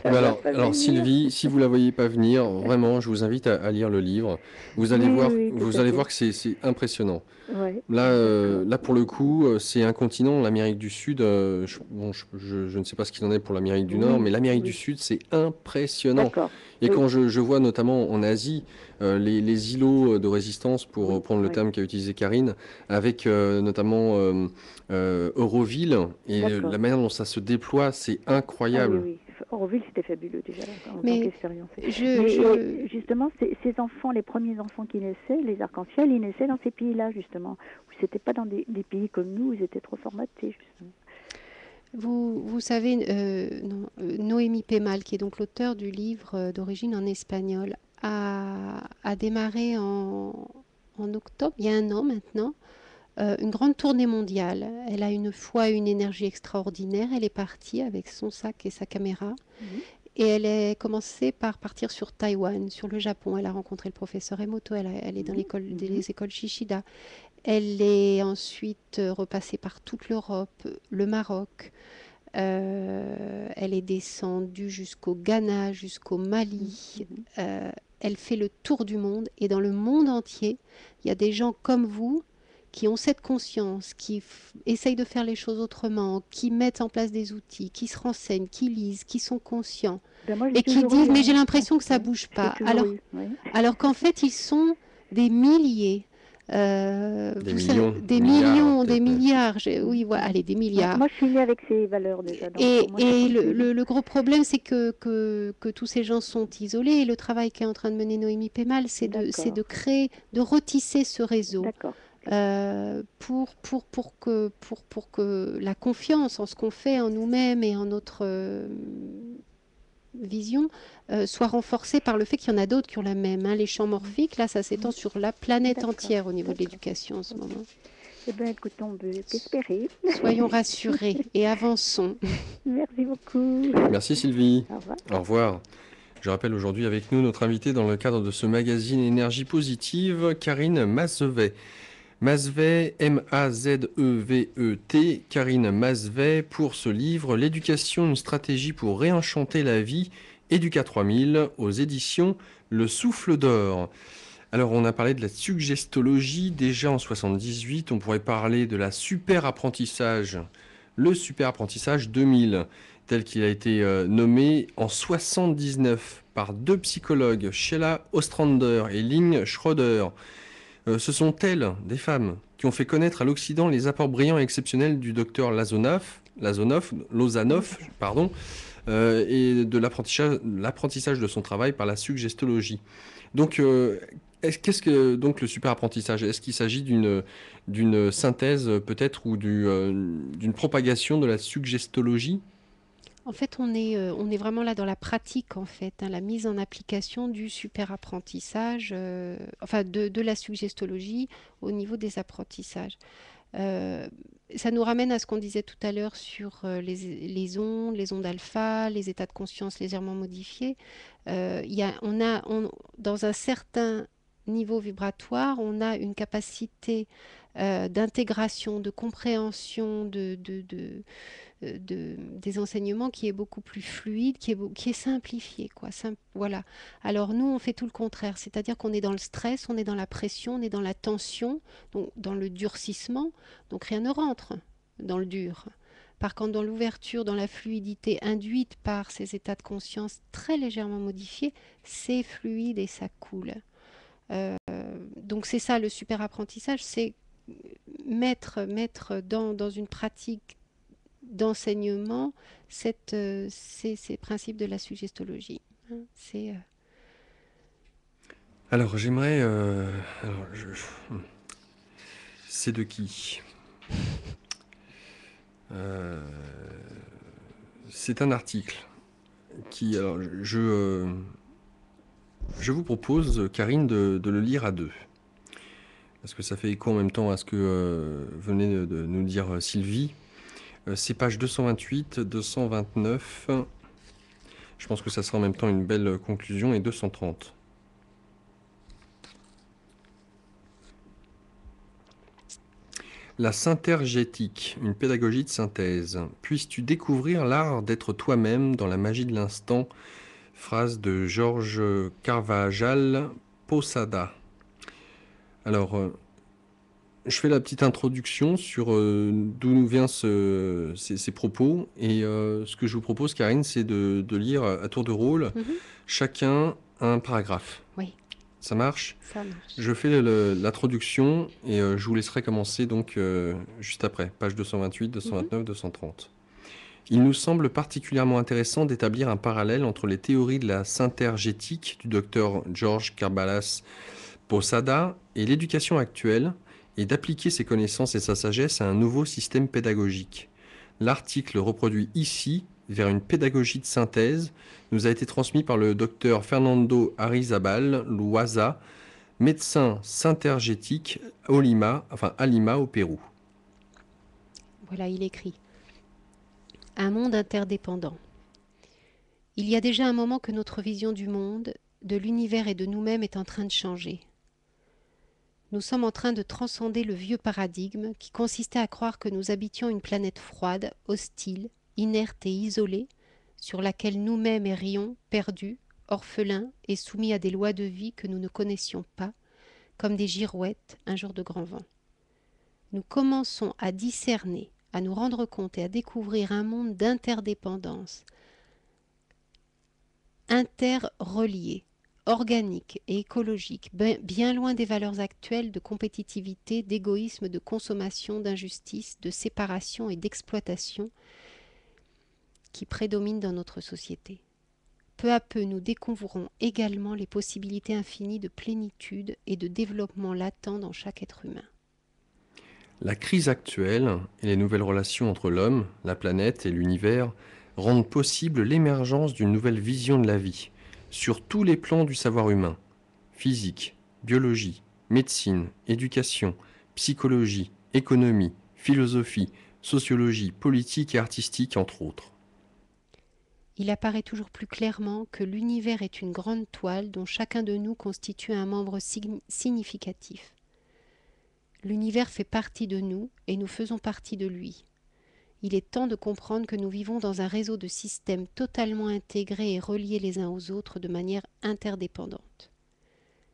Alors Sylvie, si vous la voyez pas venir, vraiment, je vous invite à lire le livre. Vous allez voir que c'est impressionnant. Ouais. Là, pour le coup, c'est un continent, l'Amérique du Sud. Je ne sais pas ce qu'il en est pour l'Amérique du Nord, mais l'Amérique du Sud, c'est impressionnant. Et quand je vois notamment en Asie les îlots de résistance, pour prendre le terme qu'a utilisé Karine, avec notamment Euroville, et la manière dont ça se déploie, c'est incroyable. Oui. Euroville, c'était fabuleux déjà en tant qu'expérience. Justement, ces enfants, les premiers enfants qui naissaient, les arcs-en-ciel, ils naissaient dans ces pays-là, justement, où c'était pas dans des pays comme nous, où ils étaient trop formatés, justement. Vous savez, Noémie Pemal, qui est donc l'auteur du livre d'origine en espagnol, a démarré en octobre, il y a 1 an maintenant, une grande tournée mondiale. Elle a une foi et une énergie extraordinaire. Elle est partie avec son sac et sa caméra. Et elle a commencé par partir sur Taïwan, sur le Japon. Elle a rencontré le professeur Emoto, elle est dans les écoles Shishida. Elle est ensuite repassée par toute l'Europe, le Maroc. Elle est descendue jusqu'au Ghana, jusqu'au Mali. Elle fait le tour du monde. Et dans le monde entier, il y a des gens comme vous qui ont cette conscience, qui essayent de faire les choses autrement, qui mettent en place des outils, qui se renseignent, qui lisent, qui sont conscients, et qui disent « mais j'ai l'impression que ça ne bouge pas ». Alors qu'en fait, ils sont des milliers. Des milliards. Oui, voilà, allez, des milliards. Moi, je suis née avec ces valeurs déjà. Et le gros problème, c'est que tous ces gens sont isolés. Et le travail qu'est en train de mener Noémie Pemal, c'est de créer, de retisser ce réseau. Pour que la confiance en ce qu'on fait, en nous-mêmes et en notre vision soit renforcée par le fait qu'il y en a d'autres qui ont la même. Hein. Les champs morphiques, là, ça s'étend sur la planète entière au niveau de l'éducation en ce moment. Eh bien, écoute, on peut espérer. Soyons rassurés et avançons. Merci beaucoup. Merci Sylvie. Au revoir. Au revoir. Je rappelle aujourd'hui avec nous notre invitée dans le cadre de ce magazine Énergie Positive, Karine Mazvet. Mazvet, M-A-Z-E-V-E-T, Karine Mazvet, pour ce livre « L'éducation, une stratégie pour réenchanter la vie », Éduca 3000, aux éditions Le Souffle d'Or. Alors, on a parlé de la suggestologie déjà en 78. On pourrait parler de la super apprentissage, le super apprentissage 2000, tel qu'il a été nommé en 79 par deux psychologues, Sheila Ostrander et Lynn Schroeder. Ce sont elles, des femmes, qui ont fait connaître à l'Occident les apports brillants et exceptionnels du docteur Lozanoff, et de l'apprentissage de son travail par la suggestologie. Donc, qu'est-ce que donc le super apprentissage? Est-ce qu'il s'agit d'une synthèse peut-être ou d'une propagation de la suggestologie? En fait, on est vraiment là dans la pratique, en fait, hein, la mise en application du super apprentissage, enfin de la suggestologie au niveau des apprentissages. Ça nous ramène à ce qu'on disait tout à l'heure sur les ondes alpha, les états de conscience légèrement modifiés. Dans un certain niveau vibratoire, on a une capacité d'intégration, de compréhension des enseignements qui est beaucoup plus fluide, qui est simplifié, quoi. Voilà. Alors nous, on fait tout le contraire, c'est-à-dire qu'on est dans le stress, on est dans la pression, on est dans la tension, donc dans le durcissement, donc rien ne rentre dans le dur. Par contre, dans l'ouverture, dans la fluidité induite par ces états de conscience très légèrement modifiés, c'est fluide et ça coule. Donc c'est ça le super apprentissage, c'est mettre dans une pratique d'enseignement ces principes de la suggestologie. Alors j'aimerais... C'est de qui? C'est un article qui... Alors, je vous propose, Karine, de le lire à deux. Parce que ça fait écho en même temps à ce que venait de nous dire Sylvie. C'est page 228, 229. Je pense que ça sera en même temps une belle conclusion, et 230. La synthergétique, une pédagogie de synthèse. Puisses-tu découvrir l'art d'être toi-même dans la magie de l'instant? Phrase de Georges Carvajal Posada. Alors, je fais la petite introduction sur d'où nous viennent ces propos. Et ce que je vous propose, Karine, c'est de lire à tour de rôle, chacun un paragraphe. Oui. Ça marche? Ça marche. Je fais l'introduction et je vous laisserai commencer donc juste après, page 228, 229, 230. Il nous semble particulièrement intéressant d'établir un parallèle entre les théories de la synthergétique du docteur George Carbalas Posada et l'éducation actuelle, et d'appliquer ses connaissances et sa sagesse à un nouveau système pédagogique. L'article reproduit ici, vers une pédagogie de synthèse, nous a été transmis par le docteur Fernando Arizabal Loaza, médecin synthergétique à Lima, au Pérou. Voilà, il écrit. Un monde interdépendant. Il y a déjà un moment que notre vision du monde, de l'univers et de nous-mêmes est en train de changer. Nous sommes en train de transcender le vieux paradigme qui consistait à croire que nous habitions une planète froide, hostile, inerte et isolée, sur laquelle nous-mêmes errions, perdus, orphelins et soumis à des lois de vie que nous ne connaissions pas, comme des girouettes un jour de grand vent. Nous commençons à discerner, à nous rendre compte et à découvrir un monde d'interdépendance, interrelié, organique et écologique, bien loin des valeurs actuelles de compétitivité, d'égoïsme, de consommation, d'injustice, de séparation et d'exploitation qui prédominent dans notre société. Peu à peu, nous découvrons également les possibilités infinies de plénitude et de développement latent dans chaque être humain. La crise actuelle et les nouvelles relations entre l'homme, la planète et l'univers rendent possible l'émergence d'une nouvelle vision de la vie, sur tous les plans du savoir humain, physique, biologie, médecine, éducation, psychologie, économie, philosophie, sociologie, politique et artistique, entre autres. Il apparaît toujours plus clairement que l'univers est une grande toile dont chacun de nous constitue un membre significatif. L'univers fait partie de nous et nous faisons partie de lui. Il est temps de comprendre que nous vivons dans un réseau de systèmes totalement intégrés et reliés les uns aux autres de manière interdépendante.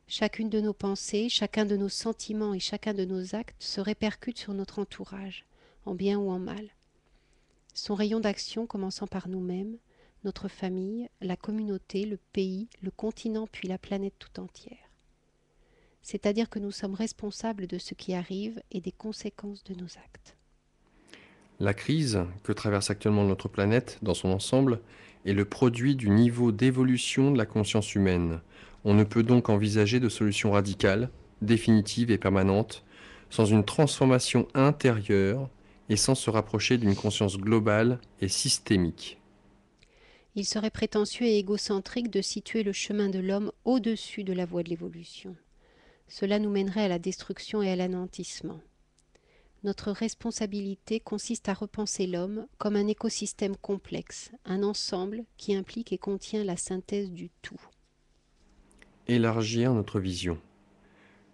Chacune de nos pensées, chacun de nos sentiments et chacun de nos actes se répercute sur notre entourage, en bien ou en mal. Son rayon d'action commençant par nous-mêmes, notre famille, la communauté, le pays, le continent puis la planète tout entière. C'est-à-dire que nous sommes responsables de ce qui arrive et des conséquences de nos actes. La crise que traverse actuellement notre planète dans son ensemble est le produit du niveau d'évolution de la conscience humaine. On ne peut donc envisager de solution radicale, définitive et permanente sans une transformation intérieure et sans se rapprocher d'une conscience globale et systémique. Il serait prétentieux et égocentrique de situer le chemin de l'homme au-dessus de la voie de l'évolution. Cela nous mènerait à la destruction et à l'anéantissement. Notre responsabilité consiste à repenser l'homme comme un écosystème complexe, un ensemble qui implique et contient la synthèse du tout. Élargir notre vision.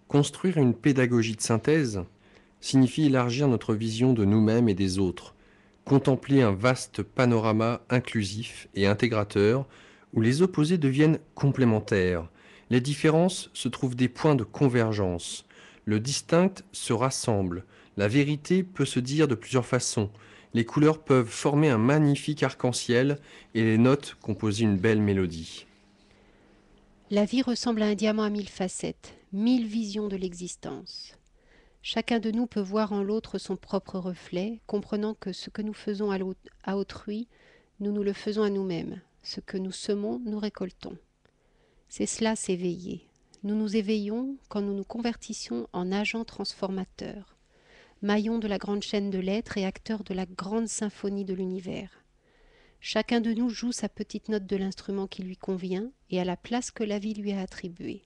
Construire une pédagogie de synthèse signifie élargir notre vision de nous-mêmes et des autres, contempler un vaste panorama inclusif et intégrateur où les opposés deviennent complémentaires. Les différences se trouvent des points de convergence. Le distinct se rassemble. La vérité peut se dire de plusieurs façons. Les couleurs peuvent former un magnifique arc-en-ciel et les notes composer une belle mélodie. La vie ressemble à un diamant à 1000 facettes, 1000 visions de l'existence. Chacun de nous peut voir en l'autre son propre reflet, comprenant que ce que nous faisons à autrui, nous le faisons à nous-mêmes. Ce que nous semons, nous récoltons. C'est cela, s'éveiller. Nous nous éveillons quand nous nous convertissons en agents transformateurs, maillons de la grande chaîne de l'être et acteurs de la grande symphonie de l'univers. Chacun de nous joue sa petite note de l'instrument qui lui convient et à la place que la vie lui a attribuée.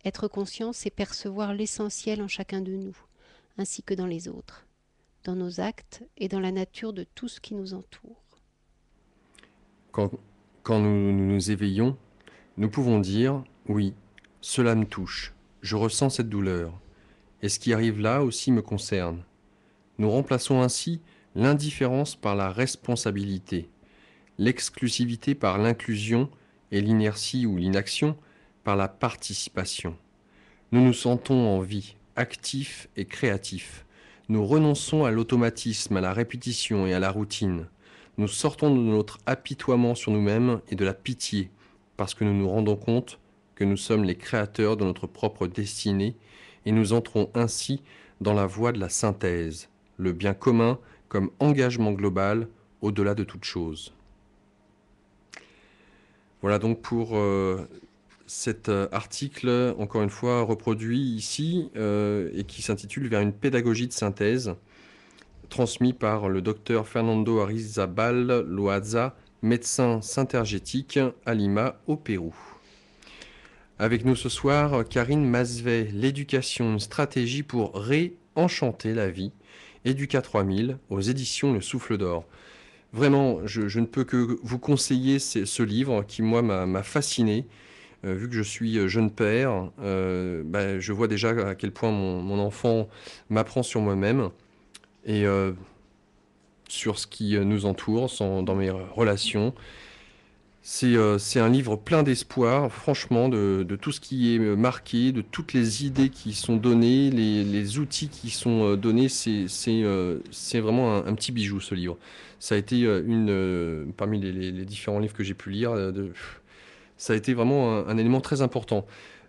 Être conscient, c'est percevoir l'essentiel en chacun de nous, ainsi que dans les autres, dans nos actes et dans la nature de tout ce qui nous entoure. Quand nous nous éveillons, nous pouvons dire « Oui, cela me touche, je ressens cette douleur, et ce qui arrive là aussi me concerne ». Nous remplaçons ainsi l'indifférence par la responsabilité, l'exclusivité par l'inclusion et l'inertie ou l'inaction par la participation. Nous nous sentons en vie, actifs et créatifs. Nous renonçons à l'automatisme, à la répétition et à la routine. Nous sortons de notre apitoiement sur nous-mêmes et de la pitié, parce que nous nous rendons compte que nous sommes les créateurs de notre propre destinée et nous entrons ainsi dans la voie de la synthèse, le bien commun comme engagement global au-delà de toute chose. Voilà donc pour cet article, encore une fois, reproduit ici et qui s'intitule « Vers une pédagogie de synthèse », transmis par le docteur Fernando Arizabal Loaza, médecin synthergétique à Lima, au Pérou. Avec nous ce soir, Karine Masvet, l'éducation, une stratégie pour réenchanter la vie, Éduca 3000, aux éditions Le Souffle d'Or. Vraiment, je ne peux que vous conseiller ce livre qui, moi, m'a fasciné. Vu que je suis jeune père, je vois déjà à quel point mon enfant m'apprend sur moi-même et sur ce qui nous entoure, dans mes relations. C'est un livre plein d'espoir, franchement, de tout ce qui est marqué, de toutes les idées qui sont données, les outils qui sont donnés. C'est vraiment un petit bijou, ce livre. Ça a été parmi les différents livres que j'ai pu lire, ça a été vraiment un élément très important.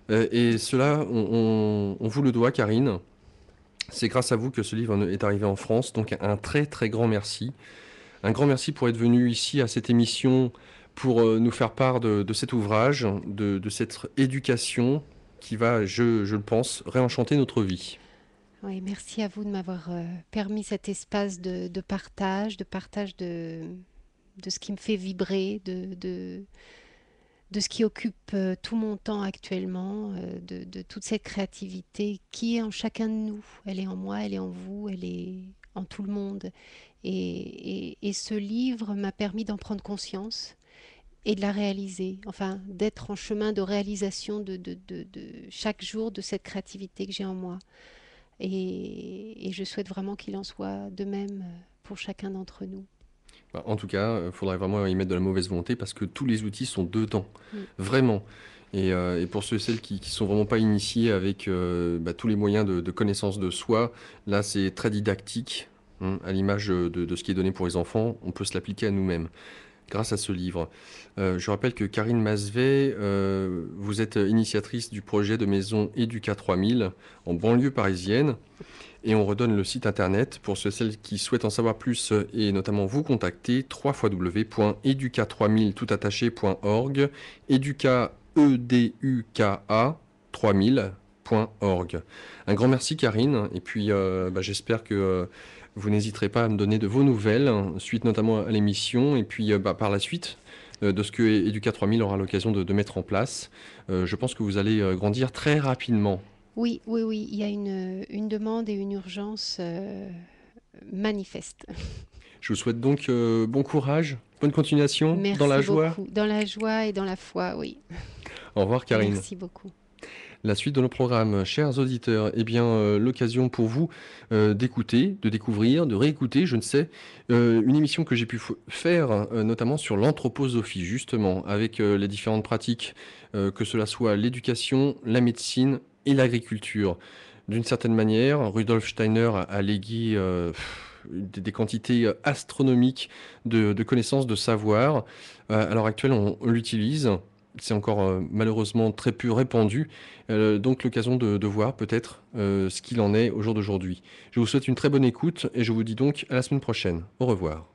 Et cela, on vous le doit, Karine. C'est grâce à vous que ce livre est arrivé en France. Donc un très très grand merci. Un grand merci pour être venu ici à cette émission pour nous faire part de cet ouvrage, de cette éducation qui va, je le pense, réenchanter notre vie. Oui, merci à vous de m'avoir permis cet espace de partage de ce qui me fait vibrer, de ce qui occupe tout mon temps actuellement, de toute cette créativité qui est en chacun de nous. Elle est en moi, elle est en vous, elle est en tout le monde. Et ce livre m'a permis d'en prendre conscience et de la réaliser, enfin d'être en chemin de réalisation de chaque jour de cette créativité que j'ai en moi. Et je souhaite vraiment qu'il en soit de même pour chacun d'entre nous. Bah, en tout cas, il faudrait vraiment y mettre de la mauvaise volonté parce que tous les outils sont dedans, vraiment. Et pour ceux et celles qui sont vraiment pas initiés avec tous les moyens de connaissance de soi, là c'est très didactique, à l'image de ce qui est donné pour les enfants, on peut se l'appliquer à nous-mêmes grâce à ce livre. Je rappelle que Karine Masvet, vous êtes initiatrice du projet de maison Educa 3000 en banlieue parisienne. Et on redonne le site internet pour ceux et celles qui souhaitent en savoir plus et notamment vous contacter www.educa3000toutattaché.org educa EDUKA 3000.org. Un grand merci Karine et puis j'espère que vous n'hésiterez pas à me donner de vos nouvelles suite notamment à l'émission et puis par la suite de ce que Educa 3000 aura l'occasion de mettre en place. Je pense que vous allez grandir très rapidement. Oui, il y a une demande et une urgence manifeste. Je vous souhaite donc bon courage, bonne continuation. Merci dans la joie. Beaucoup. Dans la joie et dans la foi, oui. Au revoir Karine. Merci beaucoup. La suite de nos programmes, chers auditeurs, l'occasion pour vous d'écouter, de découvrir, de réécouter, je ne sais, une émission que j'ai pu faire notamment sur l'anthroposophie, justement, avec les différentes pratiques, que cela soit l'éducation, la médecine et l'agriculture. D'une certaine manière, Rudolf Steiner a légué des quantités astronomiques de connaissances, de savoir. À l'heure actuelle, on l'utilise. C'est encore malheureusement très peu répandu. Donc l'occasion de voir peut-être ce qu'il en est au jour d'aujourd'hui. Je vous souhaite une très bonne écoute et je vous dis donc à la semaine prochaine. Au revoir.